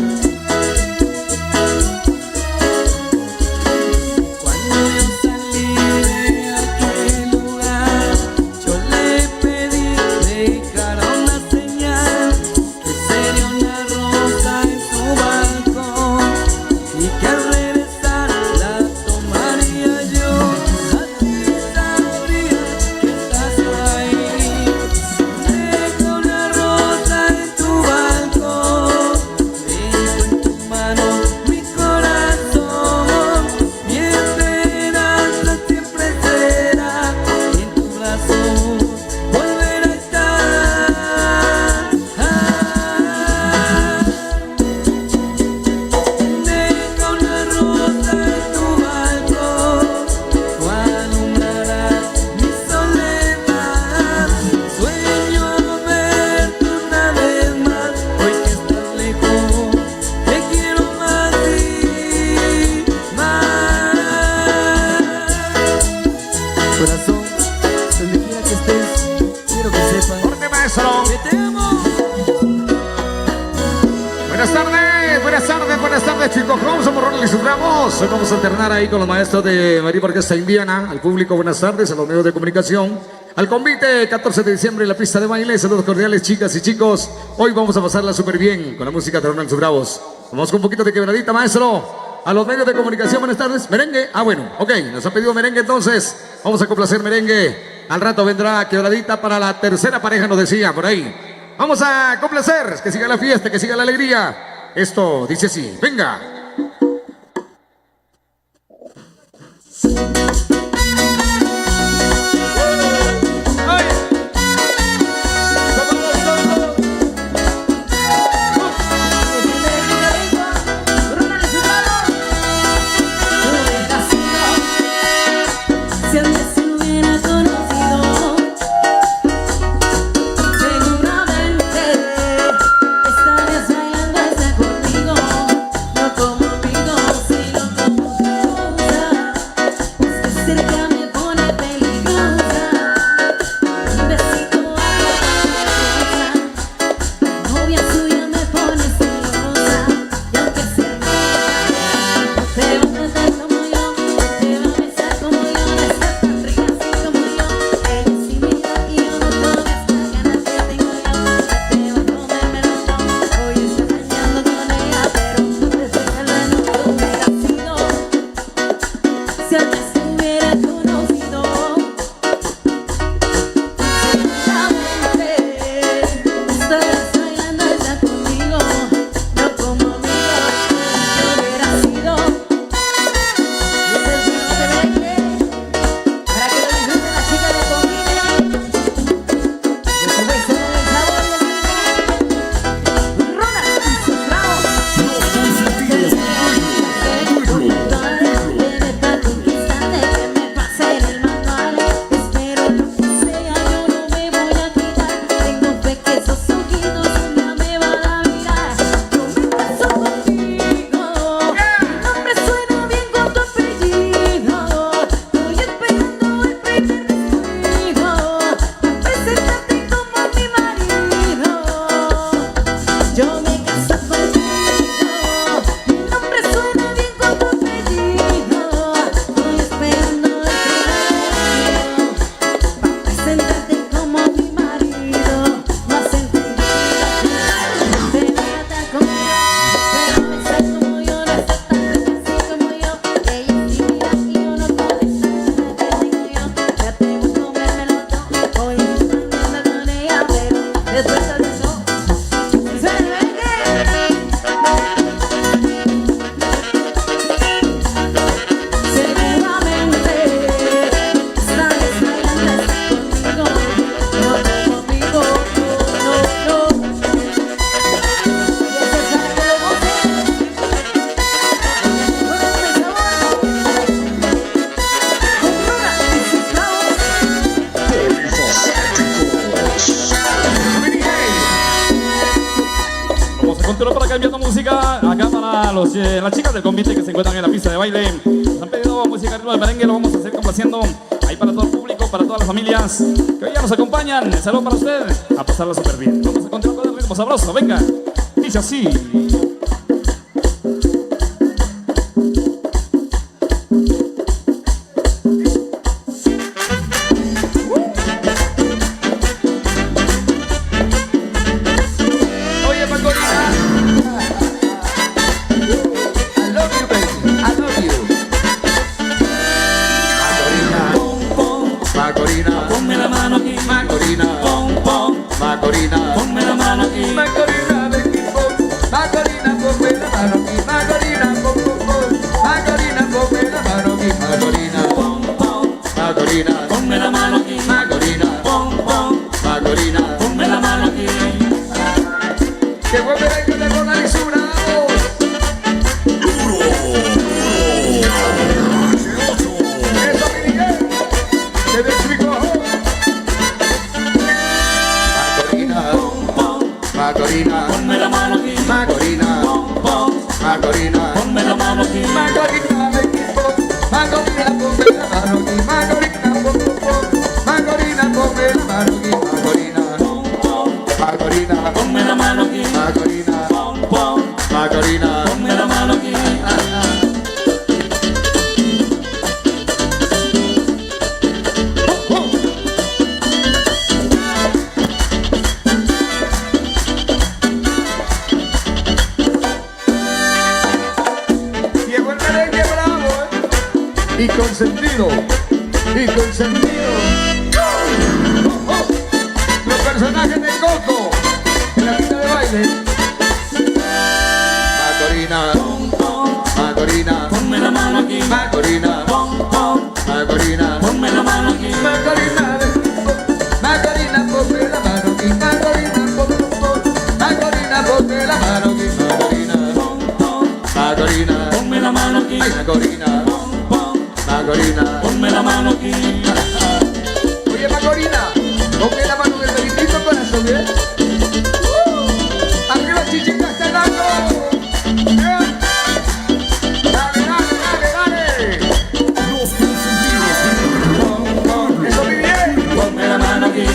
Cuando de Chico Home, somos Ronald y sus Ramos. Hoy vamos a alternar ahí con los maestros de María Orquesta Indiana. Al público, buenas tardes, a los medios de comunicación. Al convite, 14 de diciembre en la pista de baile. Saludos cordiales, chicas y chicos. Hoy vamos a pasarla súper bien con la música de Ronald y sus Bravos. Vamos con un poquito de quebradita, maestro. A los medios de comunicación, buenas tardes. Merengue, bueno, ok, nos ha pedido merengue, entonces vamos a complacer merengue. Al rato vendrá quebradita para la tercera pareja, nos decía por ahí. Vamos a complacer, que siga la fiesta, que siga la alegría. Esto dice así, venga. Cambiando música, acá para las chicas del convite que se encuentran en la pista de baile. Nos han pedido música ritmo de merengue, lo vamos a hacer complaciendo ahí para todo el público, para todas las familias que hoy ya nos acompañan. Saludos para ustedes, a pasarla súper bien. Vamos a continuar con el ritmo sabroso, venga, dice así. Macorina, ponme la mano aquí. Macorina, pom, pom. Macorina, ponme la mano aquí. Macorina, Macorina. merengue bravo, y consentido, los personajes de Coco en la pista de baile. Macorina, Ponme la mano aquí. Macorina, Macorina, Ponme la mano aquí. Macorina, Macorina, ponme la mano aquí. Macorina, Macorina, ponme la mano aquí. Macorina, Ponme la mano aquí. ay, Macorina, Macorina. Ponme la mano aquí. Oye, Macorina, ponme la mano en el bendito corazón, ¿eh? Arriba, Chichi Castellano. Dale, dale, dale, dale. Eso muy bien. Ponme la mano aquí.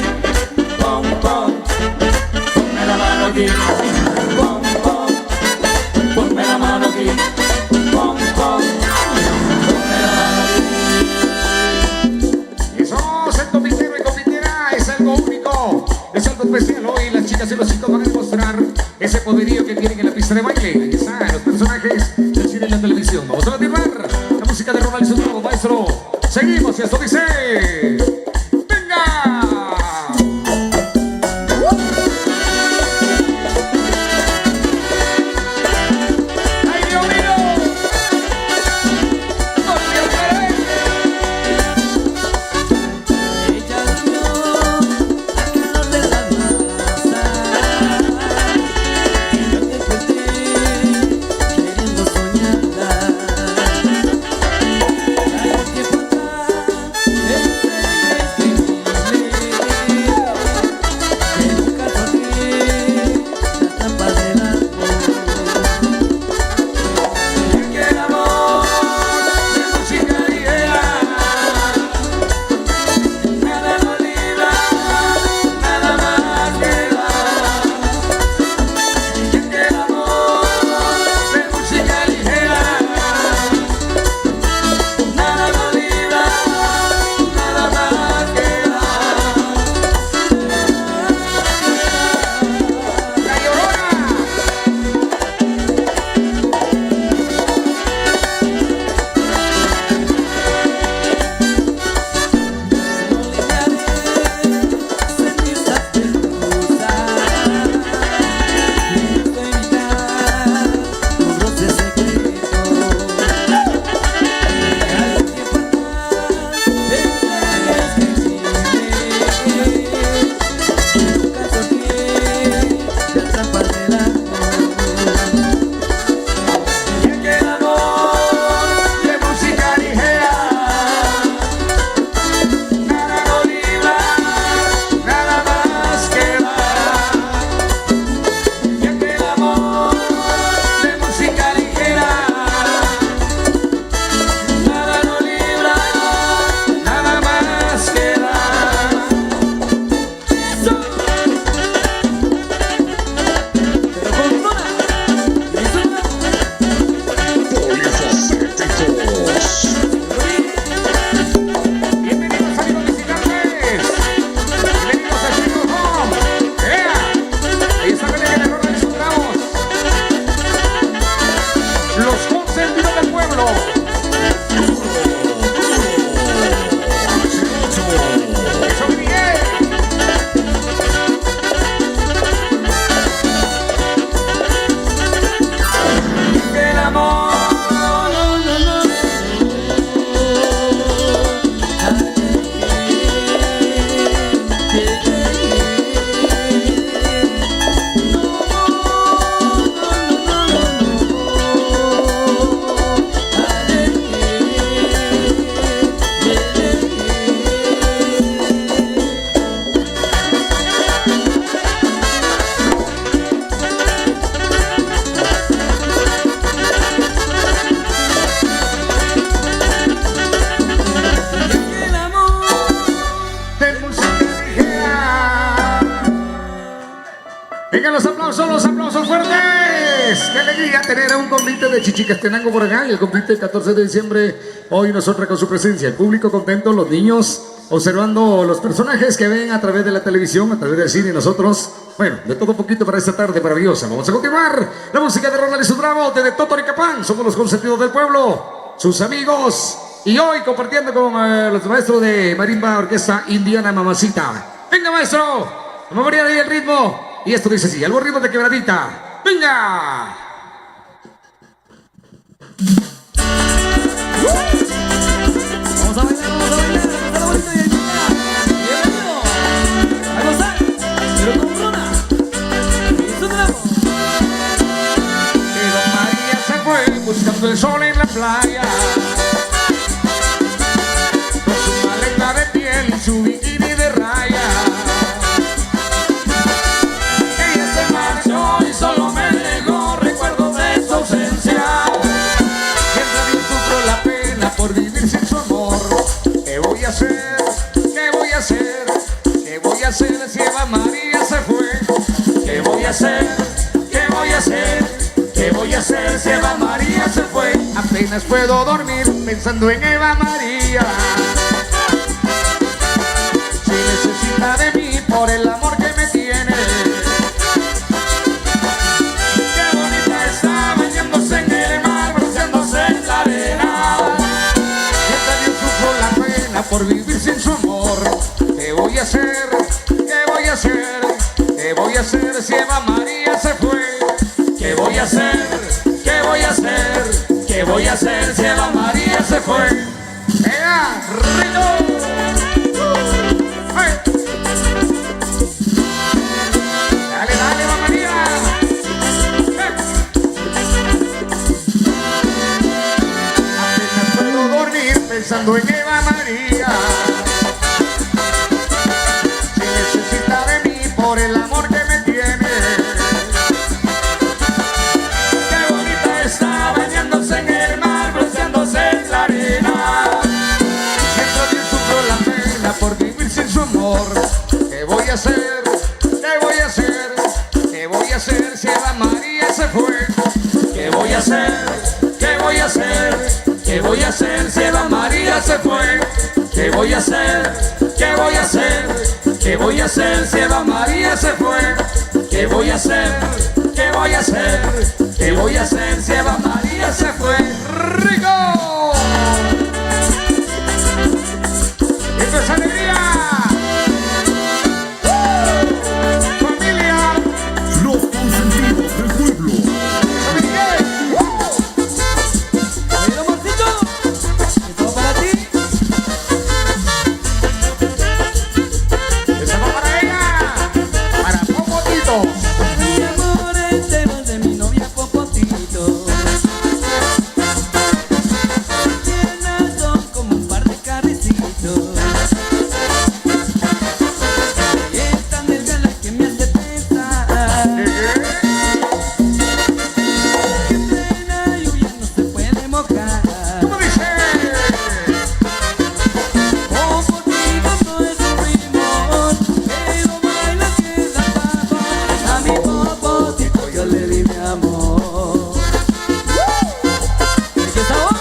Ponme la mano aquí. Ponme la mano aquí. Ponme la mano aquí. Eso, el topitero y compitera es algo único, es algo especial. Hoy las chicas y los chicos van a demostrar ese poderío que tienen en la pista de baile. Ahí están los personajes del cine y la televisión. Vamos a continuar la música de Ronald Soto, maestro. Seguimos y esto dice... ¡Venga! ¡Ay, Dios mío! ¡Porque el merengue! Ella durmió a calor de la masa y yo desperté queriendo soñarla. Hay un tiempo atrás pensé escribirle que nunca toqué la trampa del amor. Y que el amor de música ligera, nada nos libra, nada más queda. Y que el amor de música ligera, nada nos libra, nada más queda. La Llorona. Sentir la pelusa y evitar un roce secreto. Hay un tiempo atrás pensé escribirle que nunca toqué la trampa del amor. Y que el amor de música ligera, nada nos libra, nada más queda. Y que el amor de música ligera, nada nos libra, nada más queda. Pero con Nona y suena. Bienvenidos amigos visitantes, bienvenidos a Chico Home. ¡Ea! Ahí está el de Ronald Sotramos, los consentidos del pueblo. Eso muy bien. Y que el amor de música ligera. Vengan los aplausos fuertes. Qué alegría tener a un convite de Chichicastenango por acá. Y el convite del 14 de diciembre hoy nos honra con su presencia. El público contento, los niños observando los personajes que ven a través de la televisión, a través del cine. Nosotros Bueno, de todo un poquito para esta tarde maravillosa. Vamos a continuar. La música de Ronald y su Bravo, de Toto Capán. Somos los consentidos del pueblo, sus amigos. Y hoy compartiendo con los maestros de Marimba Orquesta Indiana Mamacita. Venga, maestro, vamos a variar ahí el ritmo. Y esto dice así, algo ritmo de quebradita. Venga. Vamos a bailar, vamos a bailar, vamos a la bonita y bienvenido a gozar, pero con Rona y su Bravo. Que Don María se fue buscando el sol en la playa, con su maleta de piel y su bikini de raya. Ella se marchó y solo me dejó recuerdos de su ausencia. Que nadie sufro la pena por vivir sin su amor. ¿Qué voy a hacer? ¿Qué voy a hacer? ¿Qué voy a hacer si Eva María se fue? ¿Qué voy a hacer? ¿Qué voy a hacer? ¿Qué voy a hacer si Eva María se fue? Apenas puedo dormir pensando en Eva María. Si necesita de mí por el amor que me tiene. Qué bonita está bañándose en el mar, bronceándose en la arena. Yo también sufro la pena por vivir sin su amor. ¿Qué voy a hacer? ¿Qué voy a hacer? ¿Qué voy a hacer si Eva María se fue? ¿Qué voy a hacer? ¿Qué voy a hacer? ¿Qué voy a hacer si Eva María se fue? ¡Ea, Rito! ¡Hey! ¡Dale, dale, Eva María! Apenas puedo dormir pensando en Eva María. Si necesita de mí por el amor que me tiene. Qué bonita está bañándose en el mar, bronceándose en la arena. Siento bien sufro la pena por vivir sin su amor. ¿Qué voy a hacer? ¿Qué voy a hacer? ¿Qué voy a hacer si Eva María se fue? ¿Qué voy a hacer? ¿Qué voy a hacer? ¿Qué voy a hacer si Eva María se fue? ¿Qué voy a hacer? ¿Qué voy a hacer? ¿Qué voy a hacer si Eva María se fue? ¿Qué voy a hacer? ¿Qué voy a hacer? ¿Qué voy a hacer si Eva María se fue? ¡Rico! ¡Esto es alegría! ¡Familia! Los consentidos del pueblo. ¡Eso, Miguel! Pero Marcito, esto va para ti. ¡Esa va para ella! ¡Para Popotito! Mi amor entero de mi novia Popotito. Llenas son como un par de carrecitos. Y es tan delgada que me hace pensar que en plena lluvia no se puede mojar. ¿Cómo dice? Popotito no es un ritmo, pero baila que da pavo. A mi Popotito yo le di mi amor. ¿Qué sabor?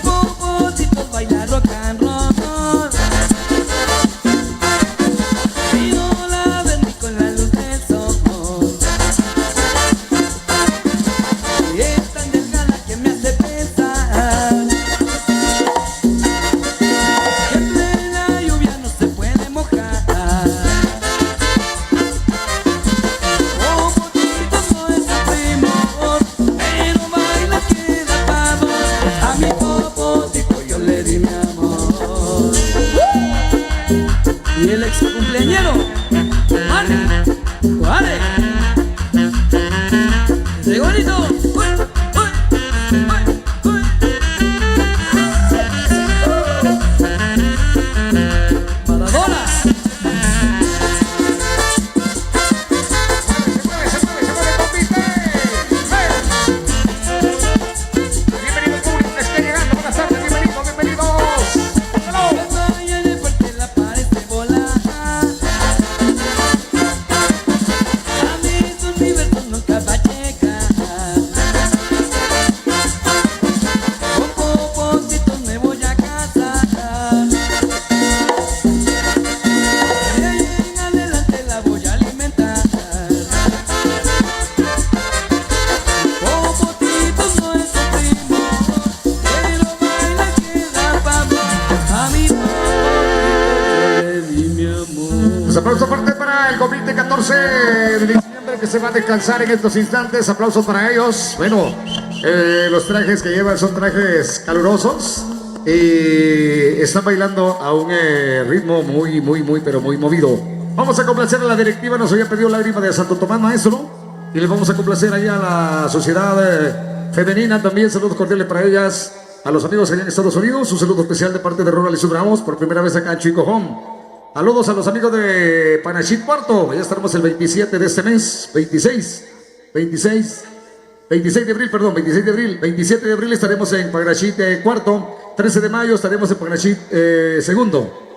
Popotito baila rock and roll. Y no la ven ni con la luz del sol. Y es tan delgada que me hace pensar que en plena lluvia no se puede mojar. para el convite 14 de diciembre que se va a descansar en estos instantes. Aplausos para ellos. Bueno, los trajes que llevan son trajes calurosos y están bailando a un ritmo muy movido. Vamos a complacer a la directiva. Nos había pedido Lágrima de Santo Tomás, maestro, y les vamos a complacer allá a la sociedad femenina también. Saludos cordiales para ellas. A los amigos allá en Estados Unidos, un saludo especial de parte de Ronald y sus Bravos por primera vez acá en Chico Home. Saludos a los amigos de Panachit Cuarto. Allá estaremos el 27 de este mes, 26 de abril, perdón, 26 de abril. 27 de abril estaremos en Panachit Cuarto. 13 de mayo estaremos en Panachit Segundo.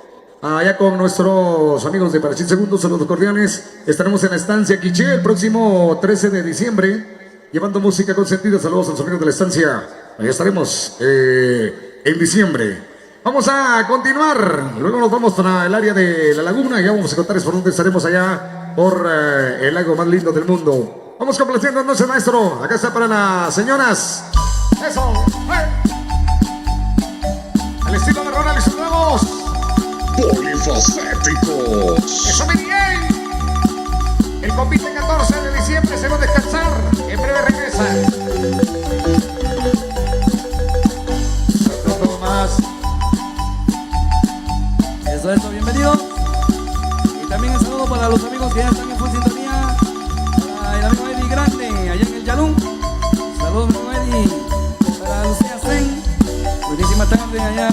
Allá con nuestros amigos de Panachit Segundo, saludos cordiales. Estaremos en la estancia Quiché el próximo 13 de diciembre, llevando música con sentido. Saludos a los amigos de la estancia. Allá estaremos en diciembre. Vamos a continuar. Luego nos vamos para el área de la laguna. Ya vamos a contarles por dónde estaremos allá, por el lago más lindo del mundo. Vamos complaciendo entonces, maestro. Acá está para las señoras. Eso. Al estilo de Ronald y sus Bravos. Polifacéticos. Eso me bien. El convite 14 de diciembre se va a descansar. En breve regresa. Eso, bienvenido. Y también un saludo para los amigos que ya están en full sintonía. Para el amigo Eddie Grande, allá en el Yalún. Saludos, amigo Eddie. Para Lucía Zen. Buenísima tarde allá